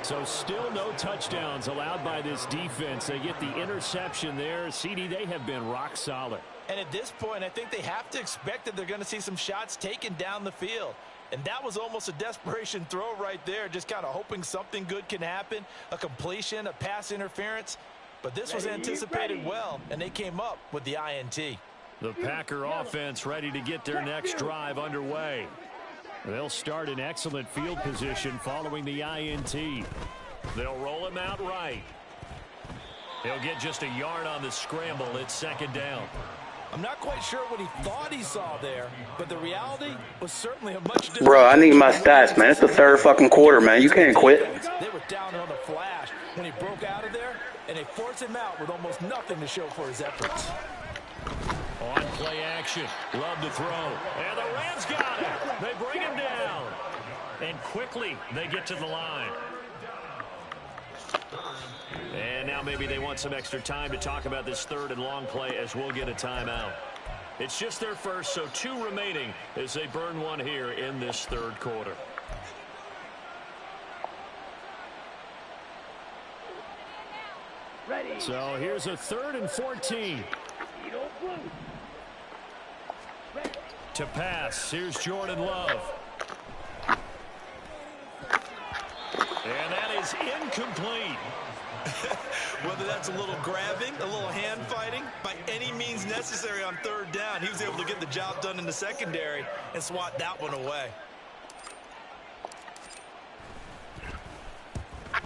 [SPEAKER 16] So still no touchdowns allowed by this defense. They get the interception there. CD, they have been rock solid.
[SPEAKER 7] And at this point, I think they have to expect that they're going to see some shots taken down the field. And that was almost a desperation throw right there, just kind of hoping something good can happen, a completion, a pass interference. But this was anticipated well, and they came up with the INT.
[SPEAKER 16] The Packer offense ready to get their next drive underway. They'll start in excellent field position following the INT. They'll roll him out right. He'll get just a yard on the scramble. It's second down.
[SPEAKER 7] I'm not quite sure what he thought he saw there, but the reality was certainly a much different.
[SPEAKER 1] Bro, I need my stats, man. It's the third fucking quarter, man. You can't quit.
[SPEAKER 7] They were down on the flash when he broke out of there, and they forced him out with almost nothing to show for his efforts.
[SPEAKER 16] On play action, love to throw, and the Rams got it. They bring him down, and quickly they get to the line. And now maybe they want some extra time to talk about this third and long play as we'll get a timeout. It's just their first, so 2 remaining as they burn one here in this third quarter. So here's a 3rd and 14. To pass, here's Jordan Love. And that is incomplete.
[SPEAKER 7] Whether that's a little grabbing, a little hand fighting, by any means necessary on third down, he was able to get the job done in the secondary and swat that one away.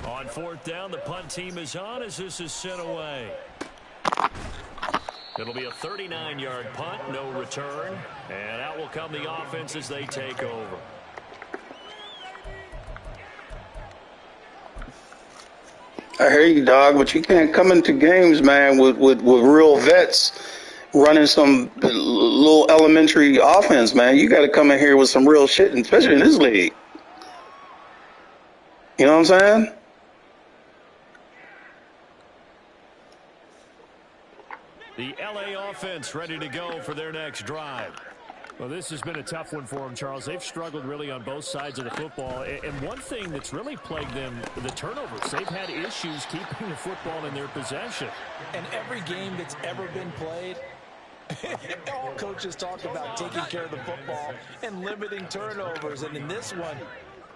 [SPEAKER 16] On 4th down, the punt team is on as this is sent away. It'll be a 39-yard punt, no return. And out will come the offense as they take over.
[SPEAKER 1] I hear you, dog, but you can't come into games, man, with real vets running some little elementary offense, man. You got to come in here with some real shit, especially in this league. You know what I'm saying?
[SPEAKER 16] The LA offense ready to go for their next drive. Well, this has been a tough one for them, Charles. They've struggled really on both sides of the football. And one thing that's really plagued them, the turnovers. They've had issues keeping the football in their possession.
[SPEAKER 7] And every game that's ever been played, all coaches talk about taking care of the football and limiting turnovers. And in this one,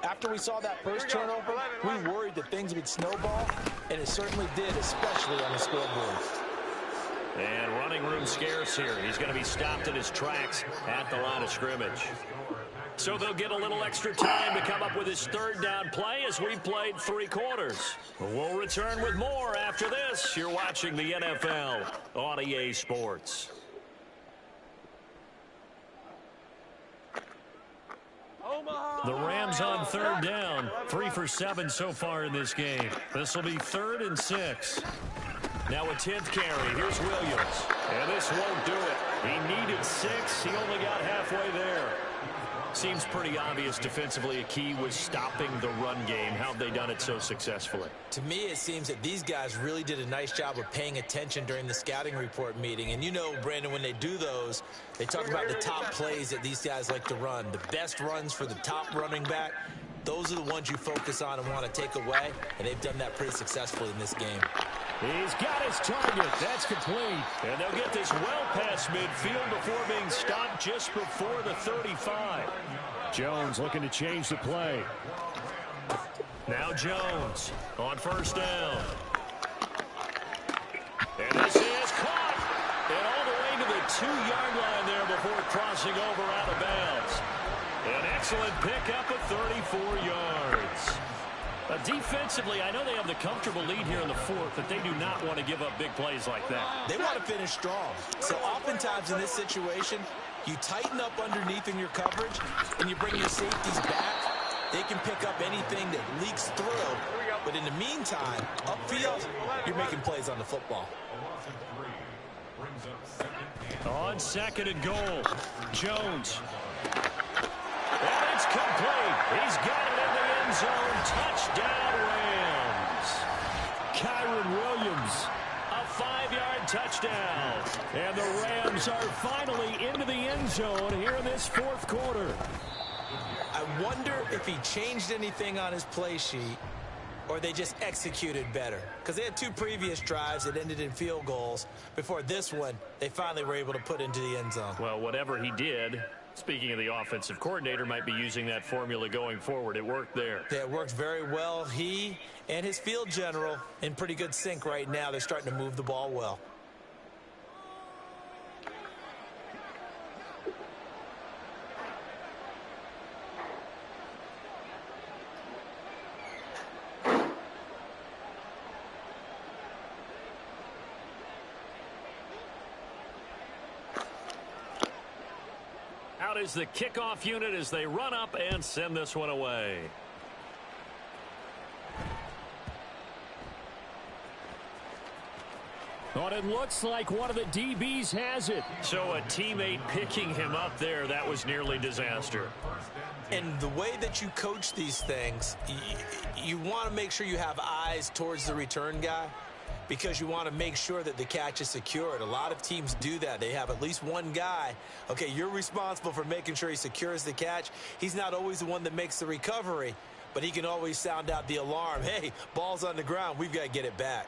[SPEAKER 7] after we saw that first turnover, we worried that things would snowball, and it certainly did, especially on the scoreboard.
[SPEAKER 16] And running room scarce here. He's going to be stopped in his tracks at the line of scrimmage. So they'll get a little extra time to come up with his third down play as we played 3 quarters. We'll return with more after this. You're watching the NFL on EA Sports. The Rams on 3rd down. 3 for 7 so far in this game. This will be 3rd and 6. Now a 10th carry. Here's Williams. And this won't do it. He needed 6. He only got halfway there. Seems pretty obvious defensively a key was stopping the run game. How have they done it so successfully?
[SPEAKER 7] To me, it seems that these guys really did a nice job of paying attention during the scouting report meeting. And you know, Brandon, when they do those, they talk about the top plays that these guys like to run. The best runs for the top running back. Those are the ones you focus on and want to take away. And they've done that pretty successfully in this game.
[SPEAKER 16] He's got his target. That's complete. And they'll get this well past midfield before being stopped just before the 35. Jones looking to change the play. Now Jones on first down. And this is caught. And all the way to the 2-yard line there before crossing over out of bounds. An excellent pickup of 34 yards. Defensively, I know they have the comfortable lead here in the fourth, but they do not want to give up big plays like that.
[SPEAKER 7] They want to finish strong. So oftentimes in this situation, you tighten up underneath in your coverage, and you bring your safeties back. They can pick up anything that leaks through. But in the meantime, upfield, you're making plays on the football.
[SPEAKER 16] On second and goal, Jones. And it's complete. He's got it in the end zone. Touchdown, Rams. Kyron Williams, a 5-yard touchdown. And the Rams are finally into the end zone here in this fourth quarter.
[SPEAKER 7] I wonder if he changed anything on his play sheet or they just executed better. Because they had 2 previous drives that ended in field goals. Before this one, they finally were able to put into the end zone.
[SPEAKER 16] Well, whatever he did, speaking of the offensive coordinator, might be using that formula going forward. It worked there.
[SPEAKER 7] Yeah, it worked very well. He and his field general in pretty good sync right now. They're starting to move the ball well.
[SPEAKER 16] Out is the kickoff unit as they run up and send this one away. But it looks like one of the DBs has it. So a teammate picking him up there, that was nearly disaster.
[SPEAKER 7] And the way that you coach these things, you want to make sure you have eyes towards the return guy, because you want to make sure that the catch is secured. A lot of teams do that. They have at least one guy. Okay, you're responsible for making sure he secures the catch. He's not always the one that makes the recovery, but he can always sound out the alarm. Hey, ball's on the ground. We've got to get it back.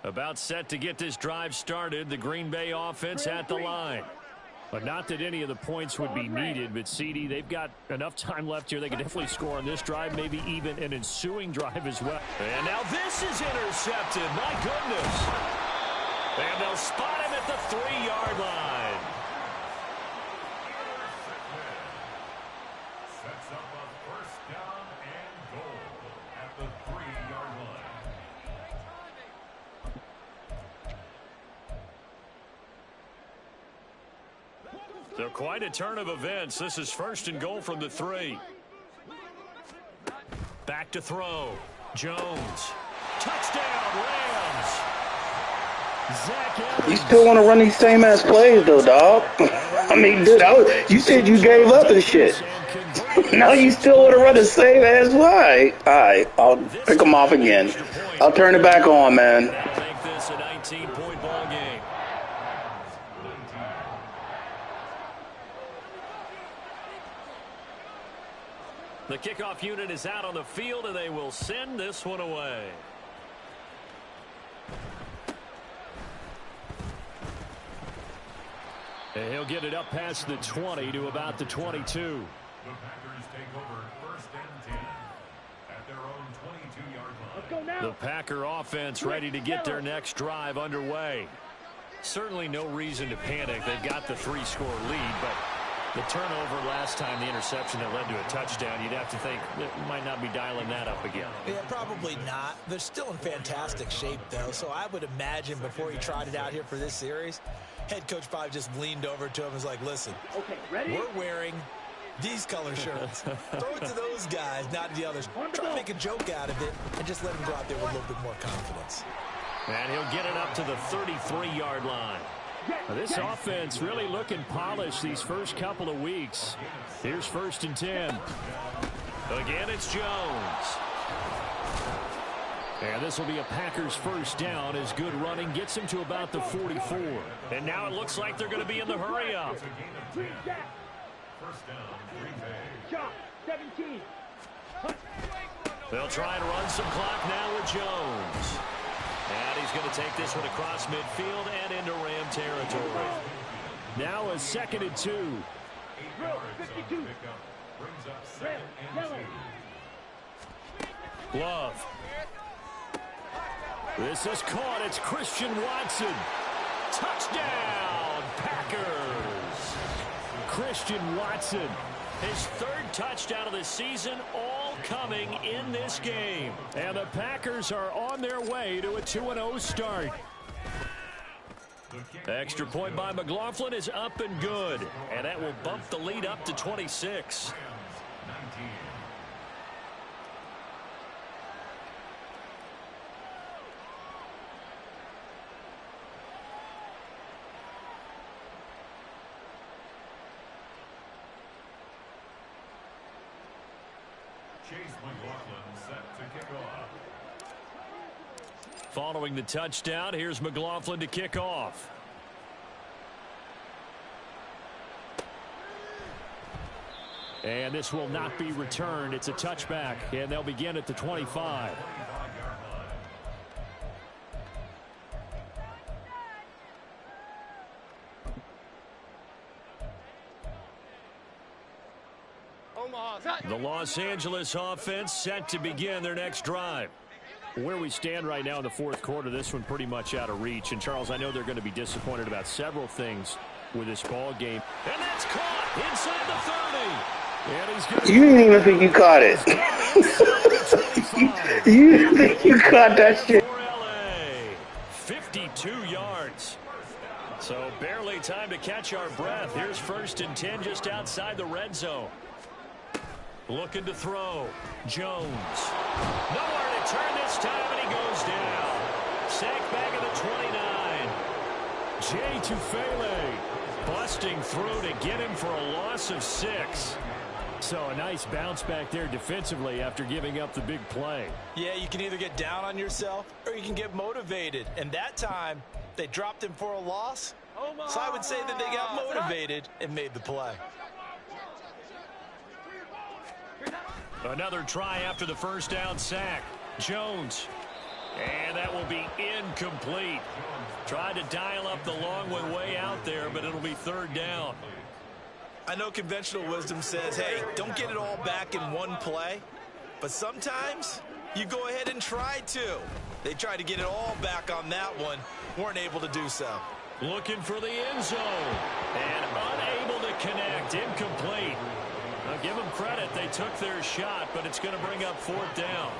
[SPEAKER 16] About set to get this drive started. The Green Bay offense at the line. But not that any of the points would be needed, but CD, they've got enough time left here. They can definitely score on this drive, maybe even an ensuing drive as well. And now this is intercepted. My goodness. And they'll spot him at the 3-yard line.
[SPEAKER 6] Sets up a first down and goal at the 3-yard line.
[SPEAKER 16] So quite a turn of events. This is first and goal from the 3. Back to throw. Jones. Touchdown, Rams. Zach Evans.
[SPEAKER 1] You still want to run these same-ass plays, though, dog? I mean, dude, you said you gave up and shit. Now you still want to run the same-ass play? All right, I'll pick them off again. I'll turn it back on, man.
[SPEAKER 16] That'll make this a 19-point ball game. The kickoff unit is out on the field, and they will send this one away. And he'll get it up past the 20 to about the 22.
[SPEAKER 6] The Packers take over first and 10 at their own 22-yard line.
[SPEAKER 16] The Packer offense ready to get their next drive underway. Certainly no reason to panic. They've got the 3-score lead, but the turnover last time, the interception that led to a touchdown, you'd have to think that might not be dialing that up again.
[SPEAKER 7] Yeah, probably not. They're still in fantastic shape, though, so I would imagine before he tried it out here for this series, head coach probably just leaned over to him and was like, listen, we're wearing these color shirts. Throw it to those guys, not the others. Try to make a joke out of it and just let him go out there with a little bit more confidence.
[SPEAKER 16] And he'll get it up to the 33-yard line. This offense really looking polished these first couple of weeks. Here's first and 10. Again, it's Jones. And this will be a Packers first down as good running gets him to about the 44. And now it looks like they're going to be in the hurry up.
[SPEAKER 6] First down, Green Bay.
[SPEAKER 15] Shot, 17.
[SPEAKER 16] They'll try and run some clock now with Jones. And he's going to take this one across midfield and into Ram territory. Now a 2nd and 2.
[SPEAKER 6] 8 yards on the pickup. Brings up 2nd and 2.
[SPEAKER 16] Glove. This is caught. It's Christian Watson. Touchdown, Packers. Christian Watson. His 3rd touchdown of the season, all coming in this game. And the Packers are on their way to a 2-0 start. Extra point by McLaughlin is up and good. And that will bump the lead up to 26.
[SPEAKER 6] Chase McLaughlin set to kick off.
[SPEAKER 16] Following the touchdown, here's McLaughlin to kick off. And this will not be returned. It's a touchback, and they'll begin at the 25. The Los Angeles offense set to begin their next drive. Where we stand right now in the 4th quarter, this one pretty much out of reach. And, Charles, I know they're going to be disappointed about several things with this ball game. And that's caught inside the 30. And he's
[SPEAKER 1] You didn't even think you caught it. You didn't think you caught that shit.
[SPEAKER 16] For LA, 52 yards. So barely time to catch our breath. Here's 1st and 10 just outside the red zone. Looking to throw. Jones. Nowhere to turn this time, and he goes down. Sack back at the 29. Jay Tufele busting through to get him for a loss of 6. So a nice bounce back there defensively after giving up the big play.
[SPEAKER 7] Yeah, you can either get down on yourself or you can get motivated. And that time, they dropped him for a loss. So I would say that they got motivated and made the play.
[SPEAKER 16] Another try after the first down sack. Jones. And that will be incomplete. Tried to dial up the long one way out there, but it'll be 3rd down.
[SPEAKER 7] I know conventional wisdom says, hey, don't get it all back in one play. But sometimes you go ahead and try to. They tried to get it all back on that one. Weren't able to do so.
[SPEAKER 16] Looking for the end zone. And unable to connect. Incomplete. Now give them credit. They took their shot, but it's going to bring up 4th down.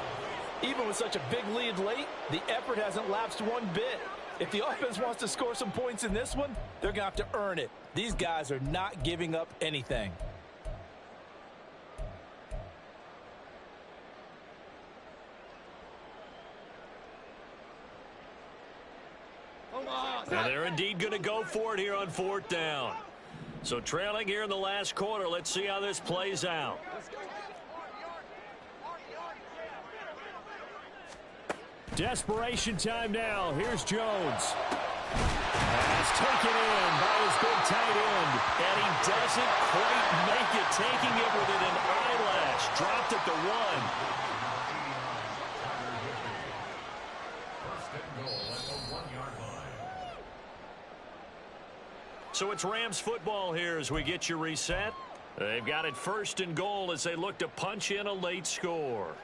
[SPEAKER 7] Even with such a big lead late, the effort hasn't lapsed one bit. If the offense wants to score some points in this one, they're going to have to earn it. These guys are not giving up anything.
[SPEAKER 16] And they're indeed going to go for it here on 4th down. So trailing here in the last quarter, let's see how this plays out. Desperation time now. Here's Jones. That's taken in by his big tight end. And he doesn't quite make it, taking it within an eyelash. Dropped at the 1.
[SPEAKER 6] First and goal at the 1-yard line.
[SPEAKER 16] So it's Rams football here as we get you reset. They've got it 1st and goal as they look to punch in a late score.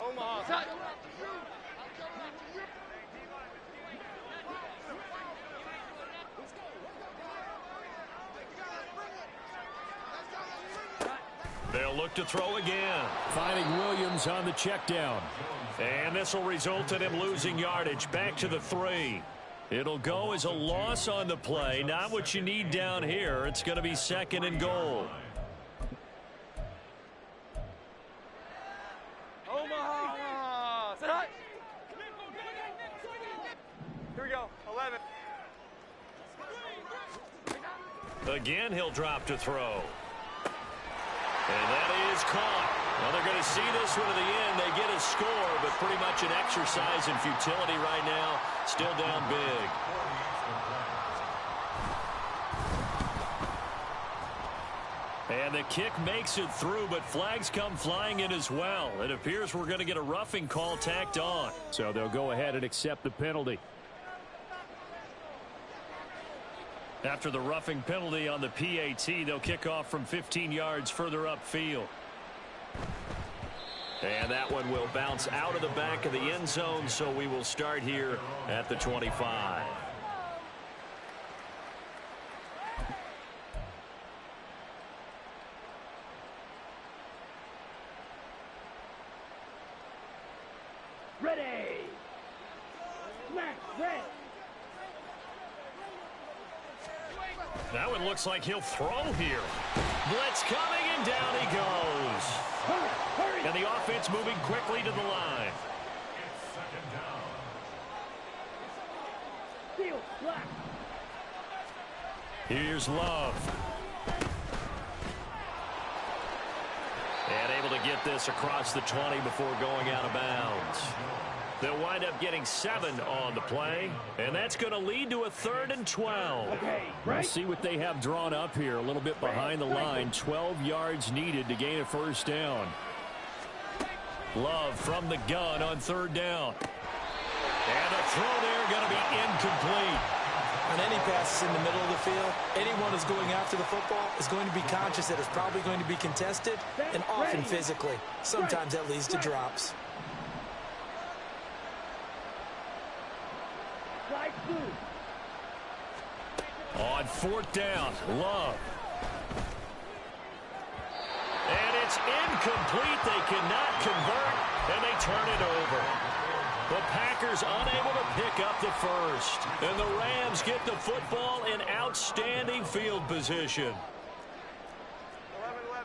[SPEAKER 16] They'll look to throw again. Finding Williams on the check down. And this will result in him losing yardage. Back to the 3. It'll go as a loss on the play. Not what you need down here. It's going to be 2nd and goal.
[SPEAKER 15] Here we go, 11.
[SPEAKER 16] Again, he'll drop to throw. And that is caught. Well, they're going to see this one to the end. They get a score, but pretty much an exercise in futility right now. Still down big. And the kick makes it through, but flags come flying in as well. It appears we're going to get a roughing call tacked on. So they'll go ahead and accept the penalty. After the roughing penalty on the PAT, they'll kick off from 15 yards further upfield. And that one will bounce out of the back of the end zone, so we will start here at the 25.
[SPEAKER 15] Ready. Smack, red.
[SPEAKER 16] That one looks like he'll throw here. Blitz coming, and down he goes.
[SPEAKER 15] Hurry.
[SPEAKER 16] And the offense moving quickly to the line.
[SPEAKER 6] Second down.
[SPEAKER 15] Steal, black.
[SPEAKER 16] Here's Love. And able to get this across the 20 before going out of bounds. They'll wind up getting 7 on the play, and that's going to lead to a 3rd and 12.
[SPEAKER 15] Okay,
[SPEAKER 16] We'll see what they have drawn up here, a little bit behind the line. 12 yards needed to gain a first down. Love from the gun on 3rd down. And a throw there going to be incomplete.
[SPEAKER 7] On any passes in the middle of the field, anyone who's going after the football is going to be conscious that it's probably going to be contested, and often physically. Sometimes that leads to drops.
[SPEAKER 16] On 4th down, Love. And it's incomplete. They cannot convert, and they turn it over. The Packers unable to pick up the first. And the Rams get the football in outstanding field position.
[SPEAKER 15] 11-11.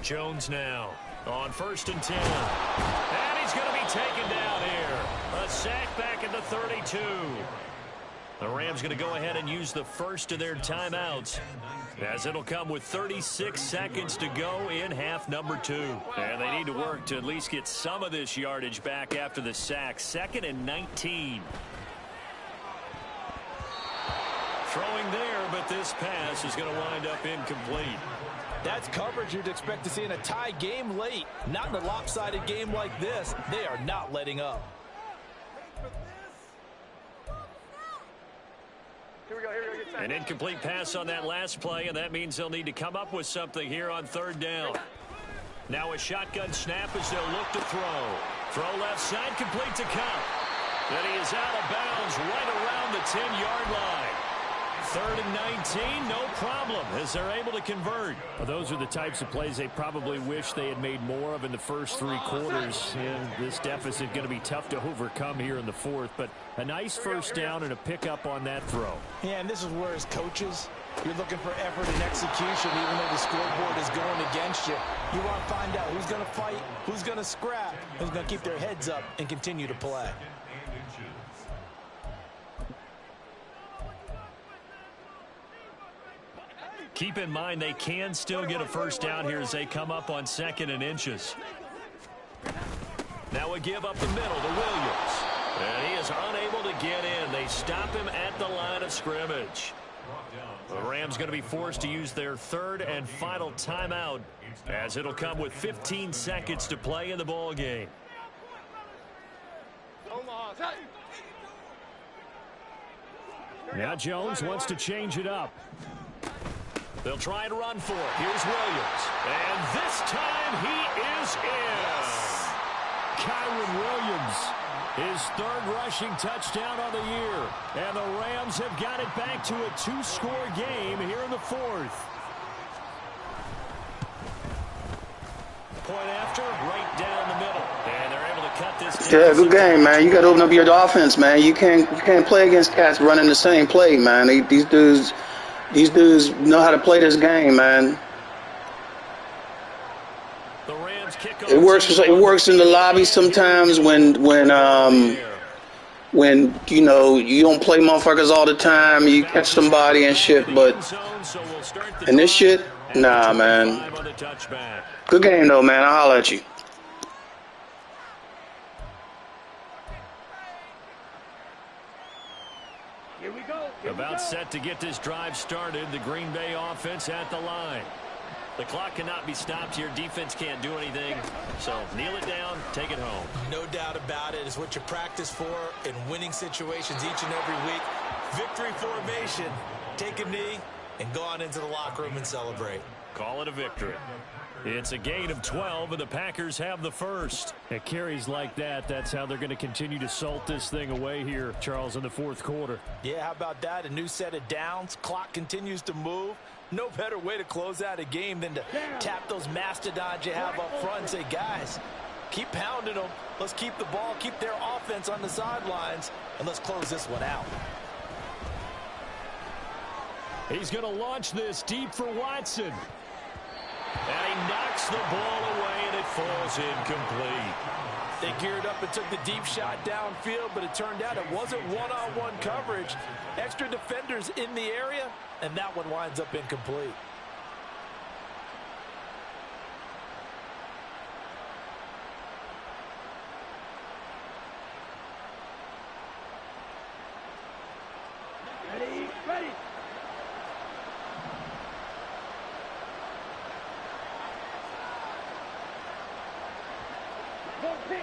[SPEAKER 16] Jones now on 1st and 10. And he's going to be taken down here. A sack back at the 32. The Rams going to go ahead and use the first of their timeouts, as it'll come with 36 seconds to go in half number 2. And they need to work to at least get some of this yardage back after the sack. 2nd and 19. Throwing there, but this pass is going to wind up incomplete.
[SPEAKER 7] That's coverage you'd expect to see in a tie game late. Not in a lopsided game like this. They are not letting up.
[SPEAKER 15] Here we go.
[SPEAKER 16] An incomplete pass on that last play, and that means they'll need to come up with something here on 3rd down. Now a shotgun snap as they'll look to throw. Throw left side, complete to Cup. Then he is out of bounds right around the 10-yard line. 3rd and 19, no problem, as they're able to convert. Well, those are the types of plays they probably wish they had made more of in the first 3 quarters. And this deficit going to be tough to overcome here in the 4th. But a nice first down and a pickup on that throw.
[SPEAKER 7] Yeah, and this is where, as coaches, you're looking for effort and execution, even though the scoreboard is going against you. You want to find out who's going to fight, who's going to scrap, who's going to keep their heads up and continue to play.
[SPEAKER 16] Keep in mind they can still get a first down here as they come up on 2nd and inches. Now a give up the middle to Williams. And he is unable to get in. They stop him at the line of scrimmage. The Rams going to be forced to use their 3rd and final timeout, as it'll come with 15 seconds to play in the ball game. Now Jones wants to change it up. They'll try and run for it. Here's Williams. And this time he is in. Kyron Williams, his 3rd rushing touchdown on the year. And the Rams have got it back to a 2-score game here in the 4th. Point after, right down the middle. And they're able to cut this.
[SPEAKER 1] Yeah, good game, man. You got to open up your offense, man. You can't play against cats running the same play, man. These dudes know how to play this game, man.
[SPEAKER 16] The Rams kick off.
[SPEAKER 1] It works in the lobby sometimes when when, you know, you don't play motherfuckers all the time, you catch somebody and shit, but in this shit, nah, man. Good game, though, man. I'll holler at you.
[SPEAKER 15] Here we go.
[SPEAKER 16] About set to get this drive started. The Green Bay offense at the line. The clock cannot be stopped here. Defense can't do anything. So kneel it down, take it home.
[SPEAKER 7] No doubt about it. It's what you practice for in winning situations each and every week. Victory formation. Take a knee and go on into the locker room and celebrate.
[SPEAKER 16] Call it a victory. It's a gain of 12, and the Packers have the first. At carries like that, that's how they're going to continue to salt this thing away here, Charles, in the fourth quarter.
[SPEAKER 7] Yeah, how about that? A new set of downs. Clock continues to move. No better way to close out a game than to tap those mastodons you have up front and say, guys, keep pounding them. Let's keep the ball, keep their offense on the sidelines, and let's close this one out.
[SPEAKER 16] He's going to launch this deep for Watson. And he knocks the ball away, and it falls incomplete.
[SPEAKER 7] They geared up and took the deep shot downfield, but it turned out it wasn't one-on-one coverage. Extra defenders in the area, and that one winds up incomplete.
[SPEAKER 15] Ready, ready. Go pitch.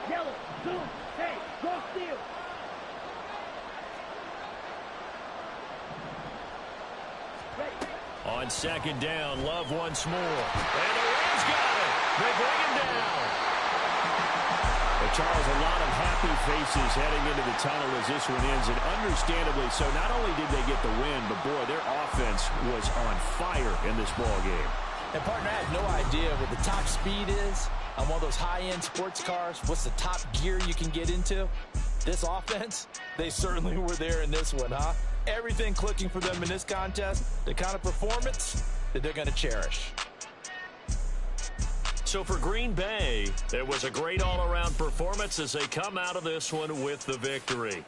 [SPEAKER 15] Yellow, zoom, hey, go steal.
[SPEAKER 16] On second down, Love once more. And the Rams got it. They bring him down. Well, Charles, a lot of happy faces heading into the tunnel as this one ends, and understandably so. Not only did they get the win, but, boy, their offense was on fire in this ball game.
[SPEAKER 7] And, partner, I have no idea what the top speed is on one of those high-end sports cars. What's the top gear you can get into? This offense, they certainly were there in this one, huh? Everything clicking for them in this contest, the kind of performance that they're going to cherish.
[SPEAKER 16] So for Green Bay, it was a great all-around performance as they come out of this one with the victory.